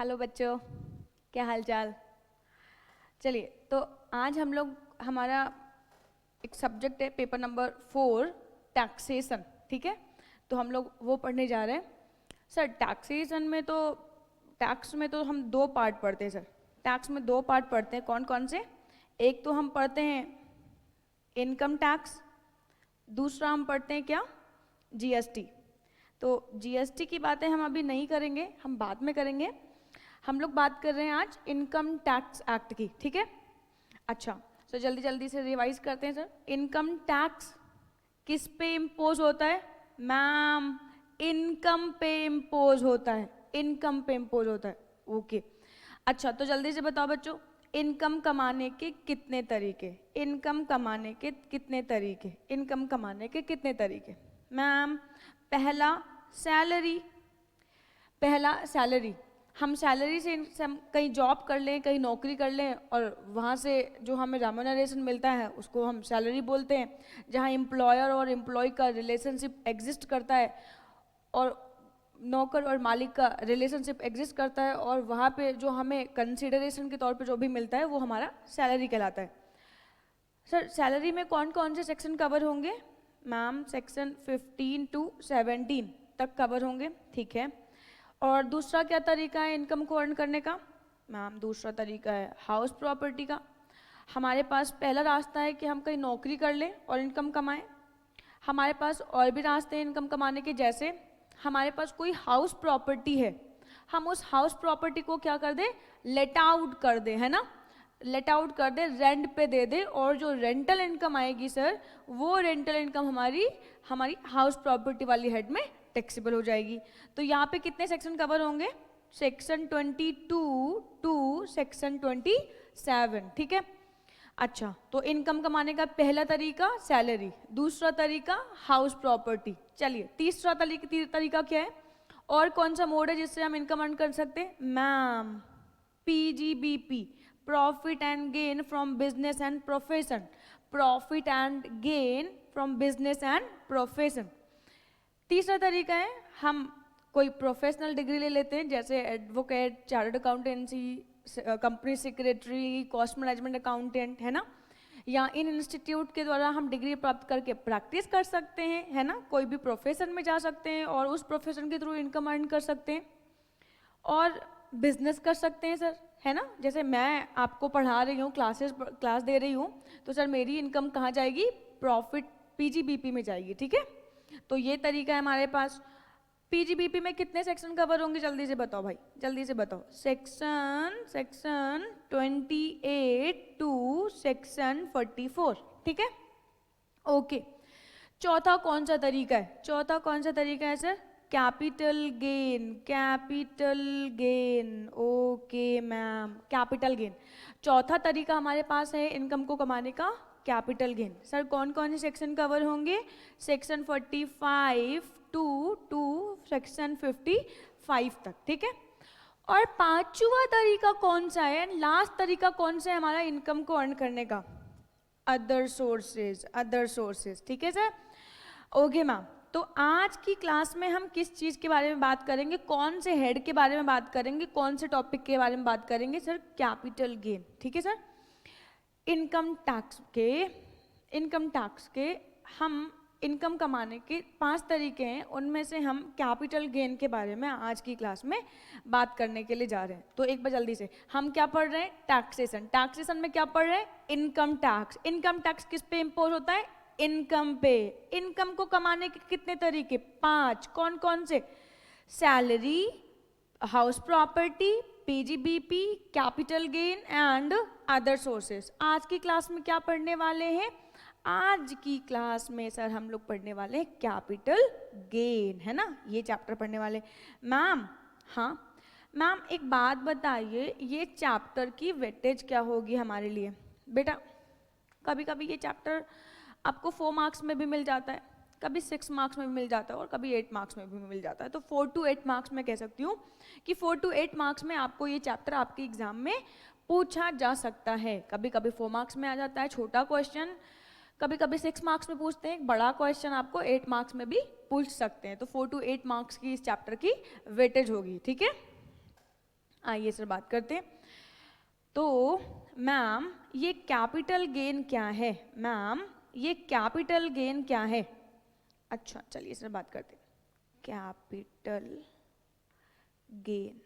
Hello बच्चों, क्या हाल चाल। चलिए, तो आज हम लोग हमारा एक सब्जेक्ट है पेपर नंबर 4 टैक्सेशन, ठीक है। तो हम लोग वो पढ़ने जा रहे हैं। सर टैक्सेशन में तो टैक्स में तो हम दो पार्ट पढ़ते हैं सर। टैक्स में दो पार्ट पढ़ते हैं, कौन कौन से? एक तो हम पढ़ते हैं इनकम टैक्स, दूसरा हम पढ़ते हैं क्या? जीएसटी। तो जीएसटी की बातें हम अभी नहीं करेंगे, हम बाद में करेंगे। हम लोग बात कर रहे हैं आज इनकम टैक्स एक्ट की, ठीक है। अच्छा, तो जल्दी जल्दी से रिवाइज करते हैं सर। इनकम टैक्स किस पे इम्पोज होता है? मैम, इनकम पे इम्पोज होता है, इनकम पे इम्पोज होता है। ओके, अच्छा तो जल्दी से बताओ बच्चों, इनकम कमाने के कितने तरीके? इनकम कमाने के कितने तरीके? इनकम कमाने के कितने तरीके? मैम, पहला सैलरी, पहला सैलरी। हम सैलरी से हम कहीं जॉब कर लें, कहीं नौकरी कर लें और वहाँ से जो हमें रेम्यूनरेशन मिलता है उसको हम सैलरी बोलते हैं। जहाँ एम्प्लॉयर और एम्प्लॉय का रिलेशनशिप एग्जिस्ट करता है और नौकर और मालिक का रिलेशनशिप एग्जिस्ट करता है, और वहाँ पे जो हमें कंसिडरेशन के तौर पे जो भी मिलता है वो हमारा सैलरी कहलाता है। सर सैलरी में कौन कौन से सेक्शन कवर होंगे? मैम, सेक्शन 15 to 17 तक कवर होंगे, ठीक है। और दूसरा क्या तरीका है इनकम को अर्न करने का? मैम, दूसरा तरीका है हाउस प्रॉपर्टी का। हमारे पास पहला रास्ता है कि हम कहीं नौकरी कर लें और इनकम कमाएं। हमारे पास और भी रास्ते हैं इनकम कमाने के, जैसे हमारे पास कोई हाउस प्रॉपर्टी है, हम उस हाउस प्रॉपर्टी को क्या कर दें? लेट आउट कर दें, है ना। लेट आउट कर दे, रेंट पे दे दे, और जो रेंटल इनकम आएगी सर, वो रेंटल इनकम हमारी हमारी हाउस प्रॉपर्टी वाली हेड में टैक्सेबल हो जाएगी। तो यहाँ पे कितने सेक्शन कवर होंगे? सेक्शन 22 टू सेक्शन 27, ठीक है। अच्छा, तो इनकम कमाने का पहला तरीका सैलरी, दूसरा तरीका हाउस प्रॉपर्टी। चलिए, तीसरा तरीका क्या है? और कौन सा मोड है जिससे हम इनकम अर्न कर सकते हैं? Ma'am, PGBP, profit and gain from business and profession. Profit and gain from business and profession. तीसरा तरीका है हम कोई प्रोफेशनल डिग्री ले लेते हैं, जैसे advocate, chartered accountancy, company secretary, cost management accountant, है ना। या इन इंस्टीट्यूट के द्वारा हम डिग्री प्राप्त करके प्रैक्टिस कर सकते हैं, है ना। कोई भी प्रोफेशन में जा सकते हैं और उस प्रोफेशन के थ्रू इनकम अर्न कर सकते हैं। और बिजनेस कर सकते हैं सर, है ना। जैसे मैं आपको पढ़ा रही हूँ, क्लास दे रही हूँ, तो सर मेरी इनकम कहाँ जाएगी? प्रॉफिट पीजीबीपी में जाएगी, ठीक है। तो ये तरीका है हमारे पास। पीजीबीपी में कितने सेक्शन कवर होंगे? जल्दी से बताओ भाई, जल्दी से बताओ। सेक्शन 28 टू सेक्शन 44, ठीक है। ओके, चौथा कौन सा तरीका है? चौथा कौन सा तरीका है sir? Capital gain, capital gain. Okay ma'am, capital gain चौथा तरीका हमारे पास है इनकम को कमाने का, कैपिटल गेन। सर कौन कौन से सेक्शन कवर होंगे? सेक्शन 45 टू सेक्शन 55 तक, ठीक है। और पांचवा तरीका कौन सा है, लास्ट तरीका कौन सा है हमारा इनकम को अर्न करने का? अदर सोर्सेज, अदर सोर्सेज, ठीक है सर। ओके मैम, तो आज की क्लास में हम किस चीज़ के बारे में बात करेंगे? कौन से हेड के बारे में बात करेंगे? कौन से टॉपिक के बारे में बात करेंगे सर? कैपिटल गेन, ठीक है सर। इनकम टैक्स के हम इनकम कमाने के 5 तरीके हैं, उनमें से हम कैपिटल गेन के बारे में आज की क्लास में बात करने के लिए जा रहे हैं। तो एक बार जल्दी से, हम क्या पढ़ रहे हैं? टैक्सेशन। टैक्सेशन में क्या पढ़ रहे हैं? Income tax. इनकम टैक्स किस पे इम्पोज होता है? इनकम पे। इनकम को कमाने के कितने तरीके? 5। कौन कौन से? Salary, house property, PGBP, capital gain and other sources. आज की क्लास में क्या पढ़ने वाले हैं? आज की क्लास में सर हम लोग पढ़ने वाले हैं कैपिटल गेन, है ना। ये चैप्टर पढ़ने वाले। मैम, हाँ मैम, एक बात बताइए, ये चैप्टर की वेटेज क्या होगी हमारे लिए? बेटा, कभी कभी ये चैप्टर आपको 4 मार्क्स में भी मिल जाता है, कभी 6 मार्क्स में भी मिल जाता है और कभी 8 मार्क्स में भी मिल जाता है। तो 4 to 8 मार्क्स में कह सकती हूँ कि 4 to 8 मार्क्स में आपको ये चैप्टर आपके एग्जाम में पूछा जा सकता है। कभी कभी 4 मार्क्स में आ जाता है छोटा क्वेश्चन, कभी कभी 6 मार्क्स में पूछते हैं, बड़ा क्वेश्चन आपको 8 मार्क्स में भी पूछ सकते हैं। तो 4 to 8 मार्क्स की इस चैप्टर की वेटेज होगी, ठीक है। आइए सर बात करते हैं। तो मैम ये कैपिटल गेन क्या है? मैम ये कैपिटल गेन क्या है? अच्छा चलिए सर बात करते हैं। कैपिटल गेन,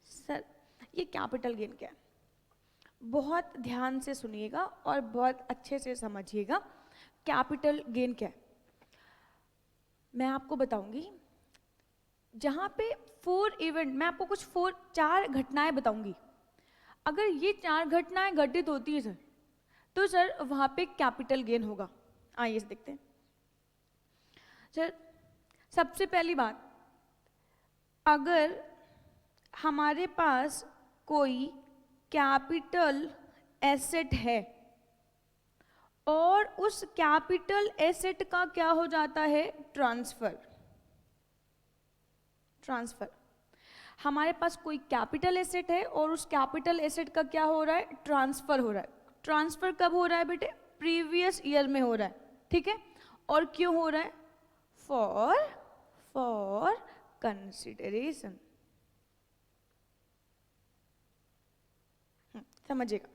सर ये कैपिटल गेन क्या है? बहुत ध्यान से सुनिएगा और बहुत अच्छे से समझिएगा कैपिटल गेन क्या है। मैं आपको बताऊंगी, जहां पे 4 इवेंट, मैं आपको कुछ 4 घटनाएं बताऊंगी। अगर ये 4 घटनाएं घटित होती है सर, तो सर वहां पे कैपिटल गेन होगा। आइए देखते हैं सर। सबसे पहली बात, अगर हमारे पास कोई कैपिटल एसेट है और उस कैपिटल एसेट का क्या हो जाता है? ट्रांसफर। हमारे पास कोई कैपिटल एसेट है और उस कैपिटल एसेट का क्या हो रहा है? ट्रांसफर हो रहा है। ट्रांसफर कब हो रहा है बेटे? प्रीवियस ईयर में हो रहा है, ठीक है। और क्यों हो रहा है? For consideration. समझिएगा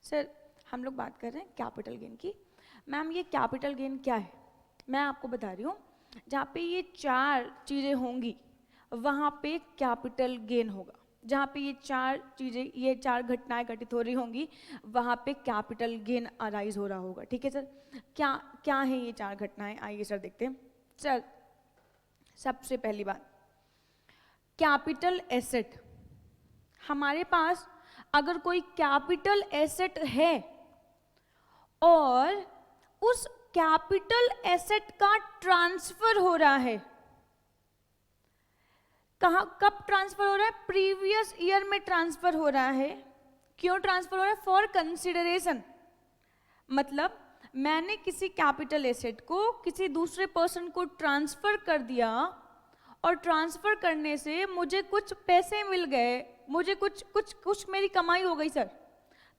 सर, हम लोग बात कर रहे हैं कैपिटल गेन की। मैम ये कैपिटल गेन क्या है? मैं आपको बता रही हूँ, जहाँ पे ये 4 चीज़ें होंगी वहाँ पे कैपिटल गेन होगा। जहाँ पे ये 4 चीज़ें, ये 4 घटनाएं घटित हो रही होंगी, वहाँ पे कैपिटल गेन अराइज हो रहा होगा, ठीक है सर। क्या है ये 4 घटनाएं? आइए सर देखते हैं। सर सबसे पहली बात, कैपिटल एसेट। हमारे पास अगर कोई कैपिटल एसेट है और उस कैपिटल एसेट का ट्रांसफर हो रहा है, कहाँ, कब ट्रांसफर हो रहा है? प्रीवियस ईयर में ट्रांसफर हो रहा है। क्यों ट्रांसफर हो रहा है? For consideration. मतलब मैंने किसी कैपिटल एसेट को किसी दूसरे पर्सन को ट्रांसफर कर दिया और ट्रांसफर करने से मुझे कुछ पैसे मिल गए, मुझे कुछ मेरी कमाई हो गई सर,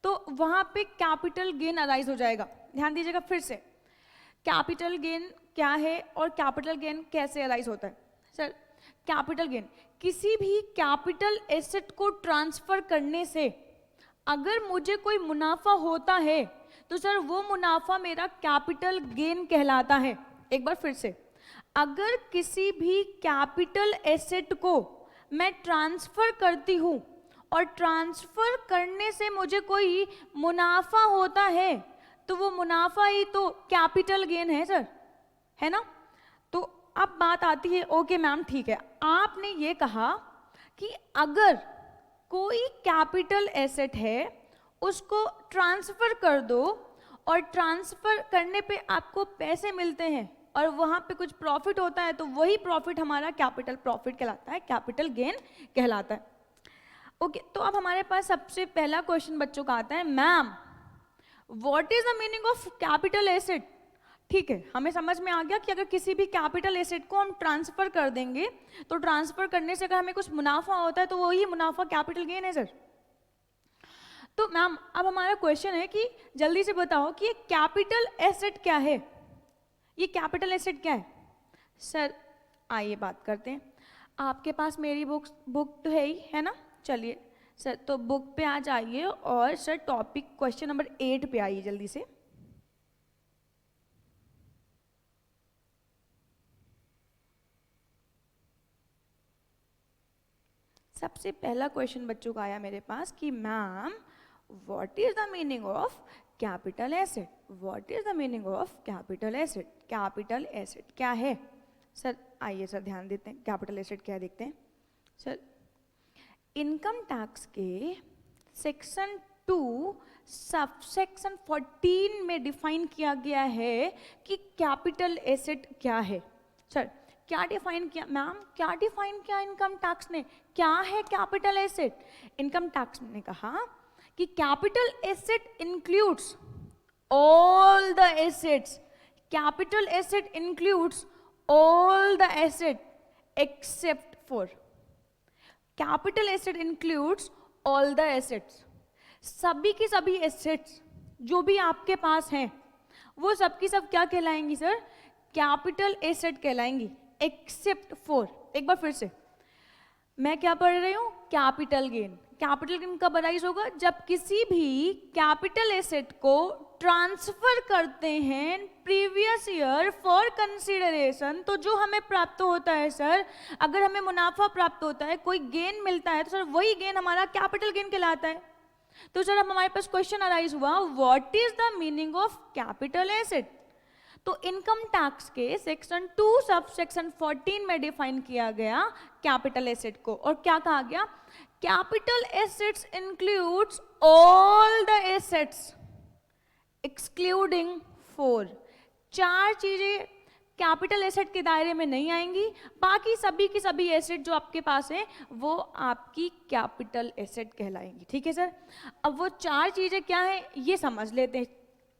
तो वहां पे कैपिटल गेन अराइज हो जाएगा। ध्यान दीजिएगा फिर से, कैपिटल गेन क्या है और कैपिटल गेन कैसे अराइज होता है? सर कैपिटल गेन, किसी भी कैपिटल एसेट को ट्रांसफर करने से अगर मुझे कोई मुनाफा होता है तो सर वो मुनाफा मेरा कैपिटल गेन कहलाता है। एक बार फिर से, अगर किसी भी कैपिटल एसेट को मैं ट्रांसफर करती हूं और ट्रांसफर करने से मुझे कोई मुनाफा होता है तो वो मुनाफा ही तो कैपिटल गेन है सर, है ना। तो अब बात आती है, ओके मैम ठीक है, आपने ये कहा कि अगर कोई कैपिटल एसेट है उसको ट्रांसफर कर दो और ट्रांसफर करने पे आपको पैसे मिलते हैं और वहाँ पे कुछ प्रॉफिट होता है, तो वही प्रॉफिट हमारा कैपिटल प्रॉफिट कहलाता है, कैपिटल गेन कहलाता है। ओके, तो अब हमारे पास सबसे पहला क्वेश्चन बच्चों का आता है, ma'am what is the meaning of capital asset? ठीक है, हमें समझ में आ गया कि अगर किसी भी कैपिटल एसेट को हम ट्रांसफर कर देंगे तो ट्रांसफर करने से अगर हमें कुछ मुनाफा होता है तो वही मुनाफा कैपिटल गेन है सर। तो मैम अब हमारा क्वेश्चन है कि जल्दी से बताओ कि ये कैपिटल एसेट क्या है? ये कैपिटल एसेट क्या है? सर आइए बात करते हैं। आपके पास मेरी बुक तो है ही, है ना। चलिए सर, तो बुक पे आ जाइए और सर टॉपिक क्वेश्चन नंबर 8 पे आइए जल्दी से। सबसे पहला क्वेश्चन बच्चों का आया मेरे पास कि ma'am what is the meaning of capital asset? What is the meaning of capital asset? Capital asset क्या है सर? आइए सर ध्यान देते हैं, कैपिटल एसेट क्या देखते हैं। सर इनकम टैक्स के सेक्शन 2 सब सेक्शन 14 में डिफाइन किया गया है कि कैपिटल एसेट क्या है। सर क्या डिफाइन किया मैम? क्या डिफाइन किया इनकम टैक्स ने? क्या है कैपिटल एसेट? इनकम टैक्स ने कहा कि capital asset includes all the assets. Capital asset includes all the asset except for. Capital asset includes all the assets. सभी की सभी एसेट्स जो भी आपके पास हैं वो सब की सब क्या कहलाएंगी सर? कैपिटल एसेट कहलाएंगी, एक्सेप्ट फॉर। एक बार फिर से, मैं क्या पढ़ रही हूँ? Capital gain. कैपिटल गेन कब अराइज होगा? जब किसी भी कैपिटल एसेट को ट्रांसफर करते हैं प्रीवियस ईयर फॉर कंसीडरेशन, तो जो हमें प्राप्त होता है सर, अगर हमें मुनाफा प्राप्त होता है, कोई गेन मिलता है, तो सर वही गेन हमारा कैपिटल गेन कहलाता है। तो सर अब हमारे पास क्वेश्चन अराइज हुआ, what is the meaning of capital asset? तो इनकम टैक्स के सेक्शन 2 सब सेक्शन 14 में डिफाइन किया गया कैपिटल एसेट को, और क्या कहा गया? Capital assets includes all the assets excluding 4। 4 चीजें कैपिटल एसेट के दायरे में नहीं आएंगी, बाकी सभी की सभी एसेट जो आपके पास है वो आपकी कैपिटल एसेट कहलाएंगी। ठीक है सर, अब वो 4 चीजें क्या है ये समझ लेते हैं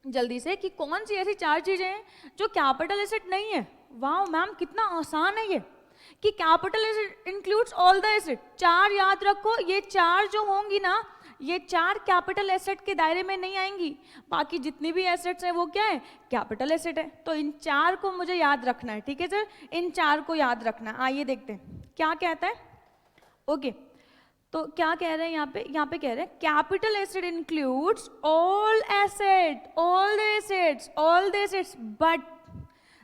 जल्दी से कि कौन सी ऐसी 4 चीजें हैं जो कैपिटल एसेट नहीं है। वाह मैम कितना आसान है ये, कि capital asset includes all the asset. 4 याद रखो, ये 4 जो होंगी ना, ये 4 कैपिटल एसेट के दायरे में नहीं आएंगी, बाकी जितनी भी एसेट्स हैं वो क्या है? कैपिटल एसेट है। तो इन 4 को मुझे याद रखना है। ठीक है सर, इन 4 को याद रखना है। आइए देखते हैं क्या कहता है। ओके, तो क्या कह रहे हैं यहाँ पे कह रहे हैं capital asset includes all asset, all the assets but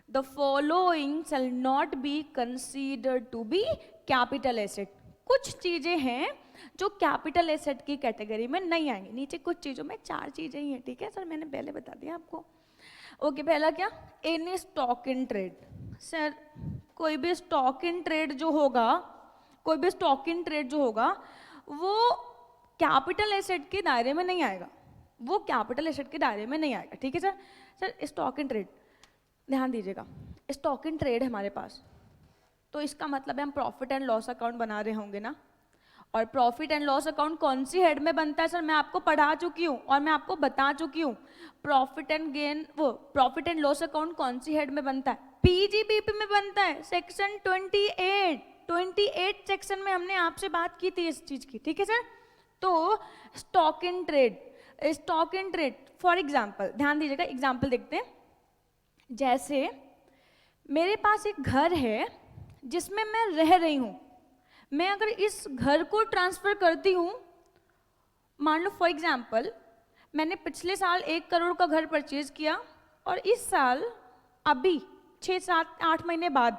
the following shall not be considered to be capital asset। कुछ चीजें हैं जो कैपिटल एसेट की कैटेगरी में नहीं आएंगी। नीचे कुछ चीजों में 4 चीजें ही हैं। ठीक है सर, मैंने पहले बता दिया आपको। ओके, पहला क्या? Any stock in trade. Sir कोई भी स्टॉक इन ट्रेड जो होगा, वो कैपिटल एसेट के दायरे में नहीं आएगा, ठीक है सर, स्टॉक इन ट्रेड ध्यान दीजिएगा, स्टॉक इन ट्रेड है हमारे पास, तो इसका मतलब है हम प्रॉफिट एंड लॉस अकाउंट बना रहे होंगे ना। और प्रॉफिट एंड लॉस अकाउंट कौन सी हेड में बनता है सर? मैं आपको पढ़ा चुकी हूँ और मैं आपको बता चुकी हूँ। प्रॉफिट एंड लॉस अकाउंट कौन सी हेड में बनता है? पीजीबीपी में बनता है, सेक्शन 28 सेक्शन में हमने आपसे बात की थी इस चीज की। ठीक है सर, तो stock in trade for example, ध्यान दीजिएगा, एग्जाम्पल देखते हैं। जैसे मेरे पास एक घर है जिसमें मैं रह रही हूं, मैं अगर इस घर को ट्रांसफर करती हूं, मान लो फॉर एग्जाम्पल मैंने पिछले साल 1 करोड़ का घर परचेज किया और इस साल अभी 6-7-8 महीने बाद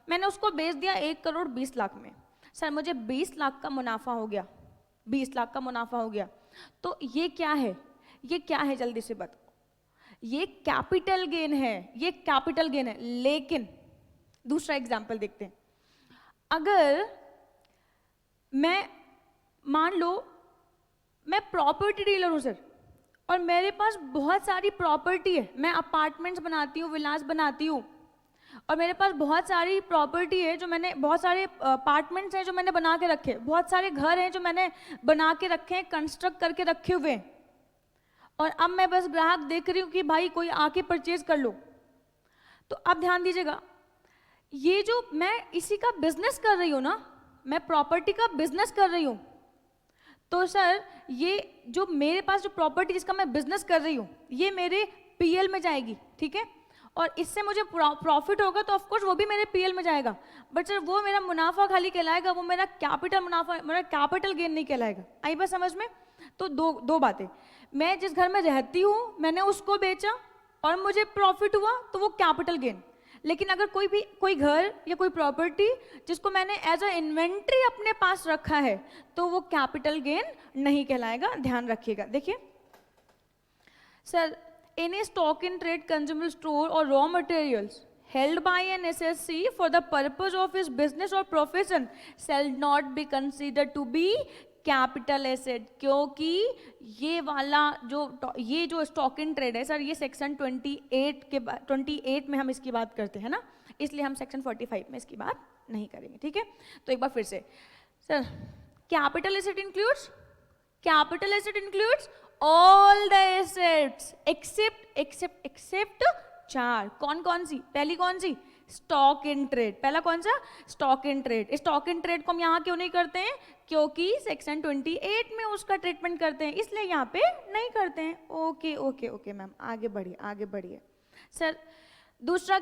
मैंने उसको बेच दिया 1 करोड़ 20 लाख में। सर मुझे 20 लाख का मुनाफा हो गया, तो ये क्या है? जल्दी से बताओ। ये कैपिटल गेन है, लेकिन दूसरा एग्जाम्पल देखते हैं। अगर मैं मान लो मैं प्रॉपर्टी डीलर हूं सर, और मेरे पास बहुत सारी प्रॉपर्टी है, मैं अपार्टमेंट्स बनाती हूँ, विलास बनाती हूँ, और मेरे पास बहुत सारी प्रॉपर्टी है, बहुत सारे अपार्टमेंट्स हैं जो मैंने बना के रखे, बहुत सारे घर हैं जो मैंने बना के रखे हैं, कंस्ट्रक्ट करके रखे हुए हैं, और अब मैं बस ग्राहक देख रही हूँ कि भाई कोई आके परचेज कर लो। तो अब ध्यान दीजिएगा, ये जो मैं इसी का बिजनेस कर रही हूँ ना, मैं प्रॉपर्टी का बिजनेस कर रही हूँ, तो सर ये जो मेरे पास जो प्रॉपर्टी जिसका मैं बिजनेस कर रही हूँ, ये मेरे पीएल में जाएगी। ठीक है, और इससे मुझे प्रॉफिट होगा तो ऑफकोर्स वो भी मेरे पीएल में जाएगा, बट सर वो मेरा मुनाफा खाली कहलाएगा, वो मेरा कैपिटल मुनाफा, मेरा कैपिटल गेन नहीं कहलाएगा। आई बात समझ में? तो दो बातें, मैं जिस घर में रहती हूँ मैंने उसको बेचा और मुझे प्रॉफिट हुआ तो वो कैपिटल गेन, लेकिन अगर कोई घर या कोई प्रॉपर्टी जिसको मैंने एज अ इन्वेंट्री अपने पास रखा है तो वो कैपिटल गेन नहीं कहलाएगा, ध्यान रखिएगा। देखिए sir, any stock in trade consumable store or raw materials held by an SSC for the purpose of his business or profession shall not be considered to be capital asset, क्योंकि ये जो stock in trade है sir, ये section 28 में हम इसकी बात करते हैं ना, इसलिए हम सेक्शन 45 में इसकी बात नहीं करेंगे। ठीक है, तो एक बार फिर से sir, capital asset includes all the assets except 4। कौन सी? पहली कौन सी? Stock in trade. पहला कौन सा? Stock in trade. Stock in trade को हम यहाँ क्यों नहीं करते हैं? क्योंकि सेक्शन 28 में उसका ट्रीटमेंट करते हैं, इसलिए यहाँ पे नहीं करते हैं। ओके मैम, आगे बढ़िए। सर दूसरा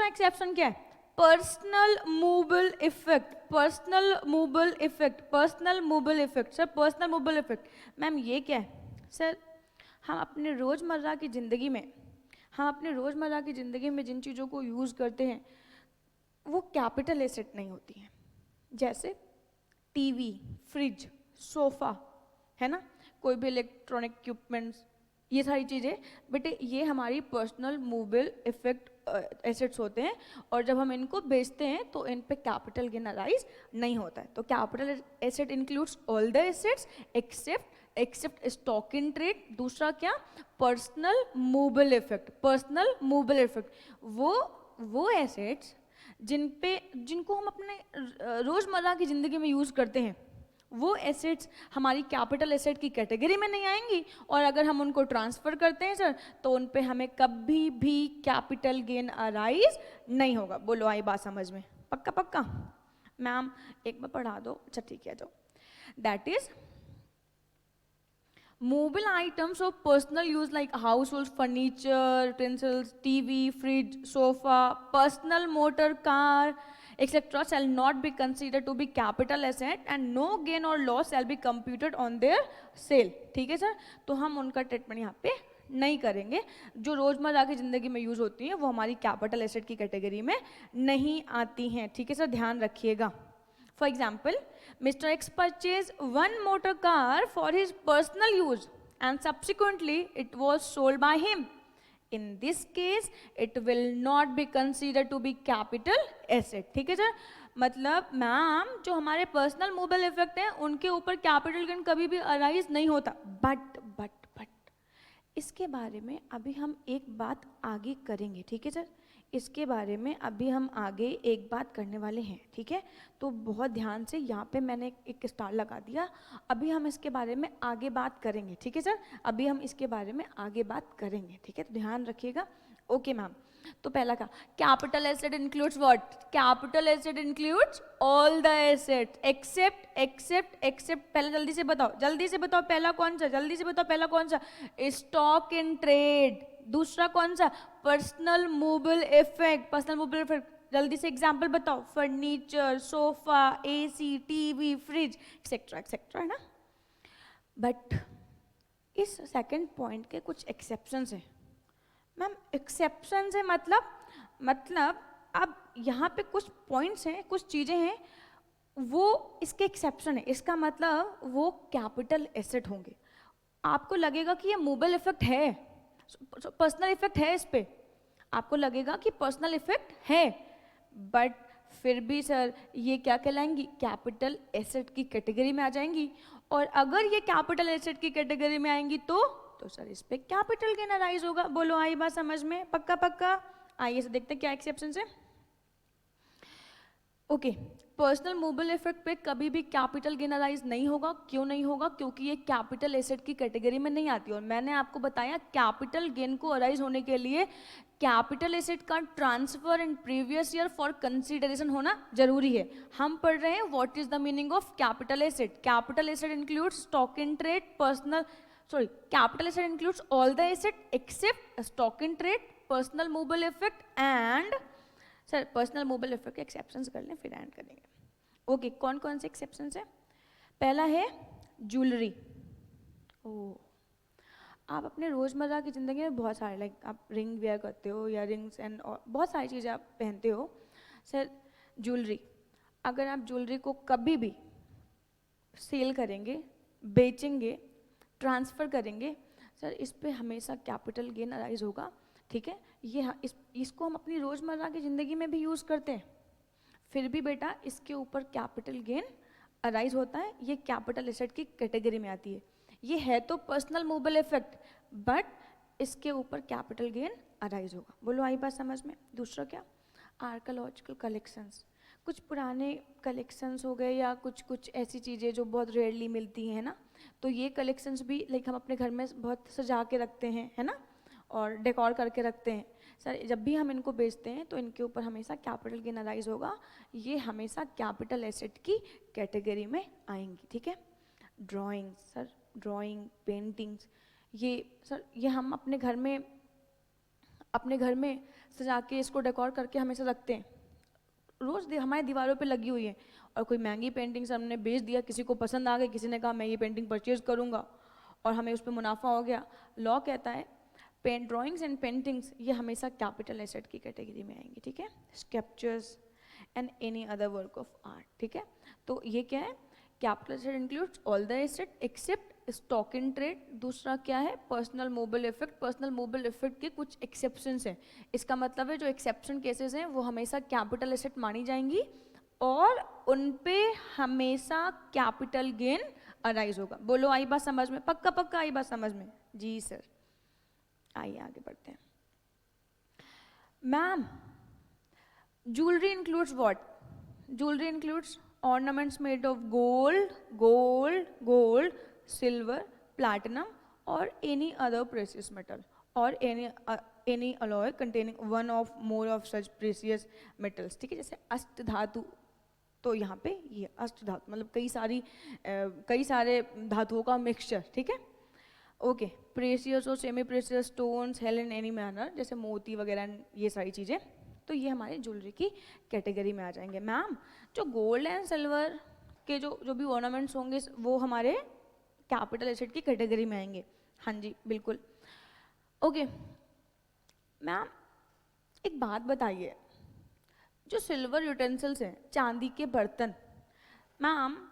एक्सेप्शन क्या है? Personal movable effect, personal movable effect, personal movable effect. Sir personal movable effect, ma'am ये क्या है? सर हम अपने रोज़मर्रा की ज़िंदगी में, हम अपने रोज़मर्रा की ज़िंदगी में जिन चीज़ों को यूज़ करते हैं वो कैपिटल एसेट नहीं होती हैं। जैसे टीवी, फ्रिज, सोफ़ा, है ना, कोई भी इलेक्ट्रॉनिक इक्विपमेंट्स, ये सारी चीज़ें बेटे ये हमारी पर्सनल मूवेबल इफेक्ट एसेट्स होते हैं, और जब हम इनको बेचते हैं तो इन पे कैपिटल गेन अराइज नहीं होता है। तो capital asset includes all the assets except stock in trade. दूसरा क्या? Personal movable effect. Personal movable effect वो एसेट्स जिनको हम अपने रोज़मर्रा की ज़िंदगी में यूज़ करते हैं, वो एसेट्स हमारी कैपिटल एसेट की कैटेगरी में नहीं आएंगी, और अगर हम उनको ट्रांसफ़र करते हैं सर तो उन पे हमें कभी भी कैपिटल गेन अराइज नहीं होगा। बोलो आई बात समझ में? पक्का पक्का? मैम एक बार पढ़ा दो। अच्छा ठीक है, जाओ। That is movable items of personal use like household furniture, utensils, TV, fridge, sofa, personal motor car, etc. shall not be considered to be capital asset and no gain or loss shall be computed on their sale. ठीक है sir, तो हम उनका treatment यहाँ पे नहीं करेंगे। जो रोजमर्रा की जिंदगी में यूज होती हैं वो हमारी कैपिटल एसेट की कैटेगरी में नहीं आती हैं। ठीक है सर, ध्यान रखिएगा। For example, Mr. X purchased one motor car for his personal use and subsequently it was sold by him. In this case, it will not be considered to be capital asset. ठीक है sir, मतलब ma'am जो हमारे personal movable effect हैं उनके ऊपर capital gain कभी भी अराइज नहीं होता। बट इसके बारे में अभी हम एक बात आगे करेंगे। ठीक है सर, इसके बारे में अभी हम आगे एक बात करने वाले हैं। ठीक है, तो बहुत ध्यान से, यहाँ पे मैंने एक स्टार लगा दिया, अभी हम इसके बारे में आगे बात करेंगे। ठीक है सर, अभी हम इसके बारे में आगे बात करेंगे। ठीक है, तो ध्यान रखिएगा। ओके मैम, तो पहला का capital asset includes what? Capital asset includes all the asset except पहले जल्दी से बताओ पहला कौन सा? जल्दी से बताओ पहला कौन सा? Stock in trade. दूसरा कौन सा? Personal movable effect. Personal movable effect जल्दी से एग्जाम्पल बताओ। Furniture, sofa, AC, TV, fridge, etcetera etcetera, है ना। बट इस सेकंड पॉइंट के कुछ एक्सेप्शंस हैं मैम। एक्सेप्शंस है मतलब अब यहाँ पे कुछ पॉइंट्स हैं, कुछ चीज़ें हैं, वो इसके एक्सेप्शन है। इसका मतलब वो कैपिटल एसेट होंगे। आपको लगेगा कि ये मूवेबल इफेक्ट है, पर्सनल इफेक्ट है, इस पे आपको लगेगा कि पर्सनल इफेक्ट है, बट फिर भी सर ये क्या कहलाएंगी? कैपिटल एसेट की कैटेगरी में आ जाएंगी। और अगर ये कैपिटल एसेट की कैटेगरी में आएंगी तो सर इस पे कैपिटल गेन अराइज होगा। बोलो आई बात समझ में? पक्का पक्का? आइए से देखते हैं क्या एक्सेप्शन है। ओके, पर्सनल मूवेबल इफेक्ट पे कभी भी कैपिटल गेन अराइज नहीं होगा। क्यों नहीं होगा? क्योंकि ये कैपिटल एसेट की कैटेगरी में नहीं आती। और मैंने आपको बताया कैपिटल गेन को अराइज होने के लिए कैपिटल एसेट का transfer in previous year for consideration होना जरूरी है। हम पढ़ रहे हैं what is the meaning of capital asset. Capital asset includes stock in trade, capital asset includes all the asset except stock in trade, personal movable effect and sir personal movable effect के exceptions कर लें फिर and करेंगे। Okay, कौन कौन से exceptions है? पहला है ज्वेलरी। आप अपने रोज़मर्रा की ज़िंदगी में बहुत सारे, लाइक आप रिंग वेयर करते हो, या रिंग्स एंड बहुत सारी चीज़ें आप पहनते हो। सर ज्वेलरी, अगर आप ज्वेलरी को कभी भी सेल करेंगे, बेचेंगे, ट्रांसफ़र करेंगे, सर इस पे हमेशा कैपिटल गेन अराइज होगा। ठीक है, ये इसको हम अपनी रोज़मर्रा की ज़िंदगी में भी यूज़ करते हैं, फिर भी बेटा इसके ऊपर कैपिटल गेन अराइज होता है। ये कैपिटल एसेट की कैटेगरी में आती है। ये है तो पर्सनल मूवेबल इफेक्ट, बट इसके ऊपर कैपिटल गेन अराइज होगा। बोलो आई बात समझ में? दूसरा क्या? आर्कियोलॉजिकल कलेक्शंस, कुछ पुराने कलेक्शंस हो गए, या कुछ ऐसी चीज़ें जो बहुत रेयरली मिलती हैं ना, तो ये कलेक्शंस भी लाइक हम अपने घर में बहुत सजा के रखते हैं, है ना, और डेकोर करके रखते हैं। सर जब भी हम इनको बेचते हैं तो इनके ऊपर हमेशा कैपिटल गेन अराइज होगा। ये हमेशा कैपिटल एसेट की कैटेगरी में आएंगी। ठीक है, ड्राइंग, सर ड्राइंग, पेंटिंग्स, ये सर ये हम अपने घर में सजा के इसको डेकोर करके हमेशा रखते हैं। रोज हमारी दीवारों पे लगी हुई है, और कोई महंगी पेंटिंग्स हमने बेच दिया, किसी को पसंद आ गई, किसी ने कहा मैं ये पेंटिंग परचेज करूँगा और हमें उस पर मुनाफा हो गया। लॉ कहता है पेंट ड्राइंग्स एंड पेंटिंग्स ये हमेशा कैपिटल एसेट की कैटेगरी में आएंगी, ठीक है, sculptures and any other work of art, ठीक है। तो ये क्या है, capital asset includes all the asset except stock in trade. दूसरा क्या है, personal mobile effect. Personal mobile effect के कुछ एक्सेप्शंस हैं, इसका मतलब है जो एक्सेप्शन केसेस हैं वो हमेशा कैपिटल एसेट मानी जाएंगी और उन पे हमेशा कैपिटल गेन अराइज होगा। बोलो आई बात समझ में? पक्का पक्का आई बात समझ में? जी सर। आइए आगे बढ़ते हैं। Ma'am jewellery includes what? Jewellery includes ornaments made of gold, silver, platinum or any other precious metal or any alloy containing one of more of such precious metals, ठीक है। जैसे अष्ट धातु, तो यहाँ पे ये अष्ट धातु मतलब कई सारे धातुओं का मिक्सचर, ठीक है। ओके, प्रेसियस और semi precious stones held in any manner, जैसे मोती वगैरह ये सारी चीज़ें, तो ये हमारे ज्वेलरी की कैटेगरी में आ जाएंगे। मैम जो गोल्ड एंड सिल्वर के जो भी ऑर्नामेंट्स होंगे वो हमारे कैपिटल एसेट की कैटेगरी में आएंगे। हाँ जी बिल्कुल। ओके मैम एक बात बताइए, जो सिल्वर यूटेंसिल्स हैं, चांदी के बर्तन, मैम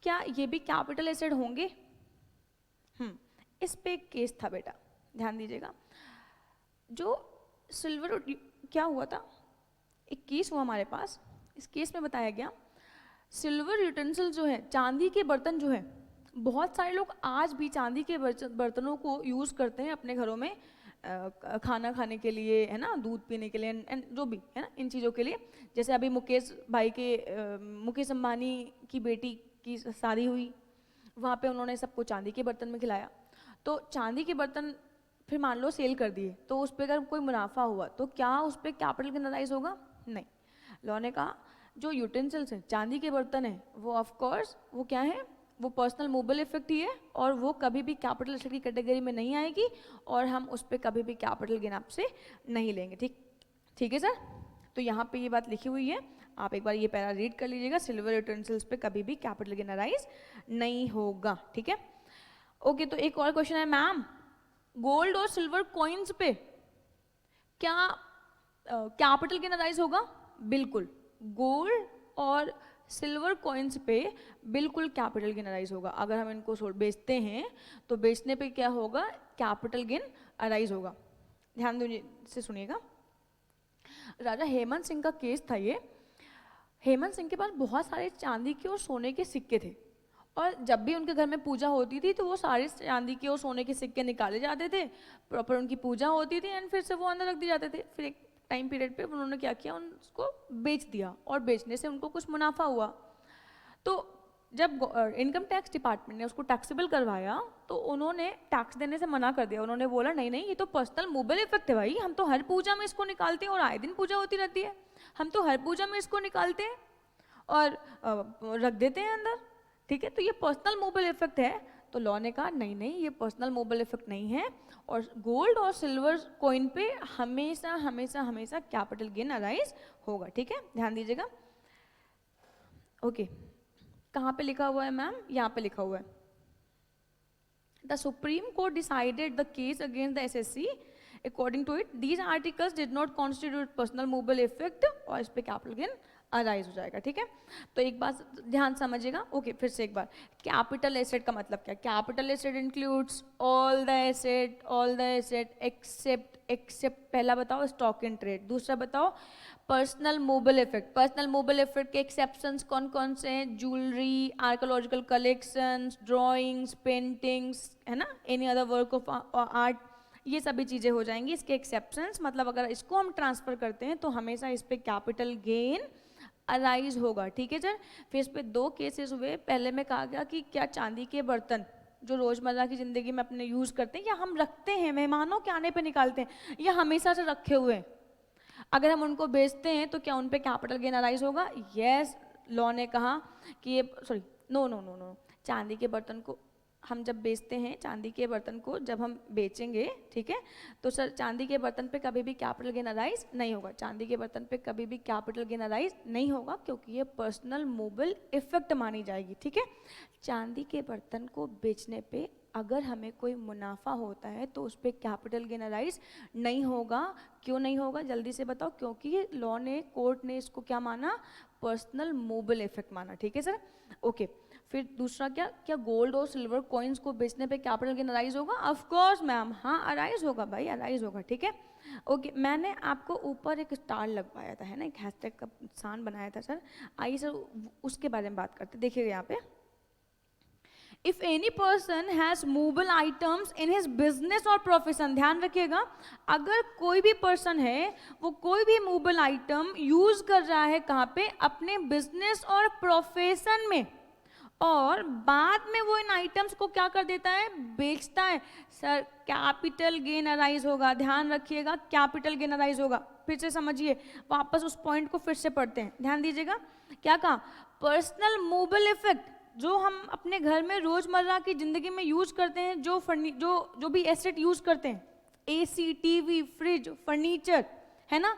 क्या ये भी कैपिटल एसेट होंगे? इस पे एक केस था बेटा, ध्यान दीजिएगा। जो सिल्वर क्या हुआ था, एक केस हुआ हमारे पास, इस केस में बताया गया सिल्वर यूटेंसिल जो है, चांदी के बर्तन जो है, बहुत सारे लोग आज भी चांदी के बर्तनों को यूज़ करते हैं अपने घरों में खाना खाने के लिए, है ना, दूध पीने के लिए एंड जो भी है ना, इन चीज़ों के लिए। जैसे अभी मुकेश अंबानी की बेटी की शादी हुई, वहाँ पे उन्होंने सबको चांदी के बर्तन में खिलाया, तो चांदी के बर्तन फिर मान लो सेल कर दिए, तो उस पर अगर कोई मुनाफा हुआ तो क्या उस पर कैपिटल गेन अराइज होगा? नहीं। लॉ ने कहा जो यूटेंसिल्स हैं, चांदी के बर्तन हैं, वो ऑफ कोर्स वो क्या है, वो पर्सनल मोबाइल इफेक्ट ही है और वो कभी भी कैपिटल एसेट की कैटेगरी में नहीं आएगी और हम उस पर कभी भी कैपिटल गेन आपसे नहीं लेंगे, ठीक है सर। तो यहाँ पे ये बात लिखी हुई है, आप एक बार ये पैरा रीड कर लीजिएगा, सिल्वर यूटेंसिल्स पे कभी भी कैपिटल गेन अराइज नहीं होगा, ठीक है। ओके, तो एक और क्वेश्चन है मैम, गोल्ड और सिल्वर कॉइन्स पे क्या कैपिटल गेन अराइज होगा? बिल्कुल, गोल्ड और सिल्वर कॉइन्स पे बिल्कुल कैपिटल गेन अराइज होगा। अगर हम इनको बेचते हैं तो बेचने पे क्या होगा, कैपिटल गेन अराइज होगा। ध्यान से सुनिएगा, राजा हेमंत सिंह का केस था ये। हेमंत सिंह के पास बहुत सारे चांदी के और सोने के सिक्के थे और जब भी उनके घर में पूजा होती थी तो वो सारे चांदी के और सोने के सिक्के निकाले जाते थे, प्रॉपर उनकी पूजा होती थी एंड फिर से वो अंदर रख दिए जाते थे। फिर एक टाइम पीरियड पे उन्होंने क्या किया, उसको बेच दिया और बेचने से उनको कुछ मुनाफा हुआ। तो जब इनकम टैक्स डिपार्टमेंट ने उसको टैक्सेबल करवाया तो उन्होंने टैक्स देने से मना कर दिया। उन्होंने बोला नहीं नहीं, ये तो पर्सनल मोबाइल इफेक्ट है भाई, हम तो हर पूजा में इसको निकालते हैं और आए दिन पूजा होती रहती है, हम तो हर पूजा में इसको निकालते हैं और रख देते हैं अंदर, ठीक है, तो ये पर्सनल मोबाइल इफेक्ट है। तो लॉ ने कहा नहीं नहीं, ये पर्सनल मोबाइल इफेक्ट नहीं है और गोल्ड और सिल्वर कॉइन पे हमेशा हमेशा हमेशा कैपिटल गेन अराइज होगा, ठीक है, ध्यान दीजिएगा। ओके, कहाँ पे लिखा हुआ है मैम? यहाँ पे लिखा हुआ है, the supreme court decided the case against the SSC according to it these articles did not constitute personal mobile effect और इस पे कैपिटल गेन अराइज हो जाएगा, ठीक है। तो एक बात ध्यान समझिएगा। ओके, फिर से एक बार, कैपिटल एसेट का मतलब क्या? Capital asset includes all the asset except पहला बताओ स्टॉक इन ट्रेड, दूसरा बताओ personal mobile effect. Personal mobile effect के एक्सेप्शंस कौन कौन से हैं? Jewellery, archaeological collections, drawings, paintings, है ना, any other work of art, ये सभी चीज़ें हो जाएंगी इसके एक्सेप्शंस। मतलब अगर इसको हम ट्रांसफर करते हैं तो हमेशा इस पे कैपिटल गेन अराइज होगा, ठीक है सर। फिर इस पे दो केसेस हुए। पहले में कहा गया कि क्या चांदी के बर्तन जो रोज़मर्रा की ज़िंदगी में अपने यूज़ करते हैं या हम रखते हैं, मेहमानों के आने पे निकालते हैं, या हमेशा से रखे हुए हैं, अगर हम उनको बेचते हैं तो क्या उन पे कैपिटल गेन अराइज होगा? यस, लॉ ने कहा कि ये नो चांदी के बर्तन को हम जब बेचते हैं चांदी के बर्तन को, जब हम बेचेंगे, ठीक है, तो सर चांदी के बर्तन पे कभी भी कैपिटल गेन अराइज नहीं होगा। चांदी के बर्तन पे कभी भी कैपिटल गेन अराइज नहीं होगा, क्योंकि ये पर्सनल मोबाइल इफेक्ट मानी जाएगी, ठीक है। चांदी के बर्तन को बेचने पे अगर हमें कोई मुनाफा होता है तो उस पर कैपिटल गेन अराइज नहीं होगा। क्यों नहीं होगा, जल्दी से बताओ। क्योंकि लॉ ने, कोर्ट ने इसको क्या माना, पर्सनल मोबाइल इफेक्ट माना, ठीक है सर। ओके, फिर दूसरा क्या गोल्ड और सिल्वर कॉइन्स को बेचने पे कैपिटल गेन अराइज होगा? ऑफ कोर्स मैम, हाँ अराइज होगा भाई, अराइज होगा, ठीक है। ओके, मैंने आपको ऊपर एक स्टार लगवाया था, है ना, एक हैशटैग का निशान बनाया था सर। आइए सर उसके बारे में बात करते, देखिएगा यहाँ पे, if any person has movable items in his business और प्रोफेशन, ध्यान रखिएगा, अगर कोई भी पर्सन है वो कोई भी मूवेबल आइटम यूज कर रहा है कहाँ पे, अपने बिजनेस और प्रोफेशन में, और बाद में वो इन आइटम्स को क्या कर देता है, बेचता है, सर कैपिटल गेन अराइज होगा। ध्यान रखिएगा, कैपिटल गेन अराइज होगा। फिर से समझिए, वापस उस पॉइंट को फिर से पढ़ते हैं, ध्यान दीजिएगा। क्या कहा, पर्सनल मोबाइल इफेक्ट, जो हम अपने घर में रोजमर्रा की जिंदगी में यूज करते हैं, जो भी एसेट यूज करते हैं, एसी, टीवी, फ्रिज, फर्नीचर, है ना,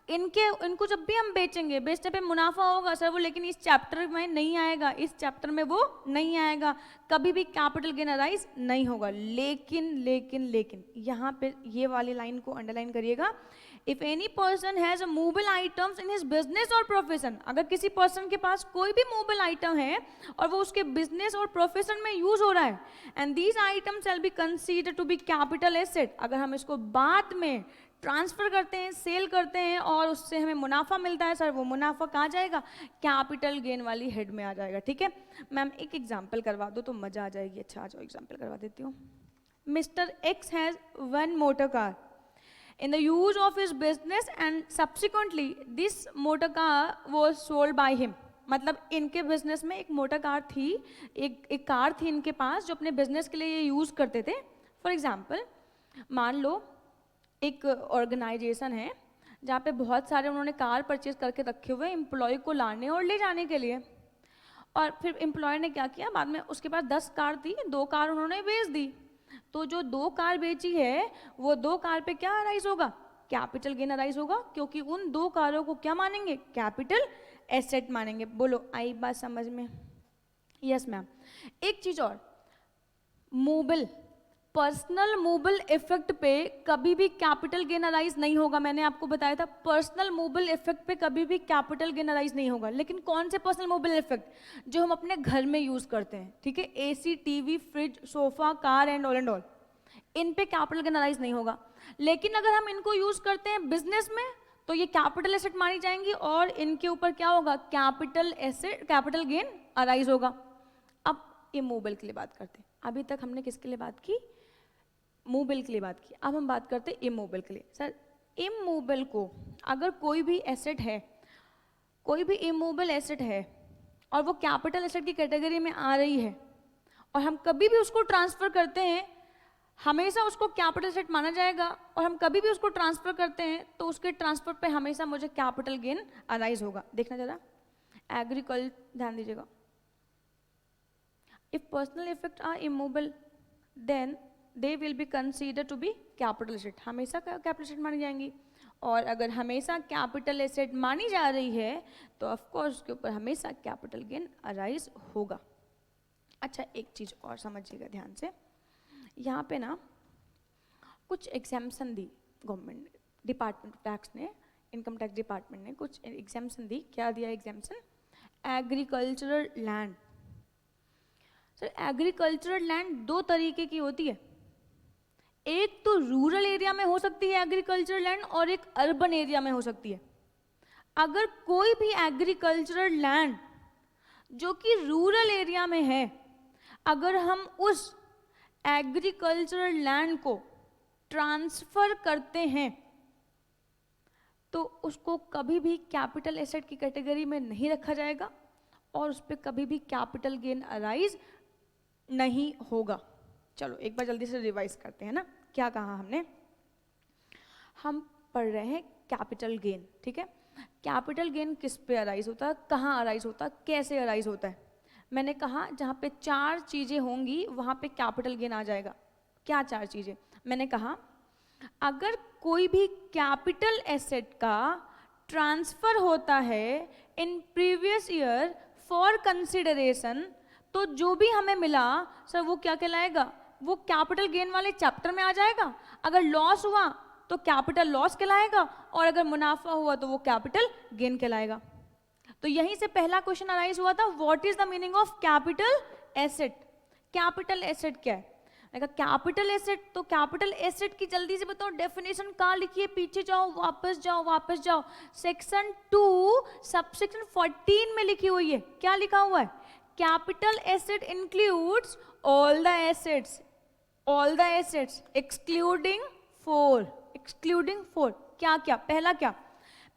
इनको जब भी हम बेचेंगे, बेचने पे मुनाफा होगा सर वो, लेकिन इस चैप्टर में नहीं आएगा, इस चैप्टर में वो नहीं आएगा, कभी भी कैपिटल गेन अराइज नहीं होगा। लेकिन यहाँ पे ये वाली लाइन को अंडरलाइन करिएगा, if any person has a movable items in his business और प्रोफेशन, अगर किसी पर्सन के पास कोई भी मूवेबल आइटम है और वो उसके बिजनेस और प्रोफेशन में यूज हो रहा है, and these items shall be considered to be capital asset, अगर हम इसको बाद में ट्रांसफर करते हैं, सेल करते हैं और उससे हमें मुनाफा मिलता है, सर वो मुनाफा कहाँ जाएगा, कैपिटल गेन वाली हेड में आ जाएगा, ठीक है। मैम एक एग्जांपल करवा दो तो मजा आ जाएगी। अच्छा आ जाओ, एग्जांपल करवा देती हूँ। Mister X has one motor car in the use of his business and subsequently this motor car was sold by him, मतलब इनके बिजनेस में एक मोटर कार थी, एक कार थी इनके पास जो अपने बिजनेस के लिए ये यूज करते थे। फॉर एग्जाम्पल, मान लो एक ऑर्गेनाइजेशन है जहाँ पे बहुत सारे उन्होंने कार परचेज करके रखे हुए एम्प्लॉय को लाने और ले जाने के लिए, और फिर एम्प्लॉय ने क्या किया, बाद में उसके पास 10 कार थी, 2 कार उन्होंने बेच दी, तो जो 2 कार बेची है वो 2 कार पे क्या अराइज होगा, कैपिटल गेन अराइज होगा, क्योंकि उन 2 कारों को क्या मानेंगे, कैपिटल एसेट मानेंगे। बोलो आई बात समझ में? Yes ma'am. एक चीज और, मोबाइल, पर्सनल मोबाइल इफेक्ट पे कभी भी कैपिटल गेन अराइज नहीं होगा। मैंने आपको बताया था पर्सनल मोबाइल इफेक्ट पे कभी भी कैपिटल गेन अराइज नहीं होगा। लेकिन कौन से पर्सनल मोबाइल इफेक्ट, जो हम अपने घर में यूज करते हैं, ठीक है, AC, TV, fridge, sofa, car and all, इन पे कैपिटल गेन अराइज नहीं होगा। लेकिन अगर हम इनको यूज करते हैं बिजनेस में तो ये कैपिटल एसेट मानी जाएंगी और इनके ऊपर क्या होगा, कैपिटल एसेट, कैपिटल गेन अराइज होगा। अब इमोबाइल के लिए बात करते हैं। अभी तक हमने किसके लिए बात की, मोबाइल के लिए बात की। अब हम बात करते हैं इमोबाइल के लिए। सर इमोबाइल को अगर कोई भी एसेट है, कोई भी इमोबाइल एसेट है और वो कैपिटल एसेट की कैटेगरी में आ रही है और हम कभी भी उसको ट्रांसफर करते हैं, हमेशा उसको कैपिटल एसेट माना जाएगा। और हम कभी भी उसको ट्रांसफर करते हैं तो उसके ट्रांसफर पे हमेशा मुझे कैपिटल गेन अराइज होगा। देखना जरा, एग्रीकल्चर, ध्यान दीजिएगा, if personal effect are immobile then they will be consider to be capital asset, हमेशा कैपिटल एसेट मानी जाएंगी। और अगर हमेशा कैपिटल एसेट मानी जा रही है तो ऑफकोर्स उसके ऊपर हमेशा कैपिटल गेन अराइज होगा। अच्छा एक चीज़ और समझिएगा ध्यान से, यहाँ पे ना कुछ एग्जाम्पशन दी गवर्नमेंट डिपार्टमेंट टैक्स ने, इनकम टैक्स डिपार्टमेंट ने कुछ एग्जाम्पशन दी। क्या दिया exemption, agricultural land. Sir agricultural land 2 तरीके की होती है, एक तो रूरल एरिया में हो सकती है एग्रीकल्चरल लैंड और एक अर्बन एरिया में हो सकती है। अगर कोई भी एग्रीकल्चरल लैंड जो कि रूरल एरिया में है, अगर हम उस एग्रीकल्चरल लैंड को ट्रांसफर करते हैं तो उसको कभी भी कैपिटल एसेट की कैटेगरी में नहीं रखा जाएगा और उस पर कभी भी कैपिटल गेन अराइज नहीं होगा। चलो एक बार जल्दी से रिवाइज करते हैं ना, क्या कहा हमने, हम पढ़ रहे हैं कैपिटल गेन, ठीक है। कैपिटल गेन किस पे अराइज होता है, कहाँ अराइज होता है, कैसे अराइज होता है। मैंने कहा जहाँ पे 4 चीज़ें होंगी वहाँ पे कैपिटल गेन आ जाएगा। क्या 4 चीज़ें? मैंने कहा अगर कोई भी कैपिटल एसेट का ट्रांसफर होता है इन प्रीवियस ईयर फॉर कंसिडरेशन, तो जो भी हमें मिला सर वो क्या कहलाएगा? वो कैपिटल गेन वाले चैप्टर में आ जाएगा। अगर लॉस हुआ तो कैपिटल लॉस कहलाएगा, और अगर मुनाफा हुआ तो वो कैपिटल गेन कहलाएगा। तो यहीं से पहला क्वेश्चन अराइज हुआ था, what is the meaning of capital asset? Capital asset क्या है? कैपिटल एसेट, तो कैपिटल एसेट की जल्दी से बताओ डेफिनेशन कहाँ लिखी है? पीछे जाओ, वापस जाओ, वापस जाओ, सेक्शन 2 सबसेक्शन 14 में लिखी हुई है। क्या लिखा हुआ है? Capital asset includes all the assets, all the assets excluding 4, excluding 4। क्या क्या? पहला क्या?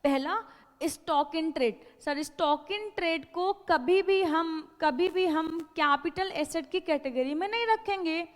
पहला stock in trade. Sir stock in trade को कभी भी हम कैपिटल एसेट की कैटेगरी में नहीं रखेंगे,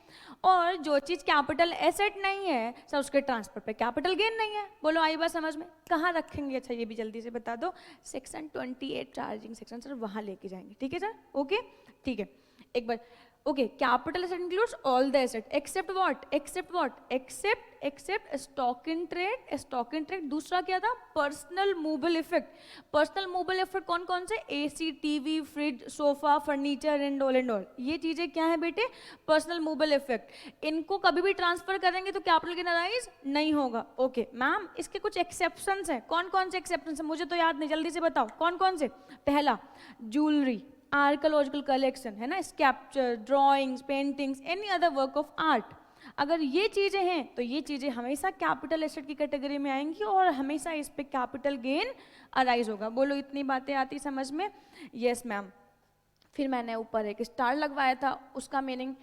और जो चीज कैपिटल एसेट नहीं है सर उसके ट्रांसफर पे कैपिटल गेन नहीं है। बोलो आई बात समझ में? कहाँ रखेंगे? अच्छा ये भी जल्दी से बता दो, सेक्शन 28 चार्जिंग सेक्शन सर वहाँ लेके जाएंगे। ठीक है सर? ओके ठीक है, एक बार okay. Capital asset includes all the asset except what? Except what? Except stock in trade, stock in trade. दूसरा क्या था? Personal movable effect. Personal movable effect कौन कौन से? AC, TV, fridge, sofa, furniture and all. ये चीजें क्या है बेटे? Personal movable effect. इनको कभी भी ट्रांसफर करेंगे तो कैपिटल गेन अराइज नहीं होगा। ओके मैम, इसके कुछ एक्सेप्शंस हैं। कौन कौन से एक्सेप्शंस हैं? मुझे तो याद नहीं, जल्दी से बताओ कौन कौन से। पहला ज्वेलरी, आर्कोलॉजिकल कलेक्शन है ना, sculpture, drawings, paintings, any other work of art. अगर ये चीजें हैं तो ये चीजें हमेशा कैपिटल एसेट की कैटेगरी में आएंगी और हमेशा इस पे कैपिटल गेन अराइज होगा। बोलो इतनी बातें आती समझ में? Yes ma'am. फिर मैंने ऊपर एक स्टार लगवाया था, उसका मीनिंग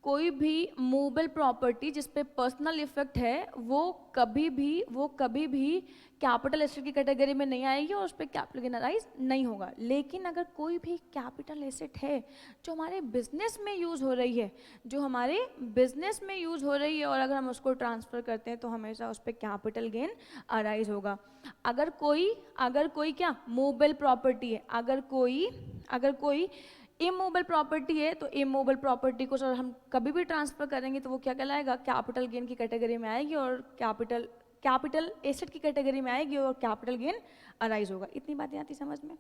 कोई भी मूवेबल प्रॉपर्टी जिस पे पर्सनल इफेक्ट है वो कभी भी कैपिटल एसेट की कैटेगरी में नहीं आएगी और उस पर कैपिटल गेन अराइज नहीं होगा। लेकिन अगर कोई भी कैपिटल एसेट है जो हमारे बिजनेस में यूज़ हो रही है, जो हमारे बिजनेस में यूज़ हो रही है, और अगर हम उसको ट्रांसफ़र करते हैं तो हमेशा उस पर कैपिटल गेन अराइज होगा। अगर कोई क्या मूवेबल प्रॉपर्टी है, अगर कोई इमूवेबल प्रॉपर्टी है तो इमूवेबल प्रॉपर्टी को सर हम कभी भी ट्रांसफर करेंगे तो वो क्या कहलाएगा? कैपिटल गेन की कैटेगरी में आएगी और कैपिटल एसेट की कैटेगरी में आएगी और कैपिटल गेन अराइज होगा। इतनी बातें आती समझ में?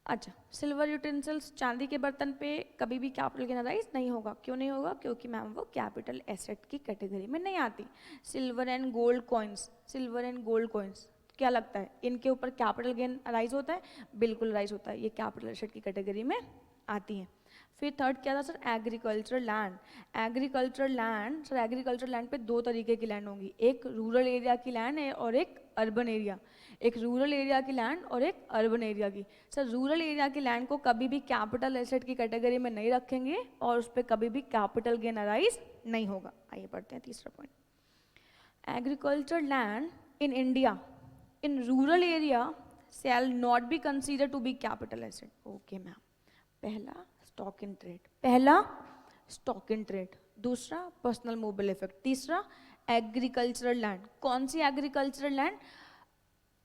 अच्छा, सिल्वर यूटेंसिल्स, चांदी के बर्तन पे कभी भी कैपिटल गेन अराइज नहीं होगा। क्यों नहीं होगा? क्योंकि मैम वो कैपिटल एसेट की कैटेगरी में नहीं आती। सिल्वर एंड गोल्ड कॉइन्स, क्या लगता है इनके ऊपर कैपिटल गेन अराइज होता है? बिल्कुल अराइज होता है, ये कैपिटल एसेट की कैटेगरी में आती हैं। फिर थर्ड क्या था sir? Agriculture land. Agriculture land पे 2 तरीके की लैंड होंगी, एक रूरल एरिया की लैंड है और एक अर्बन एरिया। एक रूरल एरिया की लैंड और एक अर्बन एरिया की। सर रूरल एरिया की लैंड को कभी भी कैपिटल एसेट की कैटेगरी में नहीं रखेंगे और उस पर कभी भी कैपिटल गेन अराइज नहीं होगा। आइए पढ़ते हैं तीसरा point. Agriculture land in India in rural area shall not be consider to be capital asset. Okay ma'am, पहला स्टॉक इन ट्रेड, दूसरा पर्सनल मूवेबल इफेक्ट, तीसरा एग्रीकल्चरल लैंड। कौन सी एग्रीकल्चरल लैंड?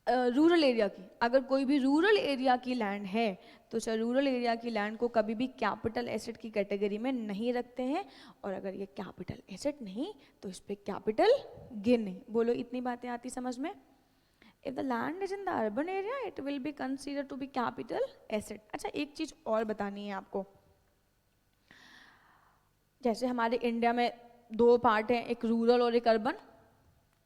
रूरल एरिया की। अगर कोई भी रूरल एरिया की लैंड है तो सर रूरल एरिया की लैंड को कभी भी कैपिटल एसेट की कैटेगरी में नहीं रखते हैं, और अगर ये कैपिटल एसेट नहीं तो इस पर कैपिटल गेन नहीं। बोलो इतनी बातें आती समझ में? If the land is in the urban area, it will be considered to be capital asset. अच्छा, एक चीज और बतानी है आपको। जैसे हमारे इंडिया में 2 पार्ट हैं, एक रूरल और एक अर्बन,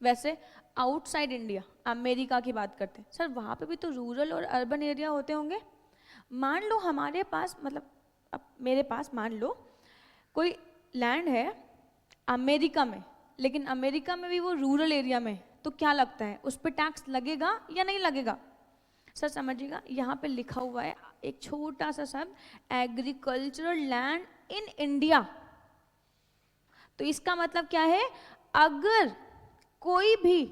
वैसे आउटसाइड इंडिया अमेरिका की बात करते हैं सर, वहाँ पे भी तो रूरल और अर्बन एरिया होते होंगे। मान लो हमारे पास, मतलब अब मेरे पास मान लो कोई लैंड है अमेरिका में, लेकिन अमेरिका में भी वो रूरल एरिया में, तो क्या लगता है उस पर टैक्स लगेगा या नहीं लगेगा? सर समझिएगा, यहाँ पे लिखा हुआ है एक छोटा सा शब्द, एग्रीकल्चरल लैंड इन इंडिया। तो इसका मतलब क्या है? अगर कोई भी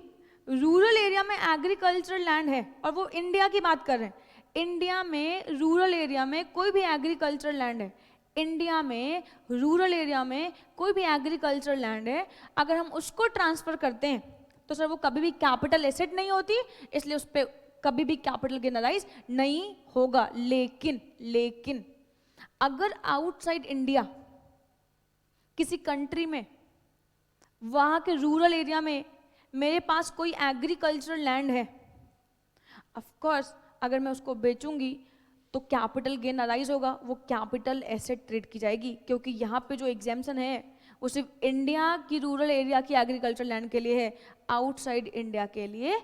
रूरल एरिया में एग्रीकल्चरल लैंड है, और वो इंडिया की बात कर रहे हैं, इंडिया में रूरल एरिया में कोई भी एग्रीकल्चरल लैंड है, इंडिया में रूरल एरिया में कोई भी एग्रीकल्चरल लैंड है, अगर हम उसको ट्रांसफर करते हैं तो सर वो कभी भी कैपिटल एसेट नहीं होती, इसलिए उस पर कभी भी कैपिटल गेन अराइज नहीं होगा। लेकिन अगर आउटसाइड इंडिया किसी कंट्री में, वहाँ के रूरल एरिया में मेरे पास कोई एग्रीकल्चरल लैंड है, ऑफ कोर्स अगर मैं उसको बेचूंगी तो कैपिटल गेन अराइज होगा, वो कैपिटल एसेट ट्रेड की जाएगी, क्योंकि यहाँ पे जो एग्जाम्पशन है वो सिर्फ इंडिया की रूरल एरिया की एग्रीकल्चर लैंड के लिए है, आउटसाइड इंडिया के लिए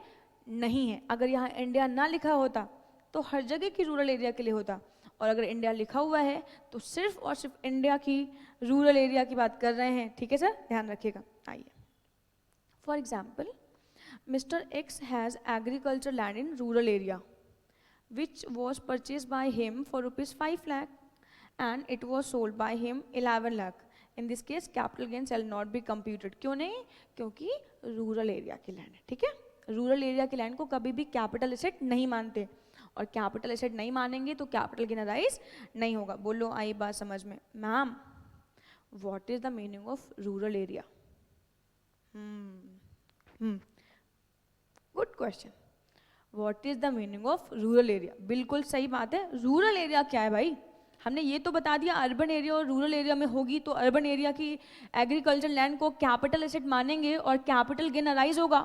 नहीं है। अगर यहाँ इंडिया ना लिखा होता तो हर जगह की रूरल एरिया के लिए होता, और अगर इंडिया लिखा हुआ है तो सिर्फ और सिर्फ इंडिया की रूरल एरिया की बात कर रहे हैं। ठीक है सर, ध्यान रखिएगा। आइए, for example mister x has agriculture land in rural area which was purchased by him for rupees 5 lakh and it was sold by him 11 lakh. In this case capital gain shall not be computed. क्यों नहीं? क्योंकि rural area की land है। ठीक है, rural area की land को कभी भी कैपिटल एसेट नहीं मानते, और कैपिटल एसेट नहीं मानेंगे तो कैपिटल गेन अराइज नहीं होगा। बोलो, आई बात समझ में? Ma'am, what is the meaning of rural area? Good question. What is the meaning of rural area? बिल्कुल सही बात है। रूरल एरिया क्या है भाई? हमने ये तो बता दिया अर्बन एरिया और रूरल एरिया में होगी, तो अर्बन एरिया की एग्रीकल्चर लैंड को कैपिटल एसेट मानेंगे और कैपिटल गेन अराइज होगा,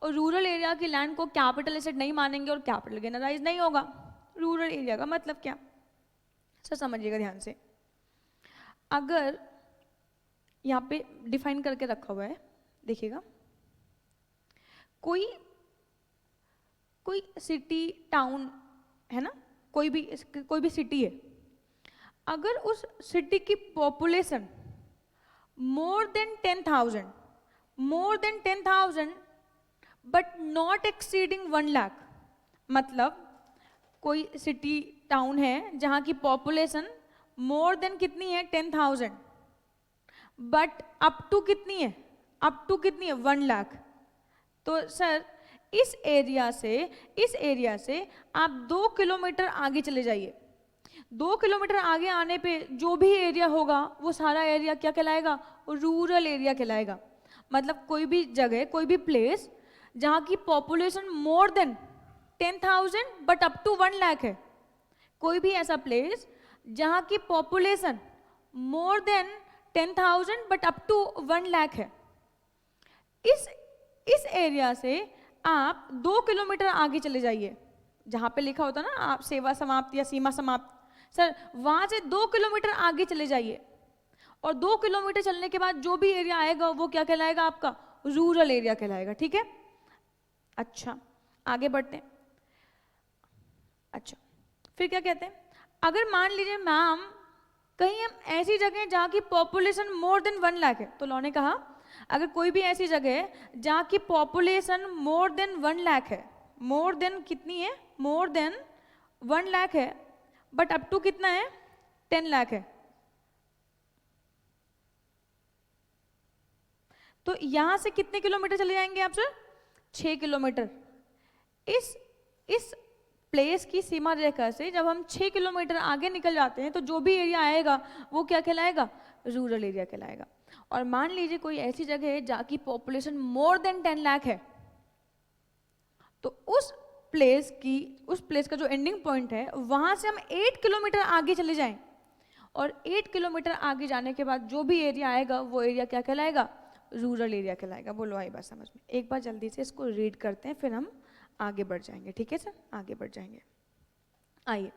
और रूरल एरिया की लैंड को कैपिटल एसेट नहीं मानेंगे और कैपिटल गेन अराइज नहीं होगा। रूरल एरिया का मतलब क्या? सर समझिएगा ध्यान से। अगर यहाँ पे डिफाइन करके रखा हुआ है, देखिएगा, कोई सिटी टाउन है ना, कोई भी सिटी है, अगर उस सिटी की population more than 10,000 but not exceeding 1 lakh, मतलब कोई सिटी टाउन है जहाँ की पॉपुलेशन मोर देन कितनी है? 10,000, बट अप टू कितनी है? 1 लाख। तो सर इस एरिया से आप 2 किलोमीटर आगे चले जाइए। 2 किलोमीटर आगे आने पे जो भी एरिया होगा वो सारा एरिया क्या कहलाएगा? रूरल एरिया कहलाएगा। मतलब कोई भी जगह, कोई भी प्लेस जहाँ की population more than 10,000 but up to 1 lakh है, कोई भी ऐसा प्लेस जहाँ की population more than 10,000 but up to 1 lakh है, इस एरिया से आप 2 किलोमीटर आगे चले जाइए, जहाँ पे लिखा होता ना आप सेवा समाप्त या सीमा समाप्त, सर वहाँ से 2 किलोमीटर आगे चले जाइए, और 2 किलोमीटर चलने के बाद जो भी एरिया आएगा वो क्या कहलाएगा? आपका रूरल एरिया कहलाएगा। ठीक है, अच्छा आगे बढ़ते हैं। अच्छा फिर क्या कहते हैं? अगर मान लीजिए मैम कहीं हम ऐसी जगह जहाँ की पॉपुलेशन मोर देन 1 लाख है, तो लॉ ने कहा अगर कोई भी ऐसी जगह है जहाँ की पॉपुलेशन मोर देन 1 लाख है, मोर देन कितनी है? मोर देन 1 लाख है, बट अप टू कितना है? 10 लाख है, तो यहां से कितने किलोमीटर चले जाएंगे आप सर? 6 किलोमीटर। इस प्लेस की सीमा रेखा से जब हम 6 किलोमीटर आगे निकल जाते हैं तो जो भी एरिया आएगा वो क्या कहलाएगा? रूरल एरिया कहलाएगा। और मान लीजिए कोई ऐसी जगह है जहाँ की पॉपुलेशन मोर देन 10 लाख है, तो उस प्लेस का जो एंडिंग पॉइंट है वहां से हम 8 किलोमीटर आगे चले जाएं, और 8 किलोमीटर आगे जाने के बाद जो भी एरिया आएगा वो एरिया क्या कहलाएगा? रूरल एरिया कहलाएगा। बोलो आई बात समझ में? एक बार जल्दी से इसको रीड करते हैं फिर हम आगे बढ़ जाएंगे। ठीक है सर, आगे बढ़ जाएंगे। आइए,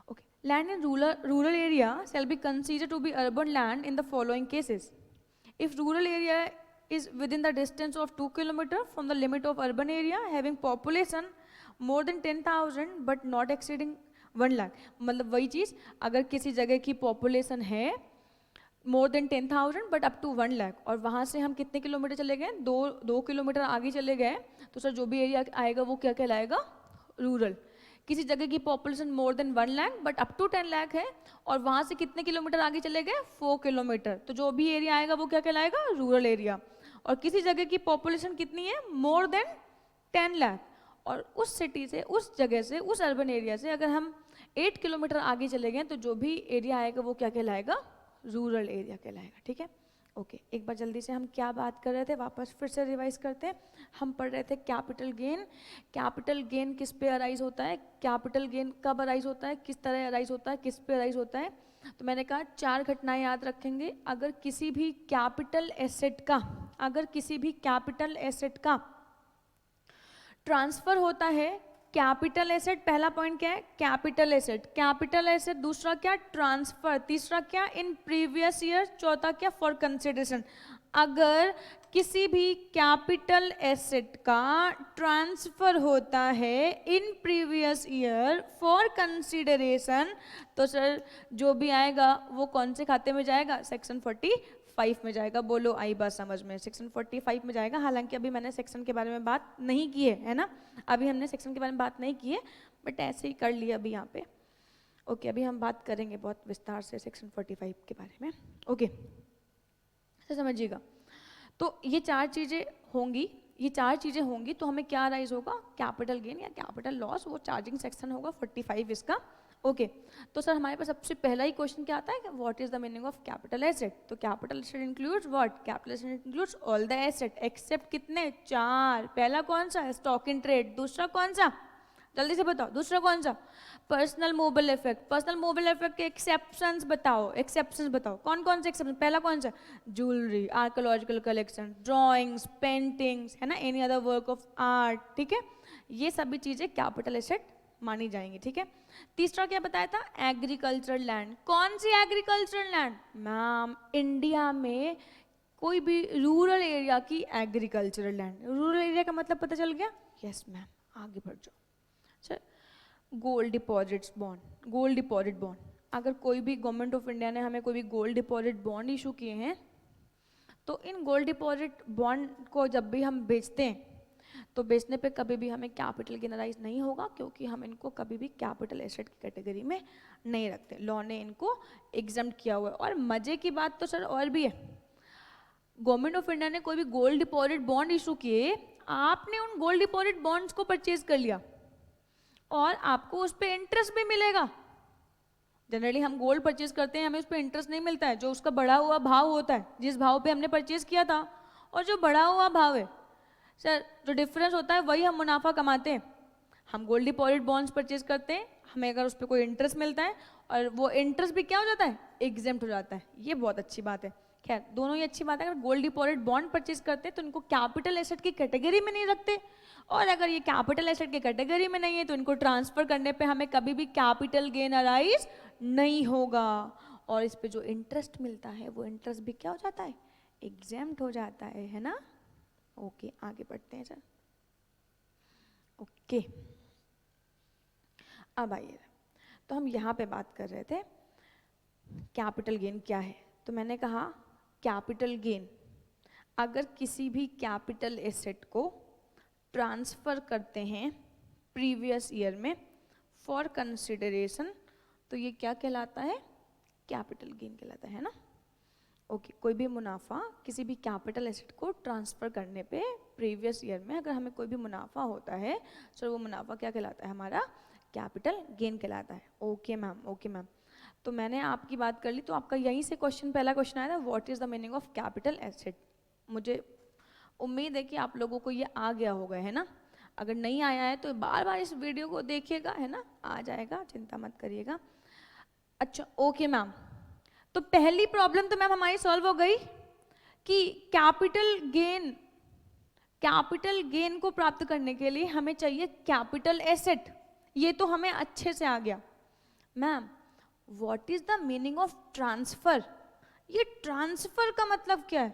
okay. Land in rural area shall be considered to be urban land in the following cases. If rural area is within the distance of 2 km from the limit of urban area having population more than 10,000 but not exceeding 1 lakh, मतलब वही चीज़, अगर किसी जगह की population है more than 10,000 but up to 1 lakh, और वहाँ से हम कितने किलोमीटर चले गए? 2 किलोमीटर आगे चले गए, तो सर जो भी एरिया आएगा वो क्या कहलाएगा? रूरल। किसी जगह की population more than 1 lakh but up to 10 lakh है, और वहाँ से कितने किलोमीटर आगे चले गए? 4 किलोमीटर, तो जो भी एरिया आएगा वो क्या कहलाएगा? Rural area. और किसी जगह की पॉपुलेशन कितनी है? मोर देन 10 लाख, और उस सिटी से, उस जगह से, उस अर्बन एरिया से अगर हम 8 किलोमीटर आगे चले गए तो जो भी एरिया आएगा वो क्या कहलाएगा? रूरल एरिया कहलाएगा। ठीक है, ओके एक बार जल्दी से हम क्या बात कर रहे थे, वापस फिर से रिवाइज करते हैं। हम पढ़ रहे थे कैपिटल गेन। कैपिटल गेन किस पे अराइज होता है, कैपिटल गेन कब अराइज होता है, किस तरह अराइज होता है, किस पे अराइज होता है। तो मैंने कहा 4 घटनाएं याद रखेंगे। अगर किसी भी कैपिटल एसेट का, अगर किसी भी कैपिटल एसेट का ट्रांसफर होता है, कैपिटल एसेट, पहला पॉइंट क्या है, कैपिटल एसेट, कैपिटल एसेट, दूसरा क्या, ट्रांसफर, तीसरा क्या, इन प्रीवियस ईयर, चौथा क्या, फॉर कंसिडरेशन। अगर किसी भी कैपिटल एसेट का ट्रांसफर होता है इन प्रीवियस ईयर फॉर कंसिडरेशन, तो सर जो भी आएगा वो कौन से खाते में जाएगा, सेक्शन 45 में जाएगा। बोलो आई बात समझ में, सेक्शन 45 में जाएगा। हालांकि अभी मैंने सेक्शन के बारे में बात नहीं की है ना, अभी हमने सेक्शन के बारे में बात नहीं की है, बट ऐसे ही कर लिया अभी यहाँ पे। ओके अभी हम बात करेंगे बहुत विस्तार से सेक्शन 45 के बारे में। ओके तो समझिएगा, तो ये 4 चीज़ें होंगी, ये 4 चीज़ें होंगी तो हमें क्या राइज होगा, कैपिटल गेन या कैपिटल लॉस, वो चार्जिंग सेक्शन होगा 45 इसका। ओके तो सर हमारे पास सबसे पहला ही क्वेश्चन क्या आता है, what is the meaning of capital asset. तो capital asset includes what, capital asset includes all the asset except कितने, 4। पहला कौन सा, स्टॉक इन ट्रेड। दूसरा कौन सा, जल्दी से बताओ, दूसरा कौन सा, personal mobile effect. Personal mobile effect के एक्सेप्शंस बताओ, एक्सेप्शंस बताओ, कौन कौन से एक्सेप्शन। पहला कौन सा, jewellery, archaeological collection, drawings, paintings, है ना, any other work of art, ठीक है, ये सभी चीजें कैपिटल एसेट मानी जाएंगी, ठीक है। तीसरा क्या बताया था, एग्रीकल्चरल लैंड। कौन सी एग्रीकल्चरल लैंड, मैम इंडिया में कोई भी रूरल एरिया की एग्रीकल्चरल लैंड। रूरल एरिया का मतलब पता चल गया, यस मैम, आगे बढ़ जाओ sir. Gold deposits bond, gold deposit bond, अगर कोई भी गवर्नमेंट ऑफ इंडिया ने हमें कोई भी गोल्ड डिपॉजिट बॉन्ड इशू किए हैं, तो इन गोल्ड डिपॉजिट बॉन्ड को जब भी हम बेचते हैं तो बेचने पे कभी भी हमें कैपिटल गेन राइज नहीं होगा, क्योंकि हम इनको कभी भी कैपिटल एसेट की कैटेगरी में नहीं रखते, लॉ ने इनको एग्जम्प्ट किया हुआ है। और मजे की बात तो सर और भी है, गवर्नमेंट ऑफ इंडिया ने कोई भी गोल्ड डिपॉजिट बॉन्ड इशू किए, आपने उन गोल्ड डिपॉजिट बॉन्ड्स को परचेज कर लिया और आपको उस पर इंटरेस्ट भी मिलेगा। जनरली हम गोल्ड परचेज करते हैं, हमें उस पर इंटरेस्ट नहीं मिलता है, जो उसका बढ़ा हुआ भाव होता है, जिस भाव पे हमने परचेज किया था और जो बढ़ा हुआ भाव है सर, जो डिफरेंस होता है वही हम मुनाफा कमाते हैं। हम गोल्ड डिपॉजिट बॉन्ड्स परचेज करते हैं, हमें अगर उस पर कोई इंटरेस्ट मिलता है और वो इंटरेस्ट भी क्या हो जाता है, एग्जेम्प्ट हो जाता है, ये बहुत अच्छी बात है। खैर दोनों ही अच्छी बात है। अगर गोल्ड डिपॉजिट बॉन्ड परचेज करते हैं तो इनको कैपिटल एसेट की कैटेगरी में नहीं रखते, और अगर ये कैपिटल एसेट की कैटेगरी में नहीं है तो इनको ट्रांसफर करने पे हमें कभी भी कैपिटल गेन अराइज नहीं होगा, और इस पे जो इंटरेस्ट मिलता है वो इंटरेस्ट भी क्या हो जाता है, एग्जेम्प्ट हो जाता है ना। ओके आगे बढ़ते हैं सर। ओके अब आइए, तो हम यहाँ पे बात कर रहे थे कैपिटल गेन क्या है। तो मैंने कहा कैपिटल गेन, अगर किसी भी कैपिटल एसेट को ट्रांसफर करते हैं प्रीवियस ईयर में फॉर कंसिडरेशन, तो ये क्या कहलाता है, कैपिटल गेन कहलाता है ना। ओके कोई भी मुनाफा किसी भी कैपिटल एसेट को ट्रांसफर करने पे प्रीवियस ईयर में अगर हमें कोई भी मुनाफा होता है, तो वो मुनाफा क्या कहलाता है, हमारा कैपिटल गेन कहलाता है। ओके मैम, ओके मैम, तो मैंने आपकी बात कर ली, तो आपका यहीं से क्वेश्चन, पहला क्वेश्चन आया था, what is the meaning of capital asset. मुझे उम्मीद है कि आप लोगों को ये आ गया होगा, है ना। अगर नहीं आया है तो बार बार इस वीडियो को देखिएगा, है ना, आ जाएगा, चिंता मत करिएगा। अच्छा ओके मैम, तो पहली प्रॉब्लम तो मैम हमारी सॉल्व हो गई कि कैपिटल गेन को प्राप्त करने के लिए हमें चाहिए कैपिटल एसेट, ये तो हमें अच्छे से आ गया। Ma'am what is the meaning of transfer, ये ट्रांसफर का मतलब क्या है।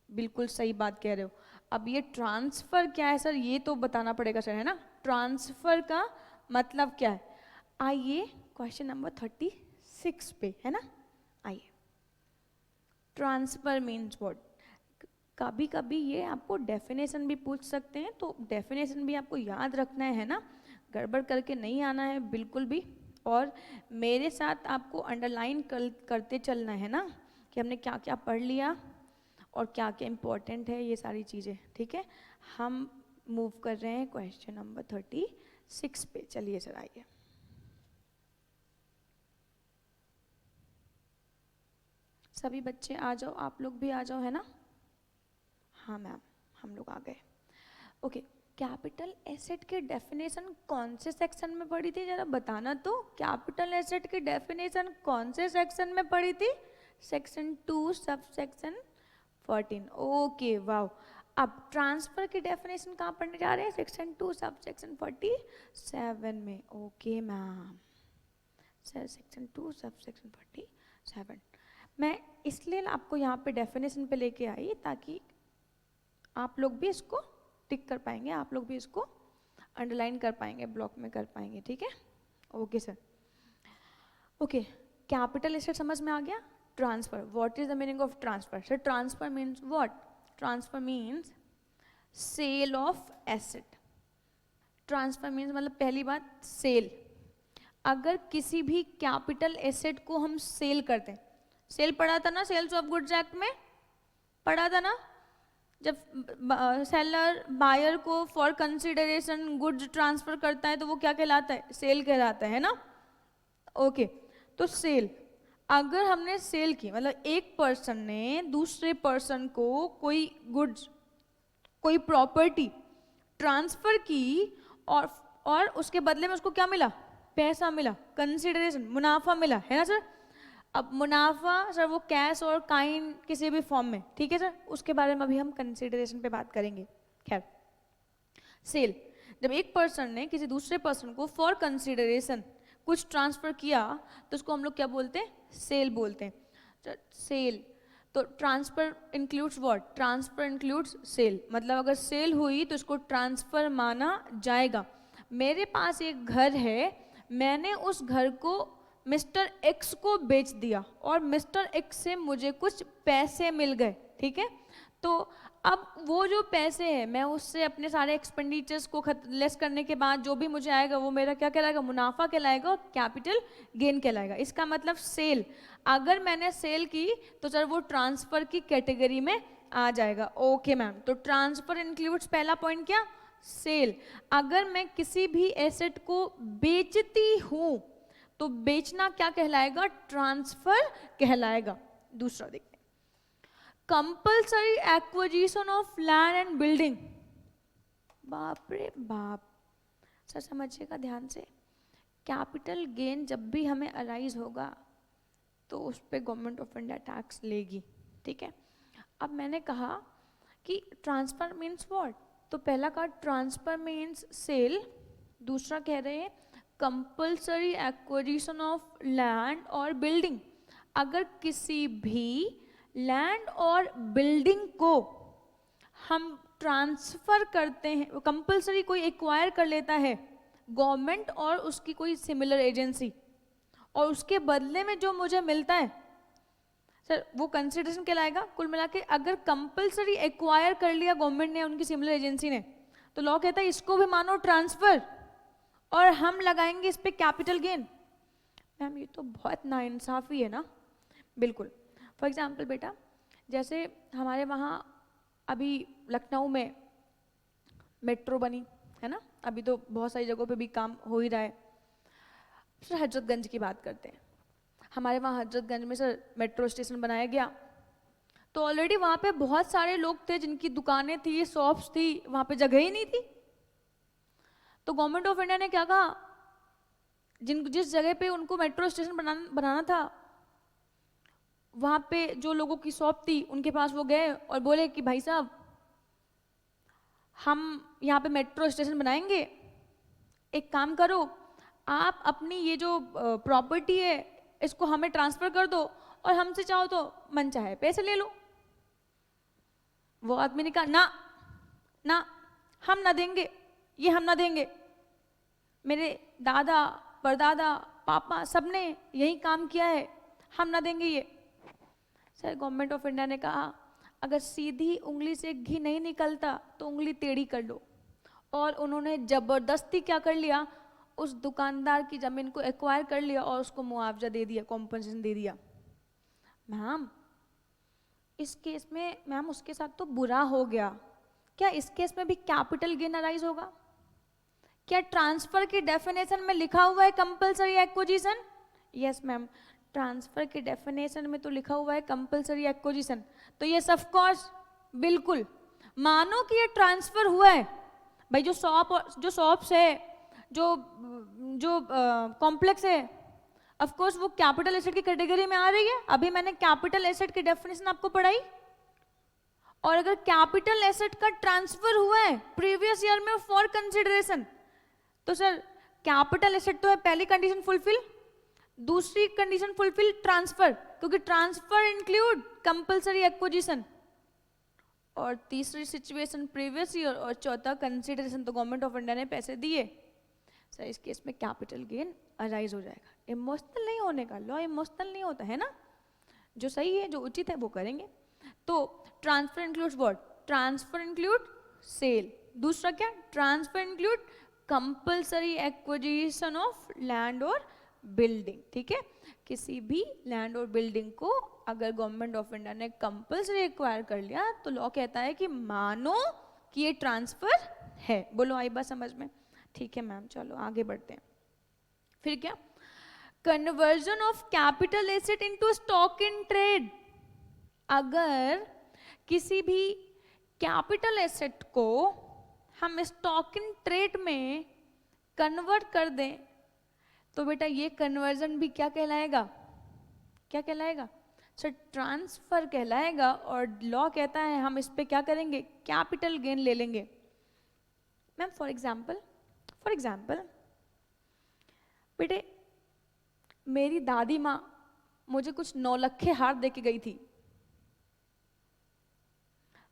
बिल्कुल सही बात कह रहे हो। अब ये ट्रांसफर क्या है सर, ये तो बताना पड़ेगा सर, है ना, ट्रांसफर का मतलब क्या है। आइए क्वेश्चन नंबर 36 पे, है ना, आइए। ट्रांसफर मीन्स व्हाट, कभी कभी ये आपको डेफिनेशन भी पूछ सकते हैं, तो डेफिनेशन भी आपको याद रखना है ना, गड़बड़ करके नहीं आना है बिल्कुल भी, और मेरे साथ आपको अंडरलाइन करते चलना है ना, कि हमने क्या क्या पढ़ लिया और क्या क्या इम्पोर्टेंट है, ये सारी चीज़ें, ठीक है। हम मूव कर रहे हैं क्वेश्चन नंबर 36 पे, चलिए सर आइए। सभी बच्चे आ जाओ, आप लोग भी आ जाओ, है ना? हाँ मैम, हम लोग आ गए। ओके, कैपिटल एसेट की डेफिनेशन कौन से सेक्शन में पढ़ी थी, जरा बताना तो। कैपिटल एसेट की डेफिनेशन कौन से सेक्शन में पढ़ी थी? Section 2 sub section 14। Okay wow. अब ट्रांसफर की डेफिनेशन कहाँ पढ़ने जा रहे हैं? सेक्शन 2 सब सेक्शन 47 में। Okay ma'am, section 2 sub section 47। मैं इसलिए आपको यहाँ पे डेफिनेशन पे लेके आई ताकि आप लोग भी इसको टिक कर पाएंगे, आप लोग भी इसको अंडरलाइन कर पाएंगे, ब्लॉक में कर पाएंगे, ठीक है? Okay sir. Okay, capital asset समझ में आ गया। Transfer, what is the meaning of transfer? Sir transfer means what? Transfer means sale of asset. Transfer means मतलब पहली बात सेल। अगर किसी भी कैपिटल एसेट को हम सेल करते हैं, सेल पढ़ा था ना सेल्स ऑफ गुड्स एक्ट में, पढ़ा था ना? जब सेलर बायर को फॉर कंसिडरेशन गुड्स ट्रांसफर करता है तो वो क्या कहलाता है? सेल कहलाता है ना? ओके, तो सेल, अगर हमने सेल की मतलब एक पर्सन ने दूसरे पर्सन को कोई गुड्स, कोई प्रॉपर्टी ट्रांसफर की और उसके बदले में उसको क्या मिला? पैसा मिला, कंसिडरेशन, मुनाफा मिला, है ना सर? अब मुनाफा सर वो कैश और काइन किसी भी फॉर्म में, ठीक है सर? उसके बारे में अभी हम कंसिडरेशन पे बात करेंगे। खैर, सेल, जब एक पर्सन ने किसी दूसरे पर्सन को फॉर कंसिडरेशन कुछ ट्रांसफर किया तो उसको हम लोग क्या बोलते हैं? सेल बोलते हैं। सेल, तो transfer includes what? Transfer includes sale. मतलब अगर सेल हुई तो इसको ट्रांसफर माना जाएगा। मेरे पास एक घर है, मैंने उस घर को मिस्टर एक्स को बेच दिया और मिस्टर एक्स से मुझे कुछ पैसे मिल गए, ठीक है? तो अब वो जो पैसे हैं मैं उससे अपने सारे एक्सपेंडिचर्स को लेस करने के बाद जो भी मुझे आएगा वो मेरा क्या कहलाएगा? मुनाफा कहलाएगा और कैपिटल गेन कहलाएगा। इसका मतलब सेल, अगर मैंने सेल की तो सर वो ट्रांसफर की कैटेगरी में आ जाएगा। ओके मैम, तो ट्रांसफर इंक्लूड्स पहला पॉइंट क्या? सेल। अगर मैं किसी भी एसेट को बेचती हूँ तो बेचना क्या कहलाएगा? ट्रांसफर कहलाएगा। दूसरा देखते हैं, compulsory acquisition of land and building. बाप रे बाप, सर समझिएगा ध्यान से। कैपिटल गेन जब भी हमें अराइज होगा तो उस पर गवर्नमेंट ऑफ इंडिया टैक्स लेगी, ठीक है? अब मैंने कहा कि ट्रांसफर मीन्स व्हाट, तो पहला का ट्रांसफर मीन्स सेल, दूसरा कह रहे हैं कंपल्सरी एक्विजिशन ऑफ लैंड और बिल्डिंग। अगर किसी भी लैंड और बिल्डिंग को हम ट्रांसफर करते हैं, कंपल्सरी कोई एक्वायर कर लेता है गवर्नमेंट और उसकी कोई सिमिलर एजेंसी, और उसके बदले में जो मुझे मिलता है सर वो कंसिडरेशन कहलाएगा। कुल मिला के अगर कंपल्सरी एक्वायर कर लिया गवर्नमेंट ने, उनकी सिमिलर एजेंसी ने, तो लॉ कहता है इसको भी मानो ट्रांसफर और हम लगाएंगे इस पे कैपिटल गेन। मैम ये तो बहुत नाइंसाफी है ना? बिल्कुल। फॉर एग्जाम्पल बेटा, जैसे हमारे वहाँ अभी लखनऊ में मेट्रो बनी है ना, अभी तो बहुत सारी जगहों पे भी काम हो ही रहा है। सर हजरतगंज की बात करते हैं, हमारे वहाँ हजरतगंज में सर मेट्रो स्टेशन बनाया गया, तो ऑलरेडी वहाँ पे बहुत सारे लोग थे जिनकी दुकानें थी, शॉप्स थी, वहाँ पे जगह ही नहीं थी। तो गवर्नमेंट ऑफ इंडिया ने क्या कहा, जिस जगह पे उनको मेट्रो स्टेशन बनाना था वहाँ पे जो लोगों की शॉप थी उनके पास वो गए और बोले कि भाई साहब हम यहाँ पे मेट्रो स्टेशन बनाएंगे, एक काम करो आप अपनी ये जो प्रॉपर्टी है इसको हमें ट्रांसफर कर दो और हमसे चाहो तो मन चाहे पैसे ले लो। वो आदमी ने कहा ना ना, हम ना देंगे, ये हम ना देंगे। मेरे दादा परदादा पापा सबने यही काम किया है, हम ना देंगे ये। सर गवर्नमेंट ऑफ इंडिया ने कहा अगर सीधी उंगली से घी नहीं निकलता तो उंगली टेढ़ी कर लो, और उन्होंने जबरदस्ती क्या कर लिया, उस दुकानदार की जमीन को एक्वायर कर लिया और उसको मुआवजा दे दिया, कॉम्पनसेशन दे दिया। मैम इस केस में मैम उसके साथ तो बुरा हो गया, क्या इस केस में भी कैपिटल गेन अराइज होगा? क्या ट्रांसफर की डेफिनेशन में लिखा हुआ है compulsory acquisition? Yes ma'am, transfer के डेफिनेशन में तो लिखा हुआ है कंपलसरी एक्विजिशन, तो ये ऑफ कोर्स बिल्कुल, मानो कि ये ट्रांसफर हुआ है भाई, जो शॉप्स है, जो जो कॉम्प्लेक्स है, ऑफ कोर्स वो कैपिटल एसेट की कैटेगरी में आ रही है। अभी मैंने कैपिटल एसेट की डेफिनेशन आपको पढ़ाई, और अगर कैपिटल एसेट का ट्रांसफर हुआ है प्रीवियस ईयर में फॉर कंसिडरेशन, तो सर कैपिटल एसेट तो है पहली कंडीशन फुलफिल, दूसरी कंडीशन फुलफिल ट्रांसफर, क्योंकि ट्रांसफर इंक्लूड कंपलसरी एक्विजिशन, और तीसरी सिचुएशन प्रीवियस ईयर, और चौथा कंसिडरेशन तो गवर्नमेंट ऑफ इंडिया ने पैसे दिए। सर इस केस में कैपिटल गेन अराइज हो जाएगा। इमोशनल नहीं होने का, लॉ इमोशनल नहीं होता है ना, जो सही है जो उचित है वो करेंगे। तो transfer includes what, transfer include sale, दूसरा क्या, transfer include compulsory acquisition of land और बिल्डिंग। ठीक है, किसी भी लैंड और बिल्डिंग को अगर गवर्नमेंट ऑफ इंडिया ने कंपलसरी एक्वायर कर लिया तो लॉ कहता है कि मानो कि ये ट्रांसफर है। बोलो आई बात समझ में? ठीक है मैम, चलो आगे बढ़ते हैं। फिर क्या, conversion of capital asset into stock in trade. अगर किसी भी कैपिटल एसेट को हम स्टॉक इन ट्रेड में कन्वर्ट कर दें तो बेटा ये कन्वर्जन भी क्या कहलाएगा, क्या कहलाएगा सर, ट्रांसफर कहलाएगा। और लॉ कहता है हम इस पे क्या करेंगे, कैपिटल गेन ले लेंगे। मैम फॉर एग्जाम्पल बेटे मेरी दादी माँ मुझे कुछ 9 लखे हार दे के गई थी,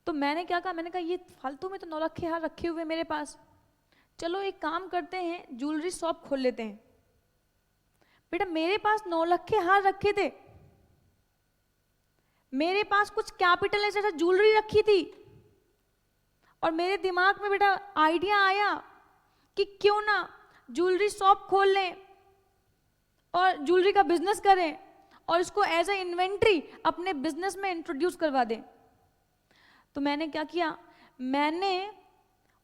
तो मैंने क्या कहा, मैंने कहा ये फालतू में तो 9 लखे हार रखे हुए मेरे पास, चलो एक काम करते हैं ज्वेलरी शॉप खोल लेते हैं। बेटा मेरे पास 9 लखे हार रखे थे, मेरे पास कुछ कैपिटल ऐसा ज्वेलरी रखी थी, और मेरे दिमाग में बेटा आइडिया आया कि क्यों ना ज्वेलरी शॉप खोल लें और ज्वेलरी का बिजनेस करें और इसको एज ए इन्वेंट्री अपने बिजनेस में इंट्रोड्यूस करवा दें। तो मैंने क्या किया, मैंने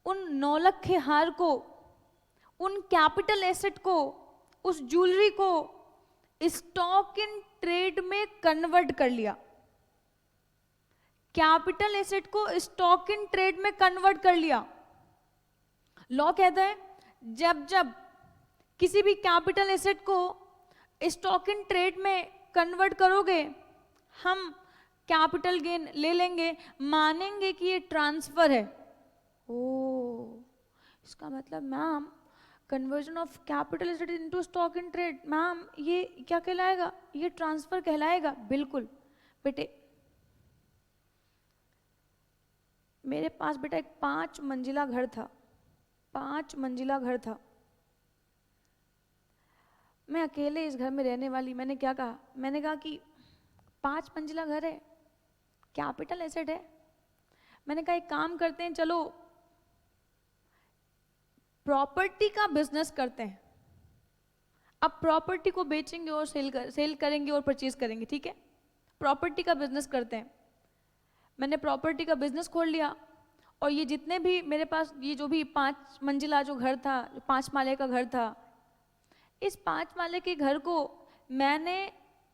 उन 9 लखे हार को, उन कैपिटल एसेट को, उस ज्वेलरी को स्टॉक इन ट्रेड में कन्वर्ट कर लिया। कैपिटल एसेट को स्टॉक इन ट्रेड में कन्वर्ट कर लिया। लॉ कहता है जब जब किसी भी कैपिटल एसेट को स्टॉक इन ट्रेड में कन्वर्ट करोगे हम कैपिटल गेन ले लेंगे, मानेंगे कि ये ट्रांसफर है। ओ इसका मतलब ma'am conversion of capital asset into stock in trade, ma'am ये क्या कहलाएगा, ये ट्रांसफर कहलाएगा। बिल्कुल बेटे, मेरे पास बेटा एक 5 मंजिला घर था, 5 मंजिला घर था, मैं अकेले इस घर में रहने वाली। मैंने क्या कहा, मैंने कहा कि 5 मंजिला घर है, कैपिटल एसेट है, मैंने कहा एक काम करते हैं, चलो प्रॉपर्टी का बिजनेस करते हैं। अब प्रॉपर्टी को बेचेंगे और सेल करेंगे और परचेज करेंगे। ठीक है, प्रॉपर्टी का बिजनेस करते हैं। मैंने प्रॉपर्टी का बिजनेस खोल लिया, और ये जितने भी मेरे पास ये जो भी 5 मंजिला जो घर था, 5 माले का घर था, इस 5 माले के घर को मैंने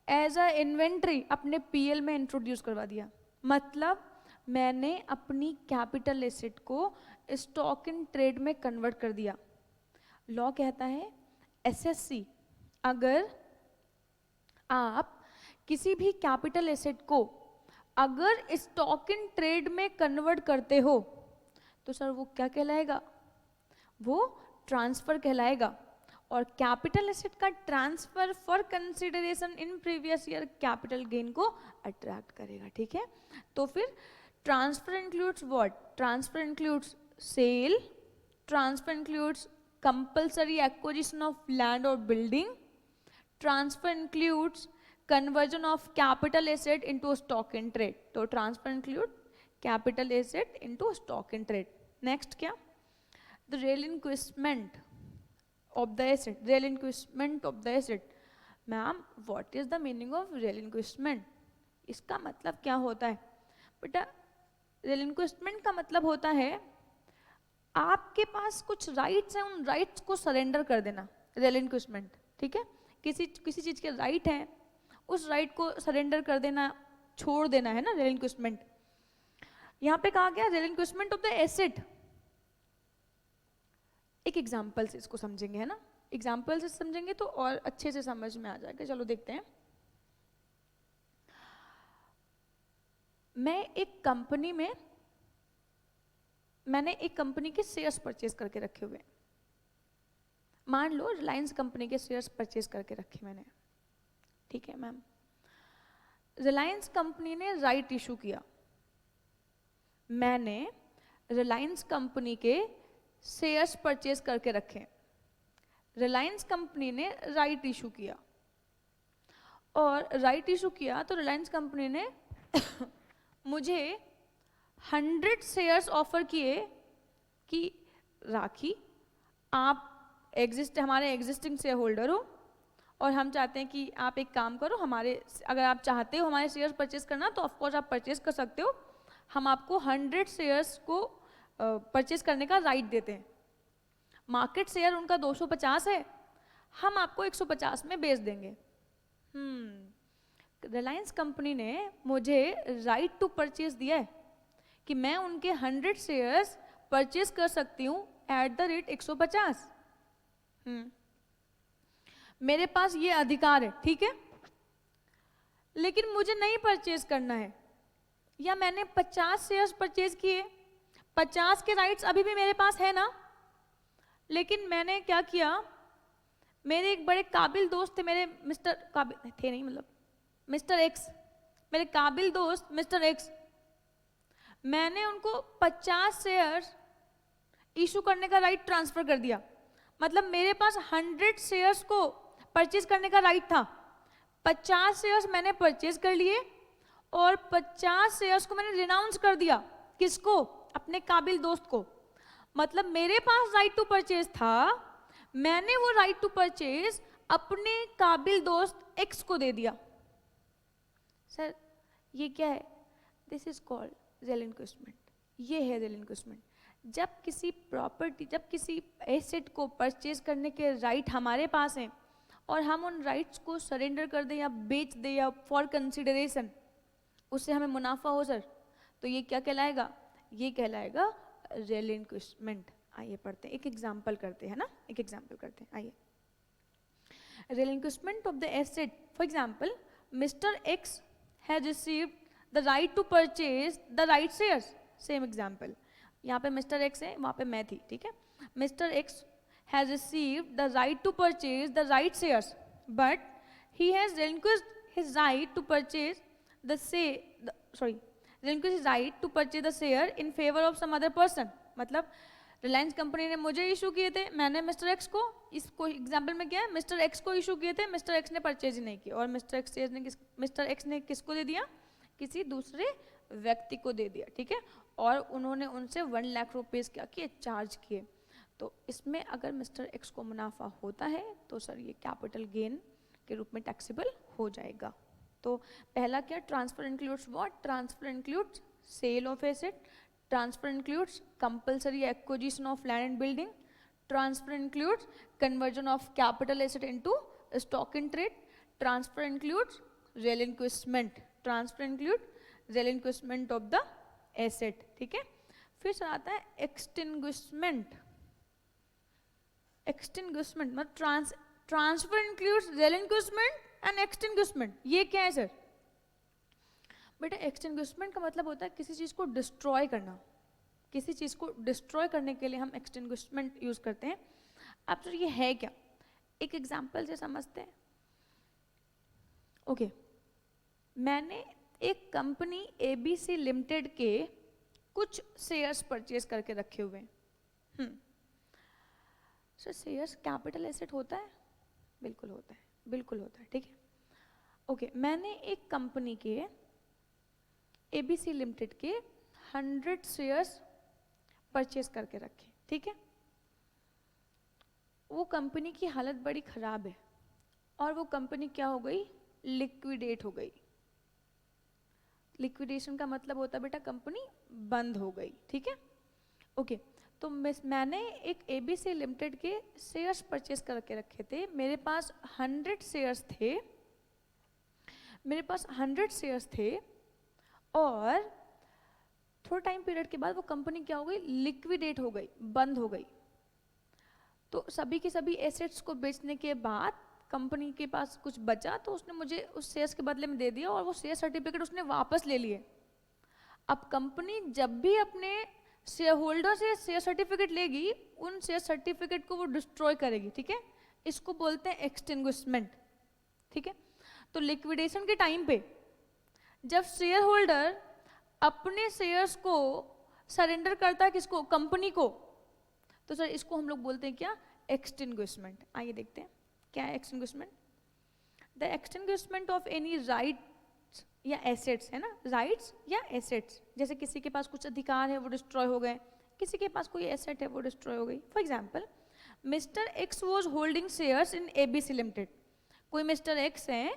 एज अ इन्वेंट्री अपने पीएल में इंट्रोड्यूस करवा दिया। मतलब मैंने अपनी कैपिटल एसेट को स्टॉक इन ट्रेड में कन्वर्ट कर दिया। लॉ कहता है एसएससी, अगर आप किसी भी कैपिटल एसेट को अगर स्टॉक इन ट्रेड में कन्वर्ट करते हो तो सर वो क्या कहलाएगा, वो ट्रांसफर कहलाएगा। और कैपिटल एसेट का transfer for consideration in previous year capital gain को अट्रैक्ट करेगा। ठीक है, तो फिर transfer includes what, transfer includes sale, transfer includes compulsory acquisition of land और building, transfer includes conversion of capital asset into stock in trade। तो transfer include capital asset into stock in trade। next क्या, the relinquishment of the asset, relinquishment of the asset। Ma'am what is the meaning of relinquishment, इसका मतलब क्या होता है बेटा? relinquishment का मतलब होता है आपके पास कुछ राइट्स हैं, उन राइट्स को सरेंडर कर देना, relinquishment। ठीक है, किसी चीज के राइट हैं उस राइट को सरेंडर कर देना, छोड़ देना है ना, रिलिंक्विशमेंट। यहाँ पे कहा गया रिलिंक्विशमेंट ऑफ द एसेट। एक एग्जाम्पल से इसको समझेंगे, है ना, एग्जाम्पल से समझेंगे तो और अच्छे से समझ में आ जाएगा। चलो देखते हैं। मैंने एक कंपनी के शेयर्स परचेज करके रखे हुए हैं। मान लो रिलायंस कंपनी के शेयर्स परचेज करके रखे मैंने, ठीक है मैम। रिलायंस कंपनी ने राइट इशू किया, मैंने रिलायंस कंपनी के शेयर्स परचेज करके रखे। रिलायंस कंपनी ने राइट इशू किया, और राइट इशू किया तो रिलायंस कंपनी ने मुझे 100 शेयर्स ऑफर किए कि राखी आप हमारे एग्जिस्टिंग शेयर होल्डर हो, और हम चाहते हैं कि आप एक काम करो, अगर आप चाहते हो हमारे शेयर्स परचेज करना तो ऑफकोर्स आप परचेज कर सकते हो, हम आपको 100 शेयर्स को परचेज करने का राइट देते हैं। मार्केट शेयर उनका 250 है, हम आपको 150 में बेच देंगे। रिलायंस कंपनी ने मुझे राइट टू परचेज दिया है कि मैं उनके 100 शेयर्स परचेज कर सकती हूँ एट द रेट 150। मेरे पास ये अधिकार है, ठीक है, लेकिन मुझे नहीं परचेज करना है, या मैंने 50 शेयर्स परचेज किए, 50 के राइट्स अभी भी मेरे पास है ना, लेकिन मैंने क्या किया, मेरे एक बड़े काबिल दोस्त थे, मेरे मिस्टर एक्स, मेरे काबिल दोस्त मिस्टर एक्स, मैंने उनको 50 शेयर्स इशू करने का राइट ट्रांसफर कर दिया। मतलब मेरे पास 100 शेयर्स को परचेज करने का राइट था, 50 शेयर्स मैंने परचेज कर लिए और 50 शेयर्स को मैंने रिनाउंस कर दिया। किसको? अपने काबिल दोस्त को। मतलब मेरे पास राइट टू परचेज था, मैंने वो राइट टू परचेज अपने काबिल दोस्त एक्स को दे दिया। सर ये क्या है? This is called relinquishment. ये है रिलिंक्विशमेंट। जब किसी प्रॉपर्टी, जब किसी एसेट को परचेज करने के राइट हमारे पास हैं और हम उन राइट्स को सरेंडर कर दें या बेच दें या फॉर कंसिडरेशन उससे हमें मुनाफा हो सर, तो ये क्या कहलाएगा? ये कहलाएगा रिलिंक्विशमेंट। आइए पढ़ते हैं, एक एग्जाम्पल करते हैं ना, एक एग्जाम्पल करते हैं। आइए, relinquishment of the asset. For example, mister X has received the right to purchase the right shares. Same example, यहाँ पे मिस्टर एक्स है, वहाँ पे मैं थी, ठीक है। Mister X has received the right to purchase the right shares, but he has relinquished his right to purchase the relinquish his right to purchase the share in favor of some other person। मतलब Reliance company ने मुझे issue किए थे, मैंने mister x को, इसको example में क्या है, मिस्टर एक्स को इशू किए थे, मिस्टर एक्स ने परचेज नहीं किया, और मिस्टर एक्स ने किसको दे दिया? किसी दूसरे व्यक्ति को दे दिया, ठीक है। और उन्होंने उनसे 1 लाख रुपीज़ क्या किए? चार्ज किए। तो इसमें अगर मिस्टर एक्स को मुनाफा होता है तो सर ये कैपिटल गेन के रूप में टैक्सेबल हो जाएगा। तो पहला क्या? Transfer includes what? Transfer includes sale of asset, transfer includes compulsory acquisition of land and building, transfer includes conversion of capital asset into stock in trade, transfer includes relinquishment, transfer include relinquishment of the asset, ठीक है। फिर से आता है extinguishment. Extinguishment मतलब transfer includes relinquishment and extinguishment. ये क्या है सर? बेटा एक्सटिंग्विशमेंट का मतलब होता है किसी चीज को डिस्ट्रॉय करना। किसी चीज को डिस्ट्रॉय करने के लिए हम एक्सटिंग्विशमेंट यूज करते हैं। अब सर ये है क्या? एक एग्जांपल से समझते हैं। ओके, मैंने एक कंपनी एबीसी लिमिटेड के कुछ शेयर्स परचेज करके रखे हुए हैं। सर शेयर्स कैपिटल एसेट होता है? बिल्कुल होता है, बिल्कुल होता है, ठीक है। ओके, मैंने एक कंपनी के एबीसी लिमिटेड के 100 शेयर्स परचेज करके रखे, ठीक है। वो कंपनी की हालत बड़ी खराब है और वो कंपनी क्या हो गई? लिक्विडेट हो गई। लिक्विडेशन का मतलब होता है बेटा कंपनी बंद हो गई, ठीक है। ओके, तो मैंने एक एबीसी लिमिटेड के शेयर्स परचेज करके रखे थे। मेरे पास 100 शेयर्स थे। मेरे पास 100 शेयर्स थे और थोड़ा टाइम पीरियड के बाद वो कंपनी क्या हो गई, लिक्विडेट हो गई, बंद हो गई। तो सभी के सभी एसेट्स को बेचने के बाद कंपनी के पास कुछ बचा तो उसने मुझे उस शेयर्स के बदले में दे दिया और वो शेयर सर्टिफिकेट उसने वापस ले लिए। अब कंपनी जब भी अपने शेयर होल्डर से शेयर सर्टिफिकेट लेगी, उन शेयर सर्टिफिकेट को वो डिस्ट्रॉय करेगी, ठीक है। इसको बोलते हैं एक्सटिंग्विशमेंट, ठीक है। तो लिक्विडेशन के टाइम पे जब शेयर होल्डर अपने शेयर्स को सरेंडर करता है किसको, कंपनी को, तो सर इसको हम लोग बोलते हैं क्या, एक्सटिंग्विशमेंट। आइए देखते हैं क्या है extinguishment. The extinguishment of any rights या एसेट्स, है ना, राइट्स या एसेट्स, जैसे किसी के पास कुछ अधिकार है वो डिस्ट्रॉय हो गए, किसी के पास कोई एसेट है वो डिस्ट्रॉय हो गई। For example mister x was holding shares in ABC limited. कोई मिस्टर एक्स हैं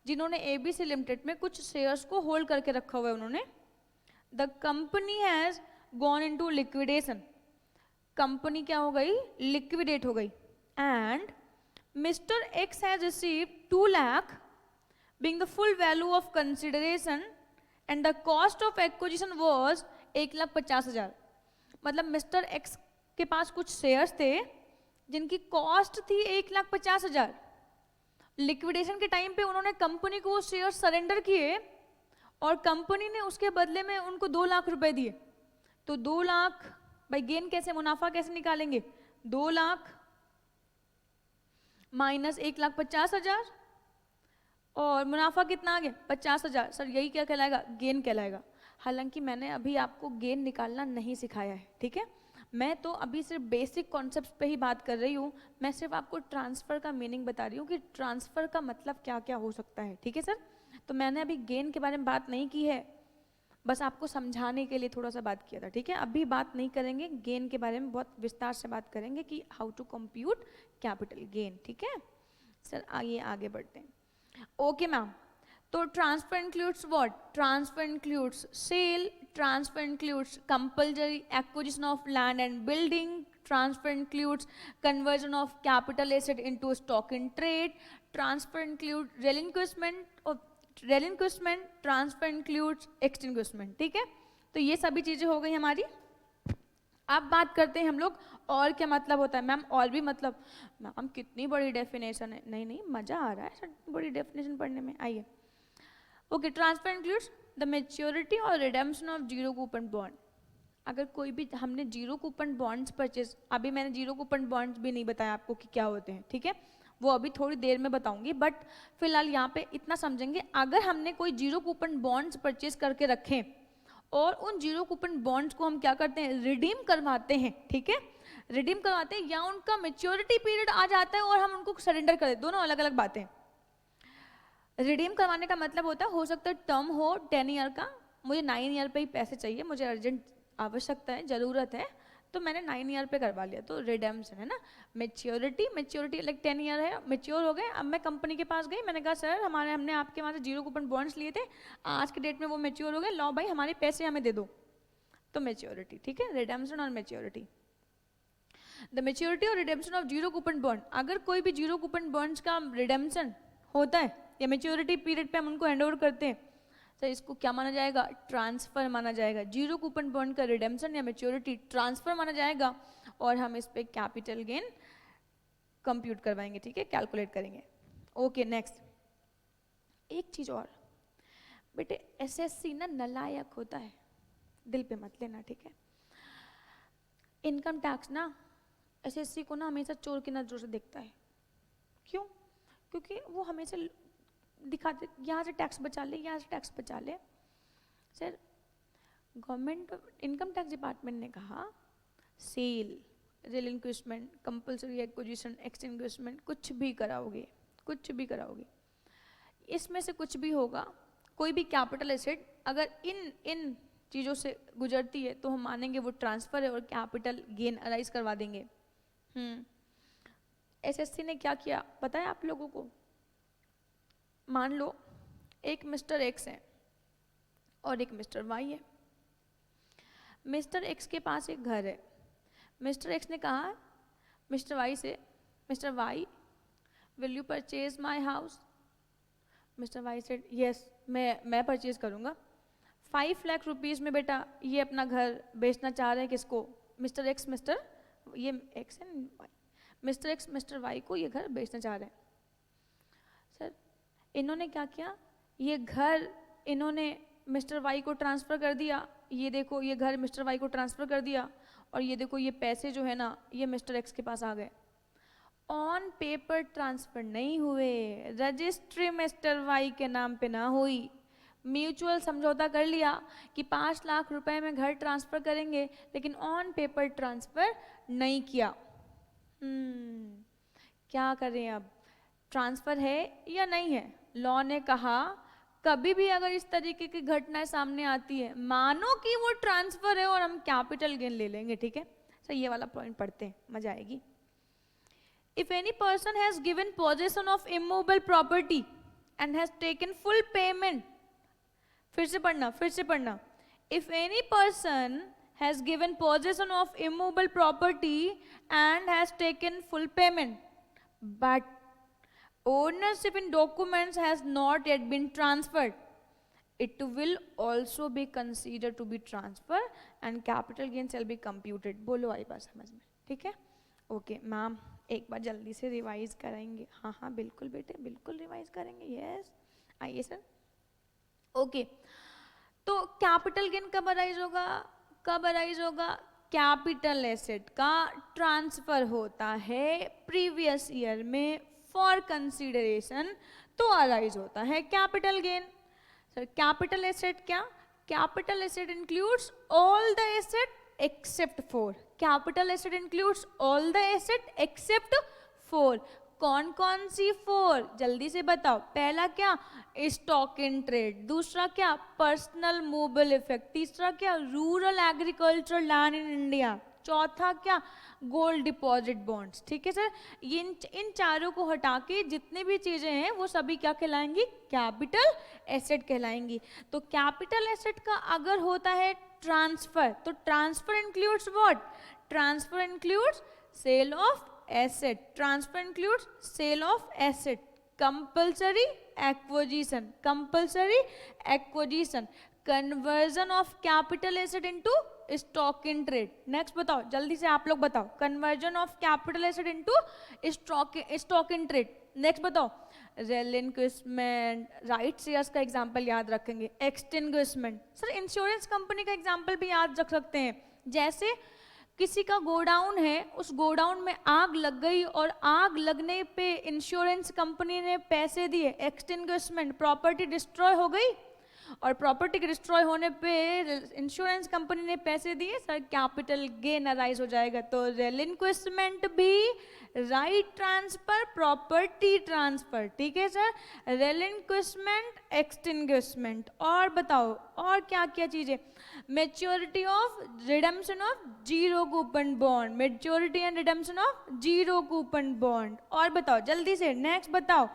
जिन्होंने एबीसी लिमिटेड में कुछ शेयर्स को होल्ड करके रखा हुआ है उन्होंने। The company has gone into liquidation, company क्या हो गई, लिक्विडेट हो गई। And mister X has received 2 lakh being the full value of consideration and the cost of acquisition was 1,50,000। मतलब मिस्टर एक्स के पास कुछ शेयर्स थे जिनकी कॉस्ट थी 1,50,000। लिक्विडेशन के टाइम पे उन्होंने कंपनी को वो शेयर सरेंडर किए और कंपनी ने उसके बदले में उनको 2 लाख रुपए दिए। तो 2 लाख भाई गेन कैसे, मुनाफा कैसे निकालेंगे, 2 लाख माइनस 1,50,000 और मुनाफा कितना आ गया, 50,000। सर यही क्या कहलाएगा, गेन कहलाएगा। हालांकि मैंने अभी आपको गेन निकालना नहीं सिखाया है, ठीक है। मैं तो अभी सिर्फ बेसिक कॉन्सेप्ट्स पे ही बात कर रही हूँ। मैं सिर्फ आपको ट्रांसफ़र का मीनिंग बता रही हूँ कि ट्रांसफ़र का मतलब क्या क्या हो सकता है, ठीक है सर। तो मैंने अभी गेन के बारे में बात नहीं की है, बस आपको समझाने के लिए थोड़ा सा बात किया था, ठीक है। अभी बात नहीं करेंगे गेन के बारे में, बहुत विस्तार से बात करेंगे कि how to compute capital gain, ठीक है सर। आइए आगे बढ़ते हैं। ओके मैम, तो transfer includes what, transfer includes sale, transfer includes compulsory acquisition of land and building, transfer includes conversion of capital asset into stock in trade, transfer include relinquishment, transfer includes extinguishment, ठीक है। तो ये सभी चीजें हो गई हमारी। अब बात करते हैं हम लोग और क्या मतलब होता है। मैम और भी मतलब, मैम कितनी बड़ी डेफिनेशन है। नहीं नहीं, मजा आ रहा है सर बड़ी डेफिनेशन पढ़ने में। आइए okay, transfer includes the maturity और redemption of zero coupon bond. अगर कोई भी हमने जीरो कूपन बॉन्ड्स परचेज, अभी मैंने जीरो कूपन बॉन्ड्स भी नहीं बताया आपको कि क्या होते हैं, ठीक है, वो अभी थोड़ी देर में बताऊंगी। बट फिलहाल यहाँ पे इतना समझेंगे, अगर हमने कोई जीरो कूपन बॉन्ड्स परचेज करके रखे और उन जीरो कूपन बॉन्ड्स को हम क्या करते हैं, रिडीम करवाते हैं, ठीक है, रिडीम करवाते हैं, या उनका मैच्योरिटी पीरियड आ जाता है और हम उनको सरेंडर कर देते, दोनों अलग अलग बातें। रिडीम करवाने का मतलब होता है, हो सकता है टर्म हो 10 ईयर का, मुझे 9 ईयर पे ही पैसे चाहिए, मुझे अर्जेंट आवश्यकता है, ज़रूरत है, तो मैंने 9 ईयर पे करवा लिया, तो रिडेम्पशन है ना। मैच्योरिटी लाइक 10 ईयर है, मैच्योर हो गए। अब मैं कंपनी के पास गई, मैंने कहा सर हमने आपके वहाँ से जीरो कूपन बॉन्ड्स लिए थे, आज के डेट में वो मैच्योर हो गए, लो भाई हमारे पैसे हमें दे दो, तो मैच्योरिटी, ठीक है, रिडेम्पशन और मैच्योरिटी। द मैच्योरिटी और redemption of zero coupon bond, अगर कोई भी जीरो कूपन बॉन्ड्स का रिडेम्पशन होता है या मैच्योरिटी पीरियड पे हम उनको हैंड ओवर करते हैं, तो इसको क्या माना जाएगा, ट्रांसफर माना जाएगा। जीरो कूपन बॉन्ड का रिडेम्पशन या मैच्योरिटी ट्रांसफर माना जाएगा और हम इस पे कैपिटल गेन कंप्यूट करवाएंगे, ठीक है, कैलकुलेट करेंगे। ओके नेक्स्ट, एक चीज और बेटे, एसएससी ना नालायक होता है, दिल पे मत लेना, ठीक है। इनकम टैक्स ना एसएससी को ना हमेशा चोर की नजरों से देखता है। क्यों? क्योंकि वो हमेशा दिखाते यहाँ से टैक्स बचा ले, यहाँ से टैक्स बचा ले। Sir government income tax department ने कहा सेल, रिलिंक्विशमेंट, कंपल्सरी एक्विजिशन, एक्सटिंग्विशमेंट, कुछ भी कराओगे, कुछ भी कराओगे, इसमें से कुछ भी होगा, कोई भी कैपिटल एसेट अगर इन चीज़ों से गुजरती है तो हम मानेंगे वो ट्रांसफर है और कैपिटल गेन अराइज करवा देंगे। एसएससी ने क्या किया पता है आप लोगों को? मान लो एक मिस्टर एक्स है और एक मिस्टर वाई है। मिस्टर एक्स के पास एक घर है। मिस्टर एक्स ने कहा मिस्टर वाई से, mister Y will you purchase my house? Mister Y said yes, मैं परचेज करूँगा। 5 लाख रुपीज़ में बेटा ये अपना घर बेचना चाह रहे हैं किसको? मिस्टर एक्स, मिस्टर ये एक्स है, मिस्टर एक्स मिस्टर वाई को ये घर बेचना चाह रहे हैं। सर इन्होंने क्या किया, ये घर इन्होंने मिस्टर वाई को ट्रांसफ़र कर दिया, ये देखो ये घर मिस्टर वाई को ट्रांसफ़र कर दिया, और ये देखो ये पैसे जो है ना ये मिस्टर एक्स के पास आ गए। ऑन पेपर ट्रांसफ़र नहीं हुए, रजिस्ट्री मिस्टर वाई के नाम पे ना हुई, म्यूचुअल समझौता कर लिया कि 5 लाख रुपए में घर ट्रांसफ़र करेंगे, लेकिन ऑन पेपर ट्रांसफ़र नहीं किया। क्या करें अब, ट्रांसफ़र है या नहीं है? लॉ ने कहा कभी भी अगर इस तरीके की घटनाएं सामने आती है, मानो कि वो ट्रांसफ़र है और हम कैपिटल गेन ले लेंगे, ठीक है? सर ये वाला पॉइंट पढ़ते हैं, मजा आएगी। If any person has given possession of immovable property and has taken full payment, फिर से पढ़ना, If any person has given possession of immovable property and has taken full payment, but ownership in documents has not yet been transferred, it will also be considered to be transfer and capital gain shall be computed। बोलो आई बात समझ में, ठीक है? Okay ma'am एक बार जल्दी से revise कराएंगे? हाँ हाँ बिल्कुल बेटे, बिल्कुल रिवाइज करेंगे, यस आइए सर। ओके तो कैपिटल गेन कब अराइज होगा? कैपिटल एसेट का ट्रांसफर होता है प्रीवियस ईयर में फॉर कंसीडरेशन, तो अराइज होता है capital gain. Sir capital asset क्या? Capital asset includes all the asset except 4। Capital asset includes all the asset except 4। कौन कौन सी 4? जल्दी से बताओ। पहला क्या? Stock in trade. दूसरा क्या? Personal movable effect. तीसरा क्या? Rural agriculture land in India. चौथा क्या? Gold deposit bonds. ठीक है सर, इन चारों को हटा के जितने भी चीजें हैं वो सभी क्या कहलाएंगी? Capital asset कहलाएंगी। तो कैपिटल एसेट का अगर होता है ट्रांसफर, तो transfer includes what? Transfer includes sale of asset. Transfer includes sale of asset, compulsory acquisition, compulsory acquisition, conversion of capital asset into stock in trade. Next बताओ जल्दी से, आप लोग बताओ। Conversion of capital asset into stock in trade. Next बताओ। Relinquishment, right shares का example याद रखेंगे। एक्सटिंग्विशमेंट, सर इंश्योरेंस कंपनी का एग्जांपल भी याद रख सकते हैं। जैसे किसी का गोडाउन है, उस गोडाउन में आग लग गई और आग लगने पे इंश्योरेंस कंपनी ने पैसे दिए, एक्सटिंग्विशमेंट, प्रॉपर्टी डिस्ट्रॉय हो गई, और प्रॉपर्टी के डिस्ट्रॉय होने पे इंश्योरेंस कंपनी ने पैसे दिए, सर कैपिटल गेन अराइज हो जाएगा। तो रेलिंक्विशमेंट भी राइट ट्रांसफर, प्रॉपर्टी ट्रांसफर। ठीक है सर, रेलिंक्विशमेंट, एक्सटिंग्विशमेंट। और बताओ और क्या क्या चीजें? Maturity of redemption of zero coupon bond, maturity and redemption of zero coupon bond. और बताओ जल्दी से, नेक्स्ट बताओ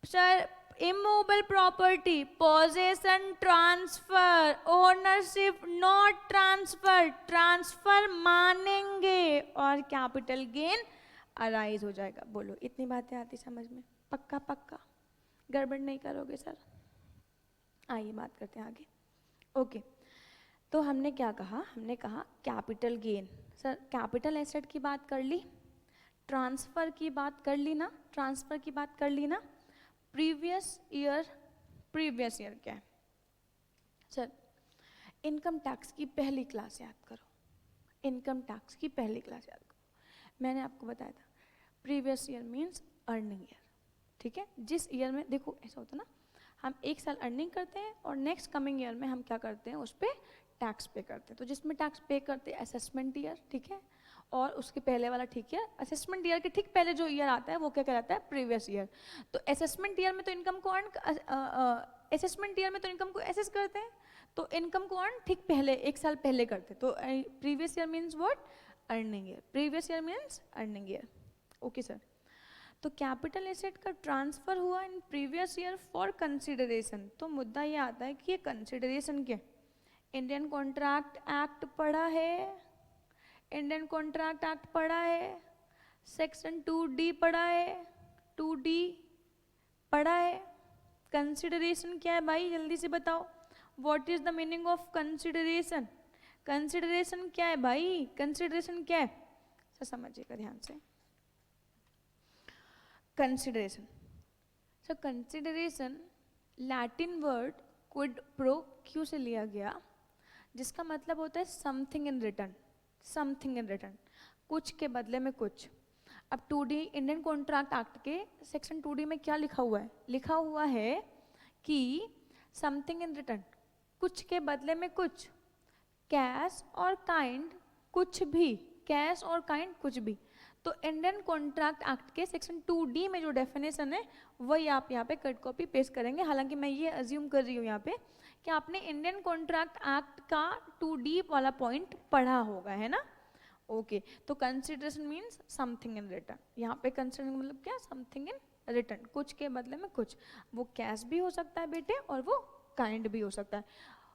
sir. Immovable property, possession transfer, ownership not transfer, transfer मानेंगे और कैपिटल गेन अराइज हो जाएगा। बोलो इतनी बातें आती समझ में? पक्का पक्का, गड़बड़ नहीं करोगे सर? आइए बात करते हैं आगे। ओके तो हमने क्या कहा? हमने कहा capital gain. Sir capital asset की बात कर ली, ट्रांसफर की बात कर ली ना, ट्रांसफर की बात कर ली ना। प्रीवियस ईयर क्या है सर? इनकम टैक्स की पहली क्लास याद करो, इनकम टैक्स की पहली क्लास याद करो। मैंने आपको बताया था previous year means earning year. ठीक है, जिस ईयर में देखो ऐसा होता ना, हम एक साल अर्निंग करते हैं और नेक्स्ट कमिंग ईयर में हम क्या करते हैं? उस पर टैक्स पे करते हैं। तो जिसमें टैक्स पे करते हैं असेसमेंट ईयर, ठीक है, और उसके पहले वाला ठीक है, असेसमेंट ईयर के ठीक पहले जो ईयर आता है वो क्या कहलाता है? Previous year. तो असेसमेंट ईयर में तो इनकम को असेसमेंट ईयर में तो इनकम को एसेस करते हैं, तो इनकम को अर्न ठीक पहले एक साल पहले करते हैं। तो previous year means what? Earning year. Previous year means earning year. Okay sir, तो कैपिटल एसेट का ट्रांसफर हुआ इन प्रीवियस ईयर फॉर कंसिडरेशन। तो मुद्दा ये आता है कि ये कंसिडरेशन क्या? इंडियन कॉन्ट्रैक्ट एक्ट पढ़ा है, इंडियन कॉन्ट्रैक्ट एक्ट पढ़ा है, सेक्शन 2D पढ़ा है, 2D पढ़ा है, कंसिडरेशन क्या है भाई, जल्दी से बताओ, what is the meaning of consideration? Consideration क्या है भाई, कंसिडरेशन क्या है, सर समझिएगा ध्यान से। Consideration, so consideration Latin word quid pro quo से लिया गया, जिसका मतलब होता है something in return, something in return, कुछ के बदले में कुछ। अब 2D इंडियन कॉन्ट्रैक्ट एक्ट के सेक्शन 2D में क्या लिखा हुआ है, लिखा हुआ है कि समथिंग इन रिटर्न, कुछ के बदले में कुछ, कैश और काइंड कुछ भी, कैश और काइंड कुछ भी। तो इंडियन कॉन्ट्रैक्ट एक्ट के सेक्शन 2D में जो डेफिनेशन है वही आप यहाँ पे कट कॉपी पेस्ट करेंगे। हालांकि मैं ये अज्यूम कर रही हूँ यहाँ पे कि आपने इंडियन कॉन्ट्रैक्ट एक्ट का 2D वाला पॉइंट पढ़ा होगा, है ना? ओके, तो consideration means something in return. यहाँ पे कंसिडरेशन मतलब क्या, समथिंग इन रिटर्न, कुछ के बदले में कुछ। वो कैश भी हो सकता है बेटे और वो काइंड भी हो सकता है,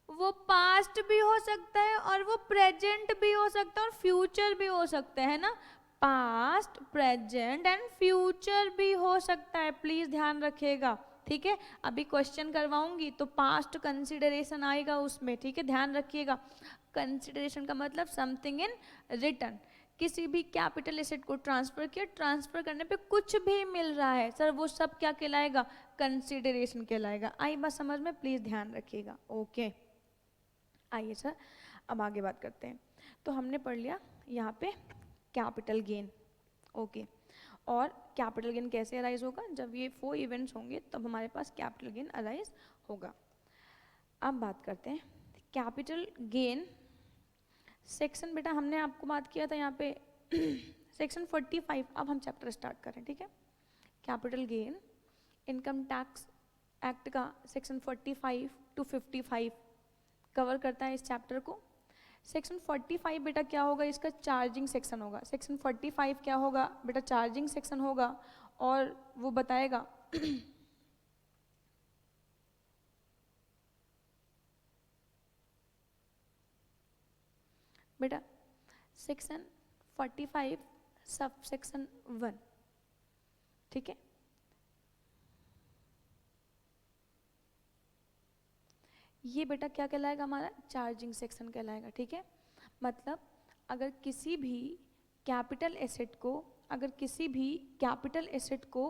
वो पास्ट भी हो सकता है और वो प्रेजेंट भी हो सकता है और फ्यूचर भी हो सकता है ना, पास्ट प्रेजेंट एंड फ्यूचर भी हो सकता है, प्लीज ध्यान रखिएगा, ठीक है? अभी क्वेश्चन करवाऊंगी तो पास्ट कंसिडरेशन आएगा उसमें, ठीक है, ध्यान रखिएगा। कंसिडरेशन का मतलब समथिंग इन रिटर्न, किसी भी कैपिटल एसेट को ट्रांसफर किया, ट्रांसफर करने पे कुछ भी मिल रहा है सर, वो सब क्या कहलाएगा, कंसिडरेशन कहलाएगा। आई बात समझ में, प्लीज ध्यान रखिएगा। ओके, आइए सर अब आगे बात करते हैं। तो हमने पढ़ लिया यहाँ पे कैपिटल गेन, ओके, और कैपिटल गेन कैसे अराइज होगा, जब ये 4 इवेंट्स होंगे तब हमारे पास कैपिटल गेन अराइज होगा। अब बात करते हैं कैपिटल गेन सेक्शन, बेटा हमने आपको बात किया था यहाँ पे सेक्शन 45। अब हम चैप्टर स्टार्ट करें, ठीक है? Capital gain income tax act का सेक्शन 45 टू 55 कवर करता है इस चैप्टर को। सेक्शन 45 बेटा क्या होगा, इसका चार्जिंग सेक्शन होगा। सेक्शन 45 क्या होगा बेटा, चार्जिंग सेक्शन होगा, और वो बताएगा बेटा सेक्शन 45 सब सेक्शन 1, ठीक है? ये बेटा क्या कहलाएगा, हमारा चार्जिंग सेक्शन कहलाएगा, ठीक है? मतलब अगर किसी भी कैपिटल एसेट को, अगर किसी भी कैपिटल एसेट को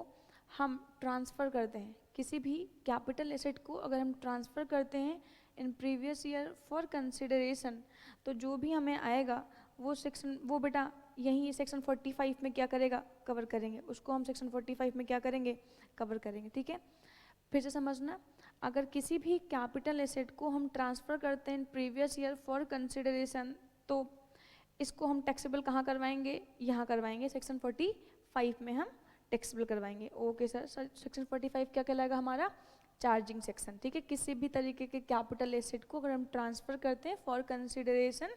हम ट्रांसफ़र करते हैं, किसी भी कैपिटल एसेट को अगर हम ट्रांसफ़र करते हैं इन प्रीवियस ईयर फॉर कंसिडरेशन, तो जो भी हमें आएगा वो सेक्शन, वो बेटा यही सेक्शन 45 में क्या करेगा, कवर करेंगे, उसको हम सेक्शन 45 में क्या करेंगे, कवर करेंगे, ठीक है? फिर से समझना, अगर किसी भी कैपिटल एसेट को हम ट्रांसफ़र करते हैं प्रीवियस ईयर फॉर कंसिडरेशन, तो इसको हम टैक्सेबल कहाँ करवाएंगे, यहाँ करवाएंगे, सेक्शन 45 में हम टैक्सेबल करवाएंगे। ओके सर, सेक्शन 45 क्या कहलाएगा, हमारा चार्जिंग सेक्शन, ठीक है? किसी भी तरीके के कैपिटल एसेट को अगर हम ट्रांसफ़र करते हैं फॉर कंसिडरेशन,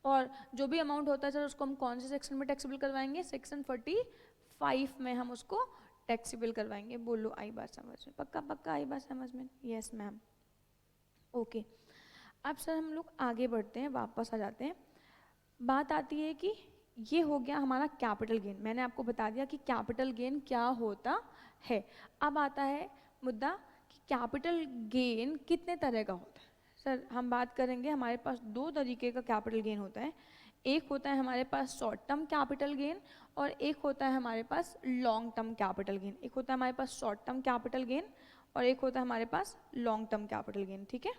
और जो भी अमाउंट होता है सर उसको हम कौन से सेक्शन में टैक्सेबल करवाएंगे, सेक्शन 45 में हम उसको टैक्सेबल करवाएंगे। बोलो आई बात समझ में, पक्का पक्का आई बात समझ में? Yes ma'am. ओके, अब सर हम लोग आगे बढ़ते हैं, वापस आ जाते हैं। बात आती है कि ये हो गया हमारा कैपिटल गेन, मैंने आपको बता दिया कि कैपिटल गेन क्या होता है। अब आता है मुद्दा कि कैपिटल गेन कितने तरह का होता है। सर हम बात करेंगे, हमारे पास 2 तरीके का कैपिटल गेन होता है। एक होता है हमारे पास शॉर्ट टर्म कैपिटल गेन और एक होता है हमारे पास लॉन्ग टर्म कैपिटल गेन। एक होता है हमारे पास शॉर्ट टर्म कैपिटल गेन और एक होता है हमारे पास लॉन्ग टर्म कैपिटल गेन, ठीक है?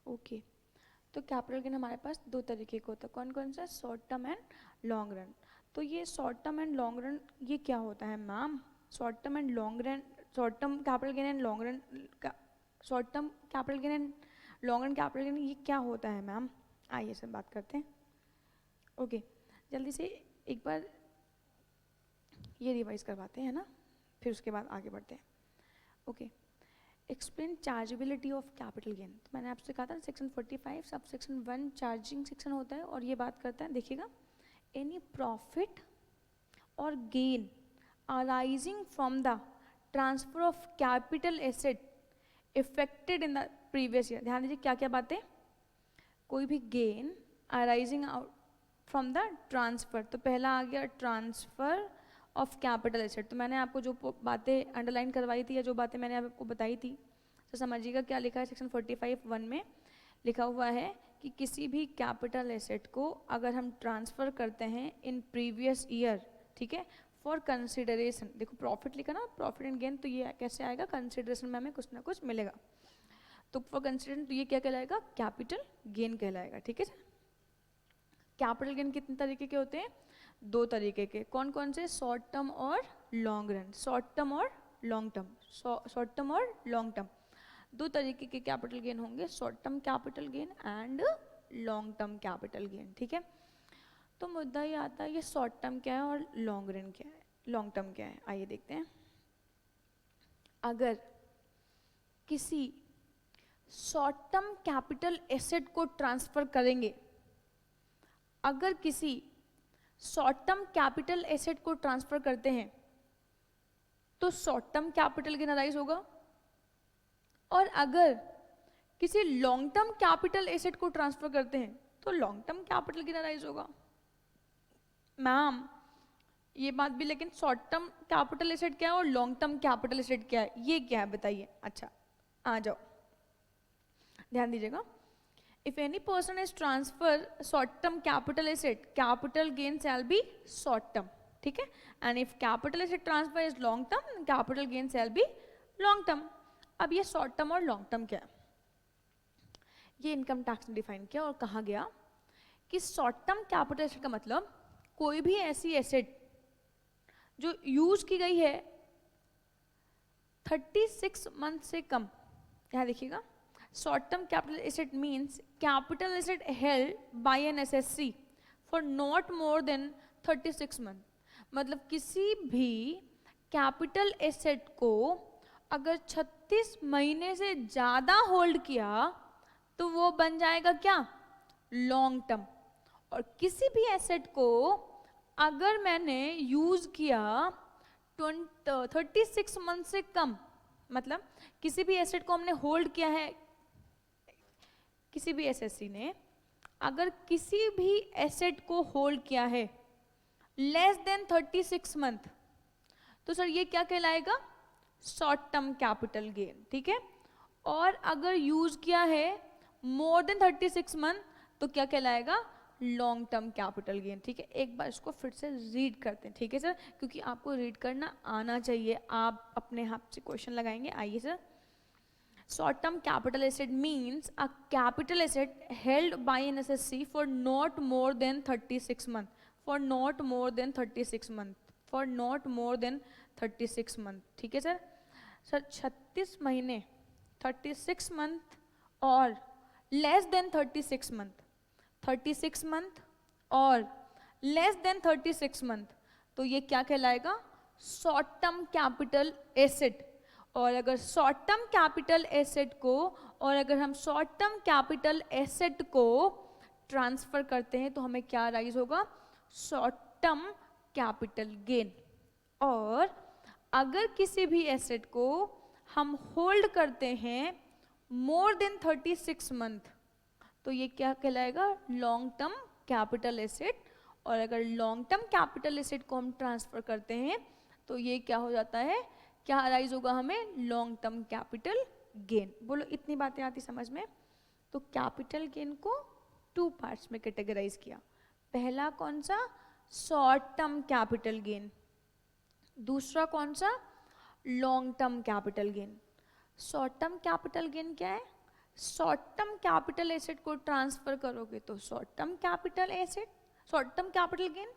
ओके, तो कैपिटल गेन हमारे पास दो तरीके का होता है, कौन कौन सा, short term and long run. तो ये short term and long run ये क्या होता है ma'am, short term and long run, short term capital gain and long run, short term capital gain and long run capital gain ये क्या होता है मैम, आइए सब बात करते हैं। ओके जल्दी से एक बार ये रिवाइज करवाते हैं ना, फिर उसके बाद आगे बढ़ते हैं। Okay explain chargeability of capital gain. तो मैंने आपसे कहा था section 45 sub section 1 charging section होता है और ये बात करता है, देखिएगा, एनी प्रॉफिट और gain arising from the transfer of capital asset affected in the previous year. ध्यान दीजिए क्या क्या बातें, कोई भी gain arising out from the transfer, तो पहला आ गया ट्रांसफर ऑफ कैपिटल एसेट। तो मैंने आपको जो बातें अंडरलाइन करवाई थी या जो बातें मैंने आपको बताई थी, तो समझिएगा क्या लिखा है सेक्शन 45(1) में लिखा हुआ है कि किसी भी कैपिटल एसेट को अगर हम ट्रांसफ़र करते हैं इन प्रीवियस ईयर, ठीक है, फॉर कंसिडरेशन, देखो प्रॉफिट लिखा ना, प्रॉफिट एंड गेन, तो ये कैसे आएगा, कंसिडरेशन में हमें कुछ ना कुछ मिलेगा, तो फॉर कंसिडरेशन तो ये क्या कहलाएगा, कैपिटल गेन कहलाएगा, ठीक है सर। कैपिटल गेन कितने तरीके के होते हैं, दो तरीके के, कौन कौन से, शॉर्ट टर्म और लॉन्ग रन, शॉर्ट टर्म और लॉन्ग टर्म, शॉर्ट टर्म और लॉन्ग टर्म, दो तरीके के कैपिटल गेन होंगे, short term capital gain and long term capital gain, ठीक है। तो मुद्दा ये आता है ये शॉर्ट टर्म क्या है और लॉन्ग रन क्या है, लॉन्ग टर्म क्या है, आइए देखते हैं। अगर किसी शॉर्ट टर्म कैपिटल एसेट को ट्रांसफर करेंगे, अगर किसी शॉर्ट टर्म कैपिटल एसेट को ट्रांसफर करते हैं तो short term capital gain arise होगा, और अगर किसी लॉन्ग टर्म कैपिटल एसेट को ट्रांसफर करते हैं तो long term capital gain arise होगा। मैम ये बात भी, लेकिन शॉर्ट टर्म कैपिटल एसेट क्या है और लॉन्ग टर्म कैपिटल एसेट क्या है, ये क्या है बताइए। अच्छा आ जाओ, ध्यान दीजिएगा। If any person is transfer short term capital asset, capital gain shall be short term, ठीक है, and if capital asset transfer is long term, capital gain shall be long term। अब ये short term और long term क्या है, ये income tax ने define किया और कहा गया कि शॉर्ट टर्म कैपिटल एसेट का मतलब कोई भी ऐसी एसेट जो यूज की गई है 36 मंथ से कम, यहाँ देखिएगा, short term capital asset means capital asset held by an SSC for not more than 36 month। मतलब किसी भी कैपिटल एसेट को अगर 36 महीने से ज़्यादा होल्ड किया तो वो बन जाएगा क्या, लॉन्ग टर्म। और किसी भी एसेट को अगर मैंने यूज़ किया 36 मंथ से कम, मतलब किसी भी एसेट को हमने होल्ड किया है, किसी भी एसएससी ने अगर किसी भी एसेट को होल्ड किया है लेस देन 36 मंथ, तो सर ये क्या कहलाएगा, शॉर्ट टर्म कैपिटल गेन, ठीक है। और अगर यूज किया है मोर देन 36 मंथ तो क्या कहलाएगा, लॉन्ग टर्म कैपिटल गेन, ठीक है। एक बार इसको फिर से रीड करते हैं, ठीक है सर, क्योंकि आपको रीड करना आना चाहिए, आप अपने हाथ से क्वेश्चन लगाएंगे। आइए sir, short term capital asset means a capital asset held by an SSC for not more than 36 month, for not more than 36 month, for not more than 36 month, ठीक है सर। सर 36 महीने 36 month और less than 36 month, 36 month और less than 36 month, तो ये क्या कहलाएगा, short term capital asset. और अगर शॉर्ट टर्म कैपिटल एसेट को, और अगर हम शॉर्ट टर्म कैपिटल एसेट को ट्रांसफर करते हैं तो हमें क्या राइज होगा, शॉर्ट टर्म कैपिटल गेन। और अगर किसी भी एसेट को हम होल्ड करते हैं मोर देन 36 मंथ तो ये क्या कहलाएगा, लॉन्ग टर्म कैपिटल एसेट। और अगर लॉन्ग टर्म कैपिटल एसेट को हम ट्रांसफर करते हैं तो ये क्या हो जाता है, क्या अराइज होगा हमें, लॉन्ग टर्म कैपिटल गेन। बोलो इतनी बातें आती समझ में। तो कैपिटल गेन को 2 पार्ट्स में कैटेगराइज किया, पहला कौन सा, शॉर्ट टर्म कैपिटल गेन, दूसरा कौन सा, long term capital gain. Short term capital gain क्या है, शॉर्ट टर्म कैपिटल एसेट को ट्रांसफर करोगे तो short term capital asset, short term capital gain,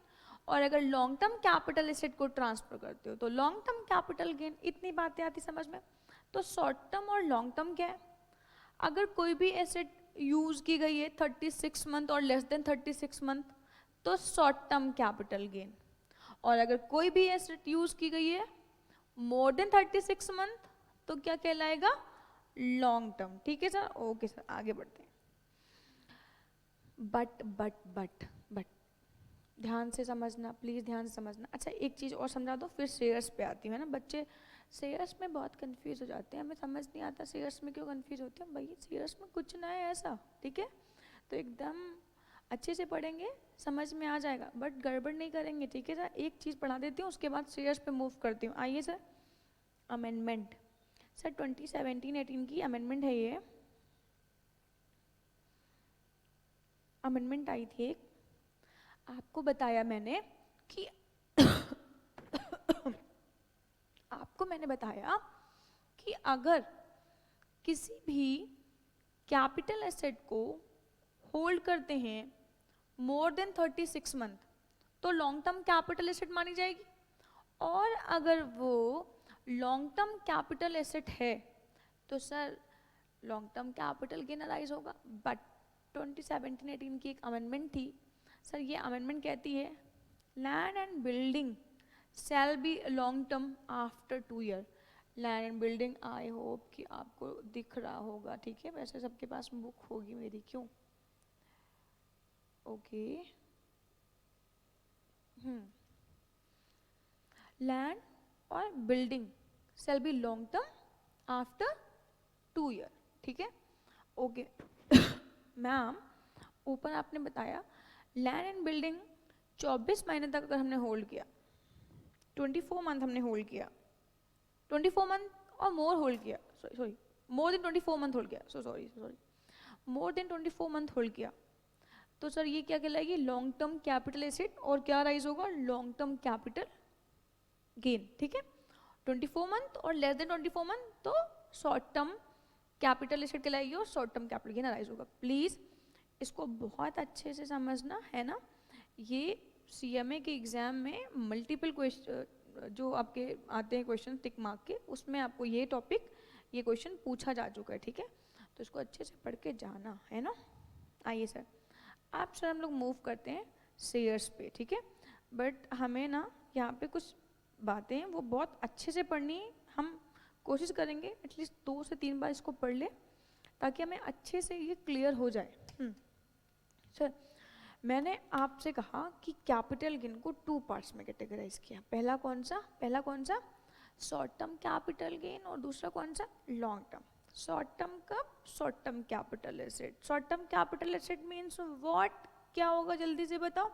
और अगर लॉन्ग टर्म कैपिटल एसेट को ट्रांसफर करते हो तो लॉन्ग टर्म कैपिटल गेन। इतनी बातें आती समझ में। तो शॉर्ट टर्म और लॉन्ग टर्म क्या है? अगर कोई भी एसेट यूज की गई है 36 मंथ और लेस देन 36 मंथ तो शॉर्ट टर्म कैपिटल गेन, और अगर कोई भी एसेट यूज की गई है मोर देन 36 मंथ तो क्या कहलाएगा? Long term. ठीक है सर, ओके सर, आगे बढ़ते हैं। बट ध्यान से समझना, प्लीज ध्यान से समझना। अच्छा एक चीज और समझा दो, फिर शेयर्स पे आती है ना। बच्चे शेयर्स में बहुत कंफ्यूज हो जाते हैं, हमें समझ नहीं आता शेयर्स में क्यों कंफ्यूज होते हैं। भाई शेयर्स में कुछ ना है ऐसा, ठीक है? तो एकदम अच्छे से पढ़ेंगे, समझ में आ जाएगा, बट गड़बड़ नहीं करेंगे। ठीक है सर, एक चीज़ पढ़ा देती हूँ, उसके बाद शेयर्स पे मूव करती हूँ। आइए सर, अमेंडमेंट। सर 2017-18 की अमेंडमेंट है ये। अमेंडमेंट आई थी एक, आपको बताया मैंने कि आपको मैंने बताया कि अगर किसी भी कैपिटल एसेट को होल्ड करते हैं मोर देन 36 मंथ तो लॉन्ग टर्म कैपिटल एसेट मानी जाएगी, और अगर वो लॉन्ग टर्म कैपिटल एसेट है तो sir long term capital gain arise होगा। बट 2017-18 की एक अमेंडमेंट थी सर, ये अमेंडमेंट कहती है land and building shall be long term after 2 year. Land and building, I hope कि आपको दिख रहा होगा। ठीक है, वैसे सबके पास बुक होगी मेरी, क्यों? ओके, लैंड और building shall be long term after 2 year. ठीक है, ओके। मैम ऊपर आपने बताया लैंड एंड बिल्डिंग 24 महीने तक अगर हमने होल्ड किया, 24 मंथ हमने होल्ड किया, 24 मंथ और मोर होल्ड किया, sorry more than 24 month hold किया, sorry more than 24 month hold किया, तो सर ये क्या कहलाएगी? लॉन्ग टर्म कैपिटल एसेट, और क्या राइज होगा? Long term capital gain. ठीक है, 24 मंथ और लेस देन 24 मंथ तो शॉर्ट टर्म कैपिटल एसेट कहलाएगी और short term capital gain arise होगा। प्लीज इसको बहुत अच्छे से समझना है ना। ये सीएमए के एग्जाम में मल्टीपल क्वेश्चन जो आपके आते हैं क्वेश्चन टिक मार्क के, उसमें आपको ये टॉपिक, ये क्वेश्चन पूछा जा चुका है। ठीक है, तो इसको अच्छे से पढ़ के जाना है ना। आइए सर, आप सर हम लोग मूव करते हैं शेयर्स पे। ठीक है, बट हमें ना यहाँ पे कुछ बातें हैं वो बहुत अच्छे से पढ़नी है। हम कोशिश करेंगे एटलीस्ट 2 से 3 बार इसको पढ़ ले ताकि हमें अच्छे से ये क्लियर हो जाए। सर मैंने आपसे कहा कि कैपिटल गेन को 2 पार्ट्स में कैटेगराइज किया। पहला कौन सा? शॉर्ट टर्म कैपिटल गेन, और दूसरा कौन सा? Long term. शॉर्ट टर्म कब? Short term capital asset. Short term capital asset means what? क्या होगा जल्दी से बताओ?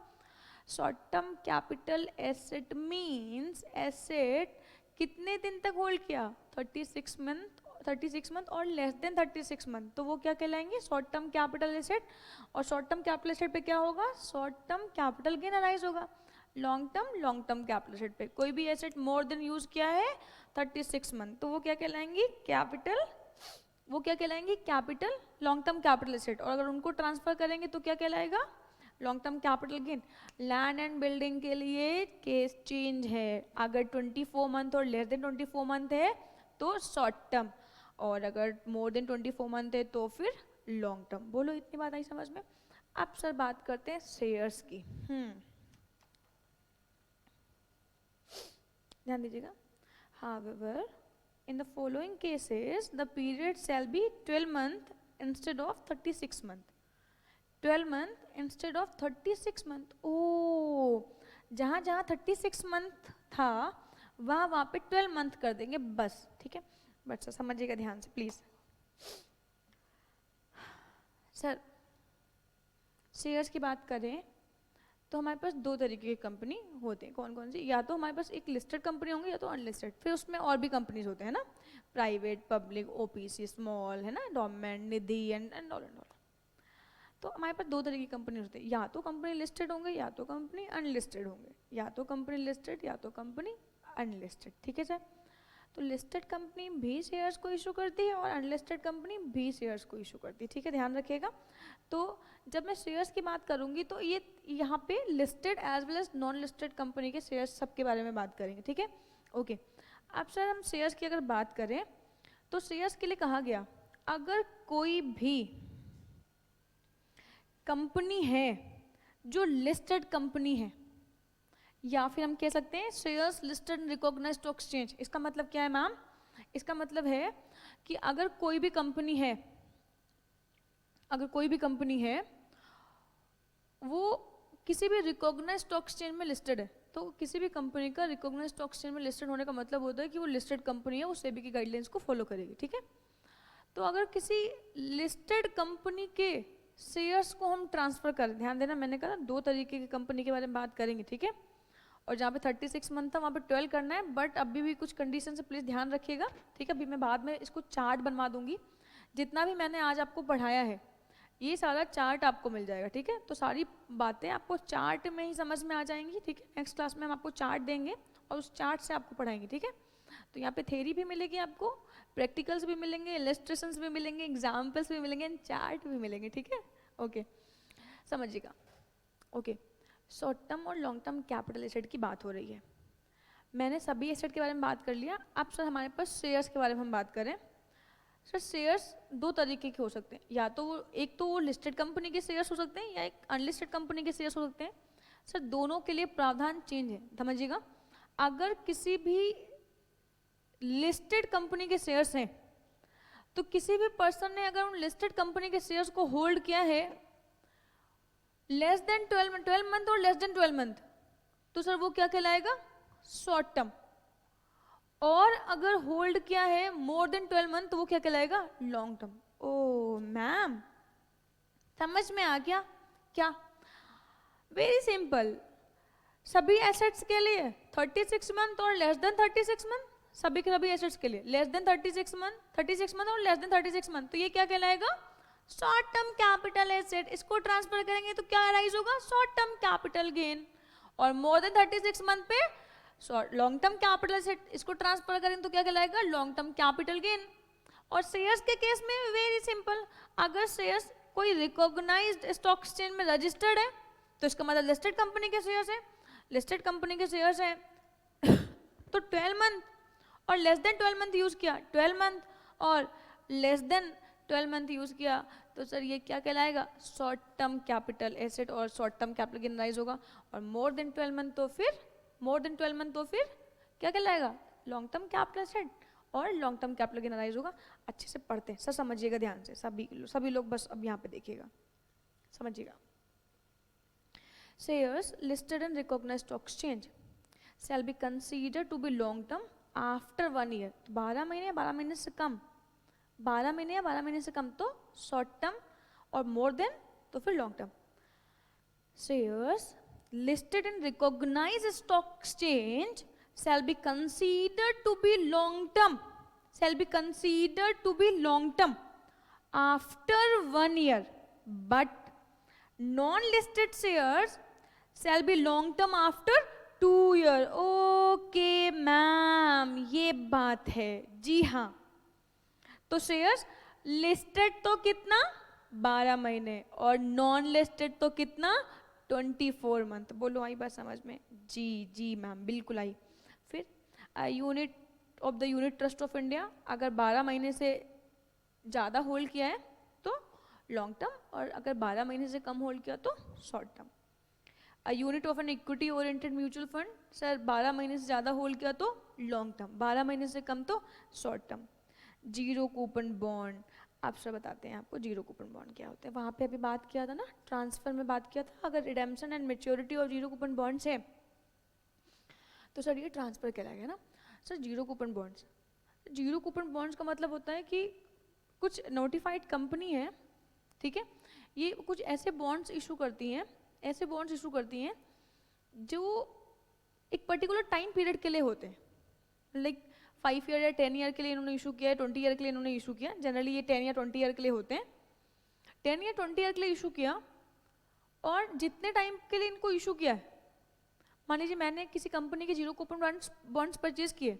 Short term capital asset means asset कितने दिन तक होल्ड किया? 36 मंथ और लेस देन 36 मंथ, तो वो क्या कहलाएंगे? Short term capital asset. और शॉर्ट टर्म कैपिटल एसेट पे क्या होगा? Short term capital gain arise होगा। लॉन्ग टर्म कैपिटल एसेट पे कोई भी एसेट मोर देन यूज किया है 36 मंथ तो वो क्या कहलाएंगी? Capital long term capital asset. और अगर उनको ट्रांसफर करेंगे तो क्या कहलाएगा? Long term capital gain. Land and building के लिए केस चेंज है, अगर 24 मंथ और लेस देन 24 मंथ है तो शॉर्ट टर्म, और अगर मोर देन 24 मंथ है तो फिर लॉन्ग टर्म। बोलो इतनी बात आई समझ में? अब सर बात करते हैं शेयर्स की। ध्यान दीजिएगा। However, in the following cases, the period shall be 12 month instead of 36 month. 12 month instead of 36 month. ओ जहाँ 36 मंथ था वहाँ पे 12 मंथ कर देंगे बस। ठीक है, बच्चा समझिएगा ध्यान से प्लीज। सर शेयर्स की बात करें तो हमारे पास 2 तरीके की कंपनी होते हैं। कौन कौन सी? या तो हमारे पास एक लिस्टेड कंपनी होंगी या तो अनलिस्टेड, फिर उसमें और भी कंपनीज होते हैं ना, प्राइवेट, पब्लिक, ओपीसी, स्मॉल, है ना, डोमेन, निधि एंड ऑल। तो हमारे पास 2 तरह की कंपनी होती है, या तो कंपनी लिस्टेड होंगे या तो कंपनी अनलिस्टेड होंगे, या तो कंपनी लिस्टेड या तो कंपनी अनलिस्टेड। ठीक है सर, तो लिस्टेड कंपनी भी शेयर्स को इशू करती है और अनलिस्टेड कंपनी भी शेयर्स को इशू करती है, ठीक है, ध्यान रखिएगा। तो जब मैं शेयर्स की बात करूंगी तो ये यहाँ पे listed as well as non listed company के शेयर्स सबके बारे में बात करेंगे, ठीक है, ओके। अब सर हम शेयर्स की अगर बात करें तो शेयर्स के लिए कहा गया अगर कोई भी कंपनी है जो लिस्टेड कंपनी है, या फिर हम कह सकते हैं shares listed and recognised stock exchange. इसका मतलब क्या है मैम? इसका मतलब है कि अगर कोई भी कंपनी है, अगर कोई भी कंपनी है वो किसी भी रिकॉग्नाइज्ड स्टॉक एक्सचेंज में लिस्टेड है, तो किसी भी कंपनी का रिकॉग्नाइज्ड स्टॉक एक्सचेंज में लिस्टेड होने का मतलब होता है कि वो लिस्टेड कंपनी है, वो सेबी की गाइडलाइंस को फॉलो करेगी, ठीक है। तो अगर किसी लिस्टेड कंपनी के शेयर्स को हम ट्रांसफर करें, ध्यान देना मैंने कहा 2 तरीके की कंपनी के बारे में बात करेंगे, ठीक है, और जहाँ पे 36 मंथ था वहाँ पे 12 करना है, बट अभी भी कुछ कंडीशन से प्लीज़ ध्यान रखिएगा, ठीक है। अभी मैं बाद में इसको चार्ट बनवा दूंगी, जितना भी मैंने आज आपको पढ़ाया है ये सारा चार्ट आपको मिल जाएगा, ठीक है। तो सारी बातें आपको चार्ट में ही समझ में आ जाएंगी, ठीक है। नेक्स्ट क्लास में हम आपको चार्ट देंगे और उस चार्ट से आपको पढ़ाएंगे, ठीक है। तो यहाँ पे थ्योरी भी मिलेगी आपको, प्रैक्टिकल्स भी मिलेंगे, इलस्ट्रेशंस भी मिलेंगे, एग्जाम्पल्स भी मिलेंगे एंड चार्ट भी मिलेंगे, ठीक है, ओके, समझिएगा, ओके। शॉर्ट टर्म और लॉन्ग टर्म कैपिटल एसेट की बात हो रही है, मैंने सभी एसेट के बारे में बात कर लिया। अब सर हमारे पास शेयर्स के बारे में हम बात करें। सर शेयर्स 2 तरीके के हो सकते हैं, या तो वो एक तो वो लिस्टेड कंपनी के शेयर्स हो सकते हैं या एक अनलिस्टेड कंपनी के शेयर्स हो सकते हैं। सर दोनों के लिए प्रावधान चेंज है, समझिएगा। अगर किसी भी लिस्टेड कंपनी के शेयर्स हैं तो किसी भी पर्सन ने अगर उन लिस्टेड कंपनी के शेयर्स को होल्ड किया है लेस देन 12 मंथ और लेस देन 12 मंथ, तो सर वो क्या कहलाएगा? Short term. और अगर होल्ड किया है मोर देन 12 मंथ तो वो क्या कहलाएगा? Long term. ओ मैम समझ में आ गया क्या? वेरी सिंपल, सभी एसेट्स के लिए 36 मंथ और लेस देन 36 मंथ, सभी के सभी एसेट्स के लिए लेस देन 36 मंथ और लेस देन 36 मंथ, तो ये क्या कहलाएगा? Short term capital asset. इसको ट्रांसफर करेंगे तो क्या राइज होगा? Short term capital gain. और मोर देन 36 मंथ पे लॉन्ग टर्म कैपिटल एसेट, इसको ट्रांसफर करेंगे तो क्या कहलाएगा? Long term capital gain. और शेयर्स के केस में वेरी सिंपल, अगर शेयर्स कोई रिकॉग्नाइज्ड स्टॉक एक्सचेंज में रजिस्टर्ड है तो इसका मतलब लिस्टेड कंपनी के शेयर्स है, लिस्टेड कंपनी के शेयर्स है तो 12 मंथ और लेस देन 12 मंथ यूज किया, 12 मंथ और लेस देन 12 मंथ यूज किया, तो सर ये क्या कहलाएगा? शॉर्ट टर्म कैपिटल एसेट और short term capital gain rise होगा। और मोर देन 12 मंथ तो फिर क्या कहलाएगा? लॉन्ग टर्म कैपिटल एसेट और long term capital gain rise होगा। अच्छे से पढ़ते हैं सर, समझिएगा ध्यान से, सभी लोग बस अब यहाँ पे देखिएगा, समझिएगा। Shares listed and recognised stock exchange shall be considered to be long term after 1 year. 12 महीने या 12 महीने से कम, 12 महीने या 12 महीने से कम तो शॉर्ट टर्म, और मोर देन तो फिर long term. Shares listed in recognized stock exchange shall be considered to be long term after 1 year, but non-listed shares shall be long term after 2 year। Okay ma'am ये बात है, जी हाँ। तो shares listed तो कितना? 12 महीने और नॉन लिस्टेड तो कितना? 24 मंथ। बोलो आई बात समझ में? जी मैम बिल्कुल आई। फिर unit of the unit trust of India अगर 12 महीने से ज़्यादा होल्ड किया है तो लॉन्ग टर्म, और अगर 12 महीने से कम होल्ड किया तो short term. Unit of an equity oriented mutual fund, sir 12 महीने से ज़्यादा होल्ड किया तो लॉन्ग टर्म, 12 महीने से कम तो short term. Zero coupon bond, आप सर बताते हैं आपको जीरो कूपन बॉन्ड क्या होते हैं। वहाँ पे अभी बात किया था ना, ट्रांसफर में बात किया था, अगर redemption and maturity of zero coupon bonds है तो सर ये ट्रांसफर कहलाएगा ना। सर जीरो कूपन बॉन्ड्स का मतलब होता है कि कुछ नोटिफाइड कंपनी है, ठीक है, ये कुछ ऐसे बॉन्ड्स इशू करती हैं जो एक पर्टिकुलर टाइम पीरियड के लिए होते हैं, लाइक 5 ईयर या 10 ईयर के लिए इन्होंने इशू किया है, 20 ईयर के लिए इन्होंने इशू किया। जनरली ये 10 या 20 ईयर के लिए होते हैं। 10 या 20 ईयर के लिए इशू किया, और जितने टाइम के लिए इनको इशू किया है, मान लीजिए मैंने किसी कंपनी के जीरो कूपन बॉन्ड्स परचेज किए,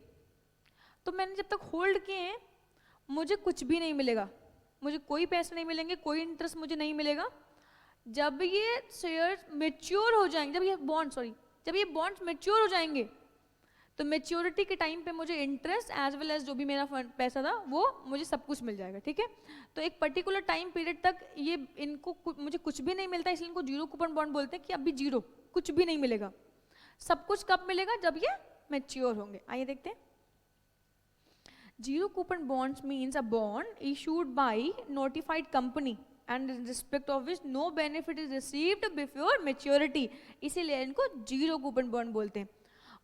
तो मैंने जब तक होल्ड किए हैं मुझे कुछ भी नहीं मिलेगा, मुझे कोई पैसे नहीं मिलेंगे, कोई इंटरेस्ट मुझे नहीं मिलेगा। जब ये शेयर मेच्योर हो जाएंगे, जब ये बॉन्ड्स मेच्योर हो जाएंगे तो मेच्योरिटी के टाइम पे मुझे इंटरेस्ट एज वेल एज जो भी मेरा पैसा था वो मुझे सब कुछ मिल जाएगा, ठीक है। तो एक पर्टिकुलर टाइम पीरियड तक ये इनको मुझे कुछ भी नहीं मिलता, इसलिए इनको जीरो कूपन बॉन्ड बोलते हैं कि अभी जीरो, कुछ भी नहीं मिलेगा। सब कुछ कब मिलेगा? जब ये मेच्योर होंगे। आइए देखते हैं। Zero coupon bonds means a bond issued by notified company and in respect of which no benefit is received before maturity, इसीलिए इनको जीरो कूपन बॉन्ड बोलते हैं।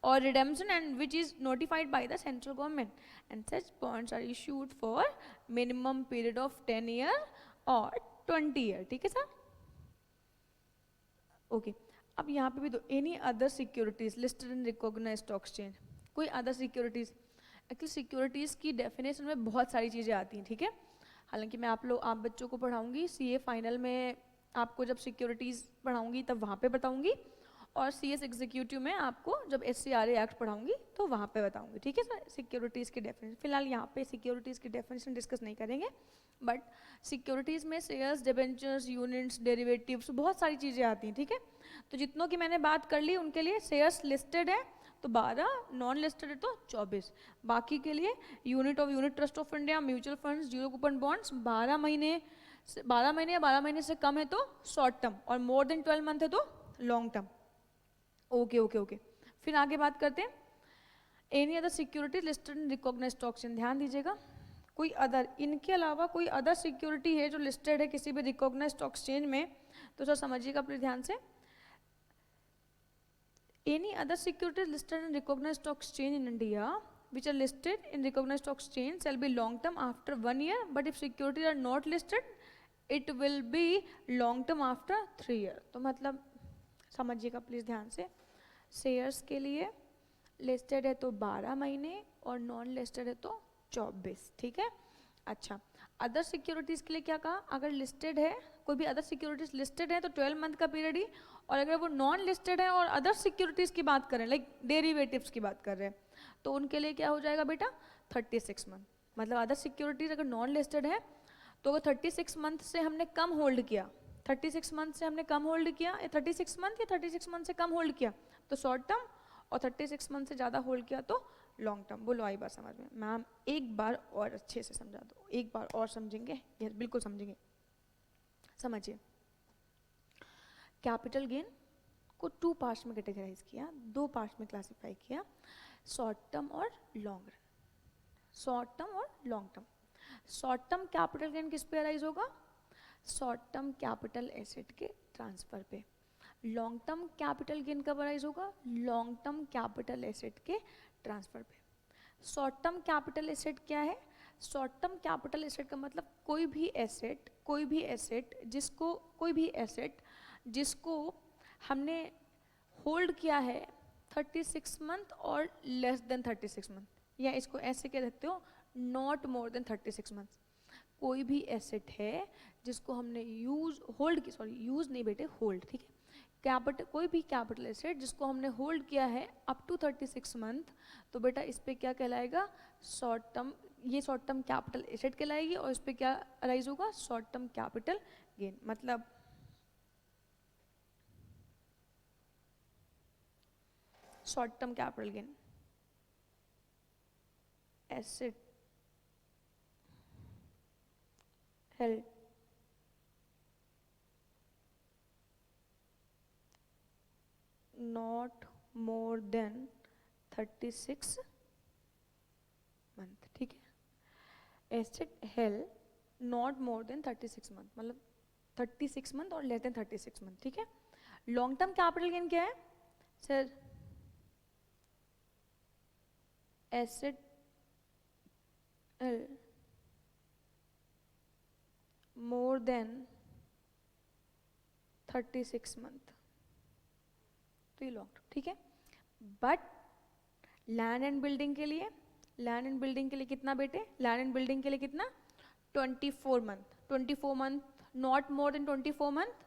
और redemption and which is notified by the central government and such bonds are issued for minimum period of 10 year or 20 year, ठीक है sir? Okay, अब यहाँ पे भी दो, any other securities listed in recognised stock exchange, कोई other securities. Actually securities की definition में बहुत सारी चीज़ें आती हैं, ठीक है। हालांकि मैं आप बच्चों को पढ़ाऊंगी सीए फाइनल में, आपको जब सिक्योरिटीज़ पढ़ाऊंगी तब वहाँ पे बताऊंगी, और सीएस एग्जीक्यूटिव में आपको जब एससीआरए एक्ट पढ़ाऊंगी तो वहाँ पे बताऊंगी, ठीक है सर। सिक्योरिटीज़ की डेफिनेशन फिलहाल यहाँ पे सिक्योरिटीज़ की डेफिनेशन डिस्कस नहीं करेंगे, बट सिक्योरिटीज़ में शेयर्स, डिबेंचर्स, यूनिट्स, डेरिवेटिव्स, बहुत सारी चीज़ें आती हैं, ठीक है। तो जितनों की मैंने बात कर ली उनके लिए शेयर्स लिस्टेड है तो 12, नॉन लिस्टेड है तो 24। बाकी के लिए unit trust of India, mutual funds, zero coupon bonds 12 महीने या 12 महीने से कम है तो शॉर्ट टर्म, और मोर देन 12 मंथ है तो long term. Okay okay okay, फिर आगे बात करते हैं। Any other security listed in recognised stock exchange, ध्यान दीजिएगा, कोई अदर, इनके अलावा कोई अदर सिक्योरिटी है जो लिस्टेड है किसी भी रिकॉग्नाइज्ड स्टॉक एक्सचेंज में, तो सर समझिएगा प्लीज ध्यान से। Any other securities listed in recognized stock exchange in India which are listed in recognized stock exchange shall be long term after 1 year, but if securities are not listed it will be long term after 3 year। तो मतलब समझिएगा please ध्यान से, shares के लिए listed है तो 12 महीने और नॉन लिस्टेड है तो 24, ठीक है। अच्छा, अदर सिक्योरिटीज़ के लिए क्या कहा? अगर लिस्टेड है, कोई भी अदर सिक्योरिटीज लिस्टेड है तो 12 मंथ का पीरियड ही, और अगर वो नॉन लिस्टेड है और अदर सिक्योरिटीज़ की बात करें, लाइक डेरिवेटिव्स की बात कर रहे हैं, तो उनके लिए क्या हो जाएगा बेटा? 36 मंथ। मतलब अदर सिक्योरिटीज़ अगर नॉन लिस्टेड है तो अगर 36 मंथ से हमने कम होल्ड किया, 36 मंथ से हमने कम होल्ड किया, 36 मंथ या 36 मंथ से कम होल्ड किया तो शॉर्ट टर्म, और 36 मंथ से ज़्यादा होल्ड किया तो लॉन्ग टर्म। बोलो आई बात समझ में? मैम एक बार और अच्छे से समझा दो, एक बार और समझेंगे? यस बिल्कुल समझेंगे। समझिए, कैपिटल गेन को 2 पार्ट्स में कैटेगराइज किया, 2 पार्ट्स में क्लासिफाई किया, शॉर्ट टर्म और लॉन्ग रन, शॉर्ट टर्म और long term. Short term capital gain किस पे अराइज होगा? शॉर्ट टर्म कैपिटल एसेट के ट्रांसफर पे। लॉन्ग टर्म कैपिटल गेन कब अराइज होगा? लॉन्ग टर्म कैपिटल एसेट के ट्रांसफर पे। शॉर्ट टर्म कैपिटल एसेट क्या है? शॉर्ट टर्म कैपिटल एसेट का मतलब कोई भी एसेट जिसको हमने होल्ड किया है 36 मंथ और लेस देन 36 मंथ, या इसको ऐसे कह सकते हो नॉट मोर देन 36 मंथ। कोई भी एसेट है जिसको हमने यूज नहीं बेटे, होल्ड, ठीक है। कैपिटल, कोई भी कैपिटल एसेट जिसको हमने होल्ड किया है अप टू 36 मंथ, तो बेटा इस पे क्या कहलाएगा? शॉर्ट टर्म, ये शॉर्ट टर्म कैपिटल एसेट कहलाएगी, और इस पे क्या अराइज होगा? Short term capital gain. मतलब short term capital gain, asset held not more than 36 month, ठीक है। Asset held not more than 36 month, मतलब 36 मंथ और लेस देन 36 मंथ, ठीक है। लॉन्ग टर्म कैपिटल गेन क्या है सर? एसेट मोर देन 36 मंथ, तो ये लॉन्ग टर्म, ठीक है। बट लैंड एंड बिल्डिंग के लिए कितना बेटे? लैंड एंड बिल्डिंग के लिए कितना? 24 month. 24 month, not more than 24 month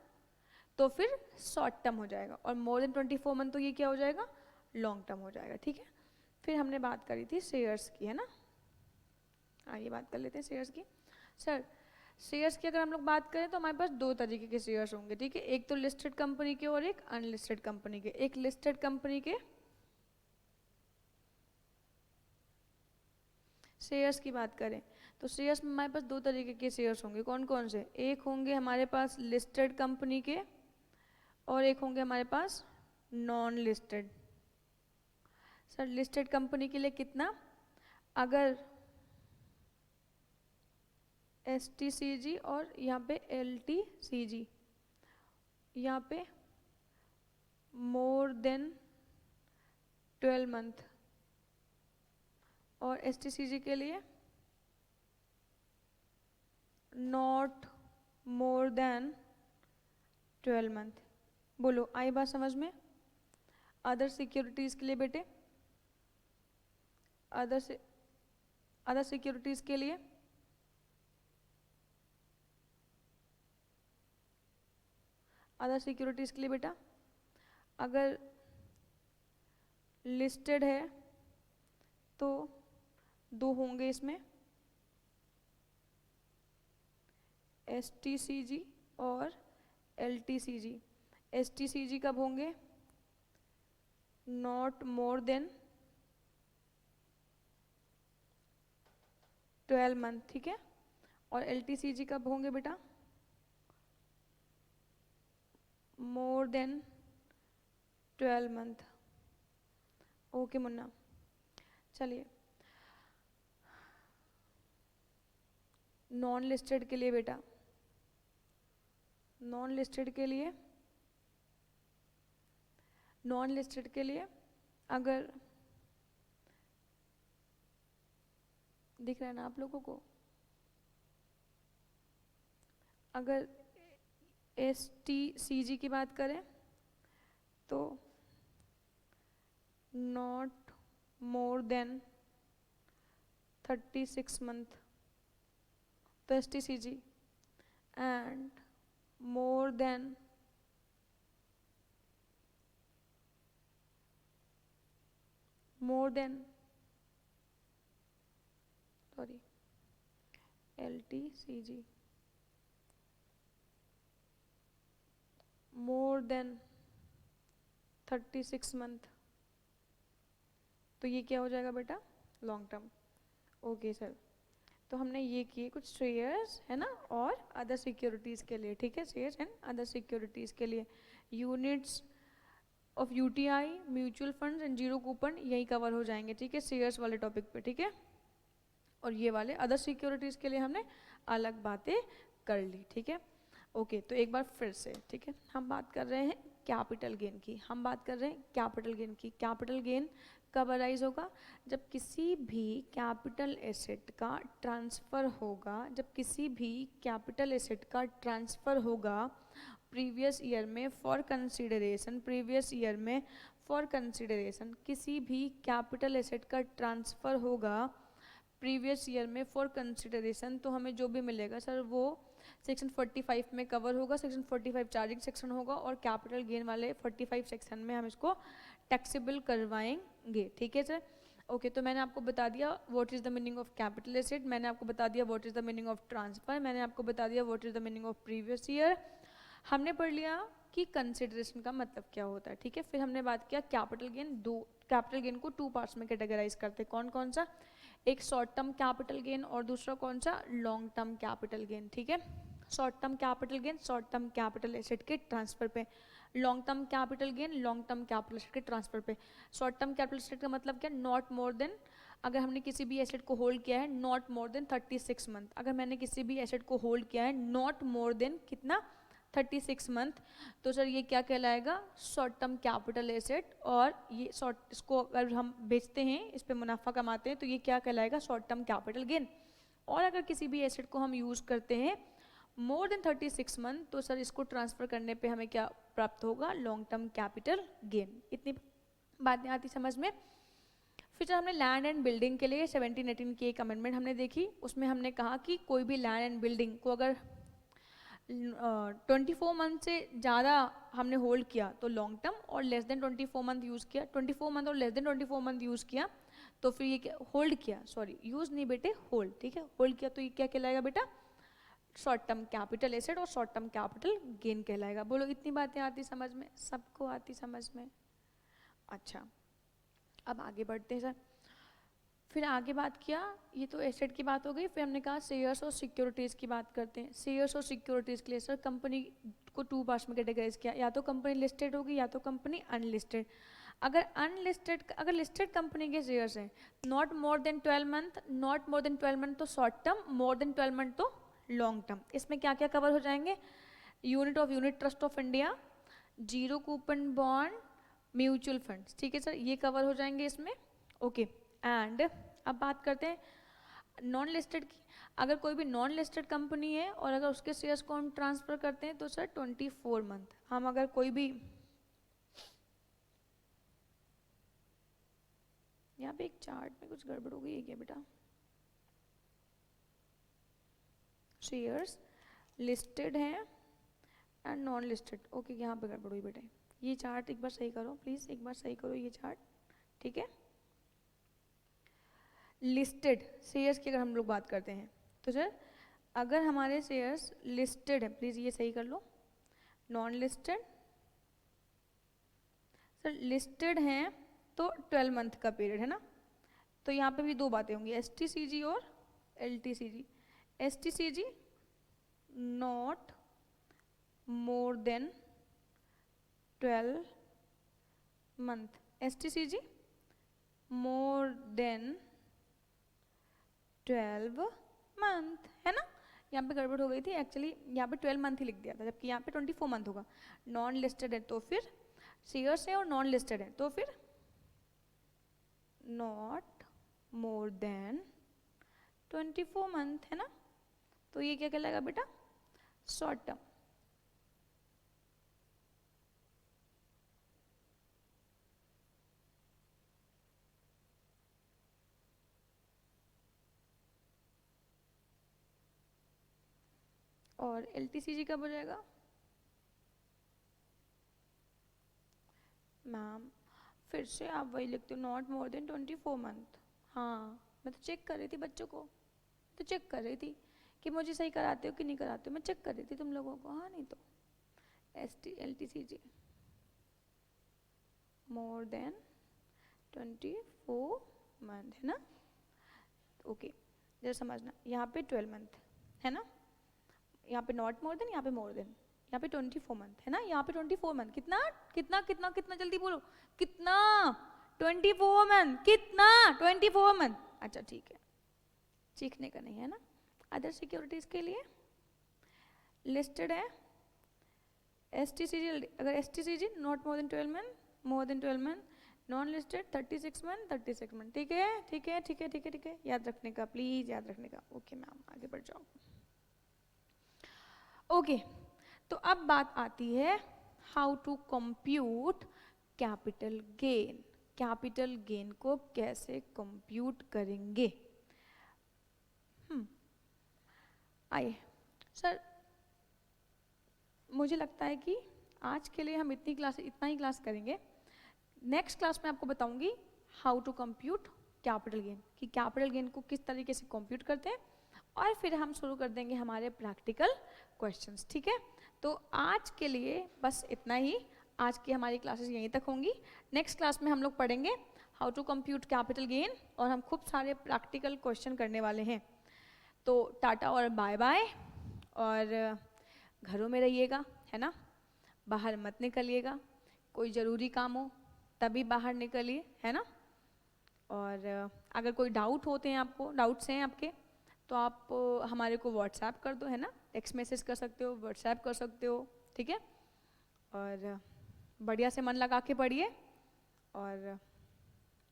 तो फिर शॉर्ट टर्म हो जाएगा, और मोर देन 24 मंथ तो ये क्या हो जाएगा? लॉन्ग टर्म हो जाएगा, ठीक है। फिर हमने बात करी थी शेयर्स की, है ना? आइए बात कर लेते हैं शेयर्स की। सर शेयर्स की अगर हम लोग बात करें तो हमारे पास दो तरीके के शेयर्स होंगे, ठीक है, एक तो लिस्टेड कंपनी के और एक अनलिस्टेड कंपनी के। एक लिस्टेड कंपनी के शेयर्स की बात करें तो शेयर्स में हमारे पास दो तरीके के शेयर्स होंगे। कौन कौन से? एक होंगे हमारे पास लिस्टेड कंपनी के और एक होंगे हमारे पास non listed. Sir listed company के लिए कितना? अगर STCG और यहाँ पे LTCG यहाँ पे मोर देन 12 मंथ और STCG के लिए नॉट मोर देन 12 मंथ। बोलो आई बात समझ में? अदर सिक्योरिटीज के लिए बेटे, अदर सिक्योरिटीज के लिए बेटा अगर लिस्टेड है तो दो होंगे इसमें, STCG और LTCG। STCG कब होंगे? नॉट मोर देन 12 मंथ, ठीक है। और LTCG कब होंगे बेटा? मोर देन 12 मंथ। ओके मुन्ना, चलिए नॉन लिस्टेड के लिए बेटा, नॉन लिस्टेड के लिए अगर दिख रहा है ना आप लोगों को, अगर STCG की बात करें तो नॉट मोर देन 36 मंथ तो STCG and more than LTCG more than 36 month तो ये क्या हो जाएगा बेटा? Long term. ओके सर, तो हमने ये किए कुछ शेयर्स है ना और अदर सिक्योरिटीज़ के लिए, ठीक है, शेयर्स एंड अदर सिक्योरिटीज़ के लिए। Units of UTI, mutual funds and zero coupon यही कवर हो जाएंगे, ठीक है, शेयर्स वाले टॉपिक पे, ठीक है। और ये वाले अदर सिक्योरिटीज़ के लिए हमने अलग बातें कर ली, ठीक है। ओके तो एक बार फिर से, ठीक है, हम बात कर रहे हैं कैपिटल गेन की, कैपिटल गेन कब अराइज होगा? जब किसी भी कैपिटल एसेट का ट्रांसफ़र होगा, प्रीवियस ईयर में फॉर कंसिडरेशन, किसी भी कैपिटल एसेट का ट्रांसफ़र होगा प्रीवियस ईयर में फॉर कंसिडरेशन, तो हमें जो भी मिलेगा सर वो सेक्शन 45 में कवर होगा। सेक्शन 45 चार्जिंग सेक्शन होगा और कैपिटल गेन वाले 45 सेक्शन में हम इसको टैक्सेबल करवाएंगे, ठीक है सर। ओके तो मैंने आपको बता दिया what is the meaning of capital asset, मैंने आपको बता दिया what is the meaning of transfer, मैंने आपको बता दिया what is the meaning of previous year. हमने पढ़ लिया कि कंसिडरेशन का मतलब क्या होता है, ठीक है। फिर हमने बात किया कैपिटल गेन को टू पार्ट्स में कैटेगराइज करते हैं। कौन कौन सा? एक शॉर्ट टर्म कैपिटल गेन और दूसरा कौन सा? लॉन्ग टर्म कैपिटल गेन, ठीक है। Short term capital gain short term capital asset के ट्रांसफर पे, long term capital gain long term capital asset के ट्रांसफर पे। शॉर्ट टर्म कैपिटल एसेट का मतलब क्या? नॉट मोर देन, अगर हमने किसी भी एसेट को होल्ड किया है नॉट मोर देन 36 मंथ, अगर मैंने किसी भी एसेट को होल्ड किया है नॉट मोर देन कितना? 36 मंथ, तो सर ये क्या कहलाएगा? Short term capital asset. और ये इसको अगर हम बेचते हैं, इस पे मुनाफा कमाते हैं, तो ये क्या कहलाएगा? Short term capital gain. और अगर किसी भी एसेट को हम यूज़ करते हैं मोर देन 36 मंथ, तो सर इसको ट्रांसफ़र करने पे हमें क्या प्राप्त होगा? Long term capital gain. इतनी बातें आती समझ में। फिर जब हमने लैंड एंड बिल्डिंग के लिए 1718 की एक अमेंडमेंट हमने देखी, उसमें हमने कहा कि कोई भी लैंड एंड बिल्डिंग को अगर 24 मंथ से ज़्यादा हमने होल्ड किया तो लॉन्ग टर्म, और लेस देन 24 मंथ यूज़ किया, 24 मंथ और लेस देन 24 मंथ यूज़ किया तो फिर ये क्या होल्ड किया, सॉरी यूज नहीं बेटे, होल्ड, ठीक है, होल्ड किया तो ये क्या कहलाएगा बेटा, शॉर्ट टर्म कैपिटल एसेट और शॉर्ट टर्म कैपिटल गेन कहलाएगा। बोलो इतनी बातें आती समझ में, सबको आती समझ में? अच्छा अब आगे बढ़ते हैं सर। फिर आगे बात किया, ये तो एसेट की बात हो गई, फिर हमने कहा शेयर्स और सिक्योरिटीज़ की बात करते हैं। शेयर्स और सिक्योरिटीज़ के लिए सर कंपनी को 2 पार्ट्स में कैटेगराइज किया, या तो कंपनी लिस्टेड होगी या तो कंपनी अनलिस्टेड। अगर लिस्टेड कंपनी के शेयर्स हैं not more than 12 month, not more than 12 month तो short term, more than 12 month तो लॉन्ग टर्म। इसमें क्या क्या कवर हो जाएंगे, unit trust of India, zero coupon bond, mutual funds, ठीक है सर, ये कवर हो जाएंगे इसमें। ओके एंड अब बात करते हैं नॉन लिस्टेड की। अगर कोई भी नॉन लिस्टेड कंपनी है और अगर उसके शेयर्स को हम ट्रांसफर करते हैं तो सर 24 मंथ। हम अगर कोई भी, यहाँ पे एक चार्ट में कुछ गड़बड़ हो गई है क्या बेटा, शेयर्स लिस्टेड हैं एंड नॉन लिस्टेड, ओके यहाँ पे गड़बड़ हुई बेटे, ये चार्ट एक बार सही करो प्लीज, एक बार सही करो ये चार्ट, ठीक है। लिस्टेड शेयर्स की अगर हम लोग बात करते हैं तो सर अगर हमारे शेयर्स लिस्टेड है, प्लीज ये सही कर लो, नॉन लिस्टेड, सर लिस्टेड हैं तो 12 मंथ का पीरियड है ना, तो यहाँ पे भी 2 बातें होंगी, STCG और LTCG। STCG not more than 12 month, STCG more than 12 month, है ना। यहाँ पे गड़बड़ हो गई थी एक्चुअली, यहाँ पे 12 मंथ ही लिख दिया था जबकि यहाँ पे 24 मंथ होगा। नॉन लिस्टेड है तो फिर शेयर्स है और नॉन लिस्टेड है तो फिर नॉट मोर देन 24 मंथ, है ना। तो ये क्या कहलाएगा बेटा, शॉर्ट टर्म। और LTCG कब हो जाएगा मैम, फिर से आप वही लिखते हो, नॉट मोर देन 24 मंथ। हाँ मैं तो चेक कर रही थी बच्चों को, तो चेक कर रही थी कि मुझे सही कराते हो कि नहीं कराते हो, मैं चेक कर रही थी तुम लोगों को। हाँ नहीं तो LTCG मोर देन 24 मंथ, है ना। ओके जरा समझना, यहाँ पे 12 मंथ है ना, यहाँ पे नॉट मोर देन, यहाँ पे मोर देन, यहाँ पे 24 मंथ है ना, यहाँ पे 24 मंथ। कितना कितना कितना कितना जल्दी बोलो, कितना 24 मंथ, कितना 24 मंथ। अच्छा ठीक है, सीखने का नहीं है ना। अदर सिक्योरिटीज के लिए लिस्टेड है STCG, अगर STCG not more than 12 month, more than 12 month, non listed 36 month, 36 month, ठीक है ठीक है ठीक है ठीक है ठीक है, याद रखने का, प्लीज याद रखने का। ओके मैम आगे बढ़ जाओ। ओके तो अब बात आती है how to compute capital gain. Capital gain को कैसे कंप्यूट करेंगे। आइए सर, मुझे लगता है कि आज के लिए हम इतना ही क्लास करेंगे। नेक्स्ट क्लास में आपको बताऊंगी how to compute capital gain, कि कैपिटल गेन को किस तरीके से कंप्यूट करते हैं, और फिर हम शुरू कर देंगे हमारे प्रैक्टिकल क्वेश्चंस, ठीक है। तो आज के लिए बस इतना ही, आज की हमारी क्लासेस यहीं तक होंगी। नेक्स्ट क्लास में हम लोग पढ़ेंगे how to compute capital gain, और हम खूब सारे प्रैक्टिकल क्वेश्चन करने वाले हैं। तो टाटा और बाय बाय, और घरों में रहिएगा, है ना, बाहर मत निकलिएगा, कोई ज़रूरी काम हो तभी बाहर निकलिए, है ना। और अगर कोई डाउट होते हैं आपको, डाउट्स हैं आपके, तो आप हमारे को व्हाट्सएप कर दो, है ना, टेक्स्ट मैसेज कर सकते हो, व्हाट्सएप कर सकते हो, ठीक है। और बढ़िया से मन लगा के पढ़िए, और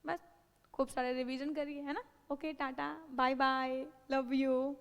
बस खूब सारे रिवीजन करिए, है ना। Okay tata bye bye, love you.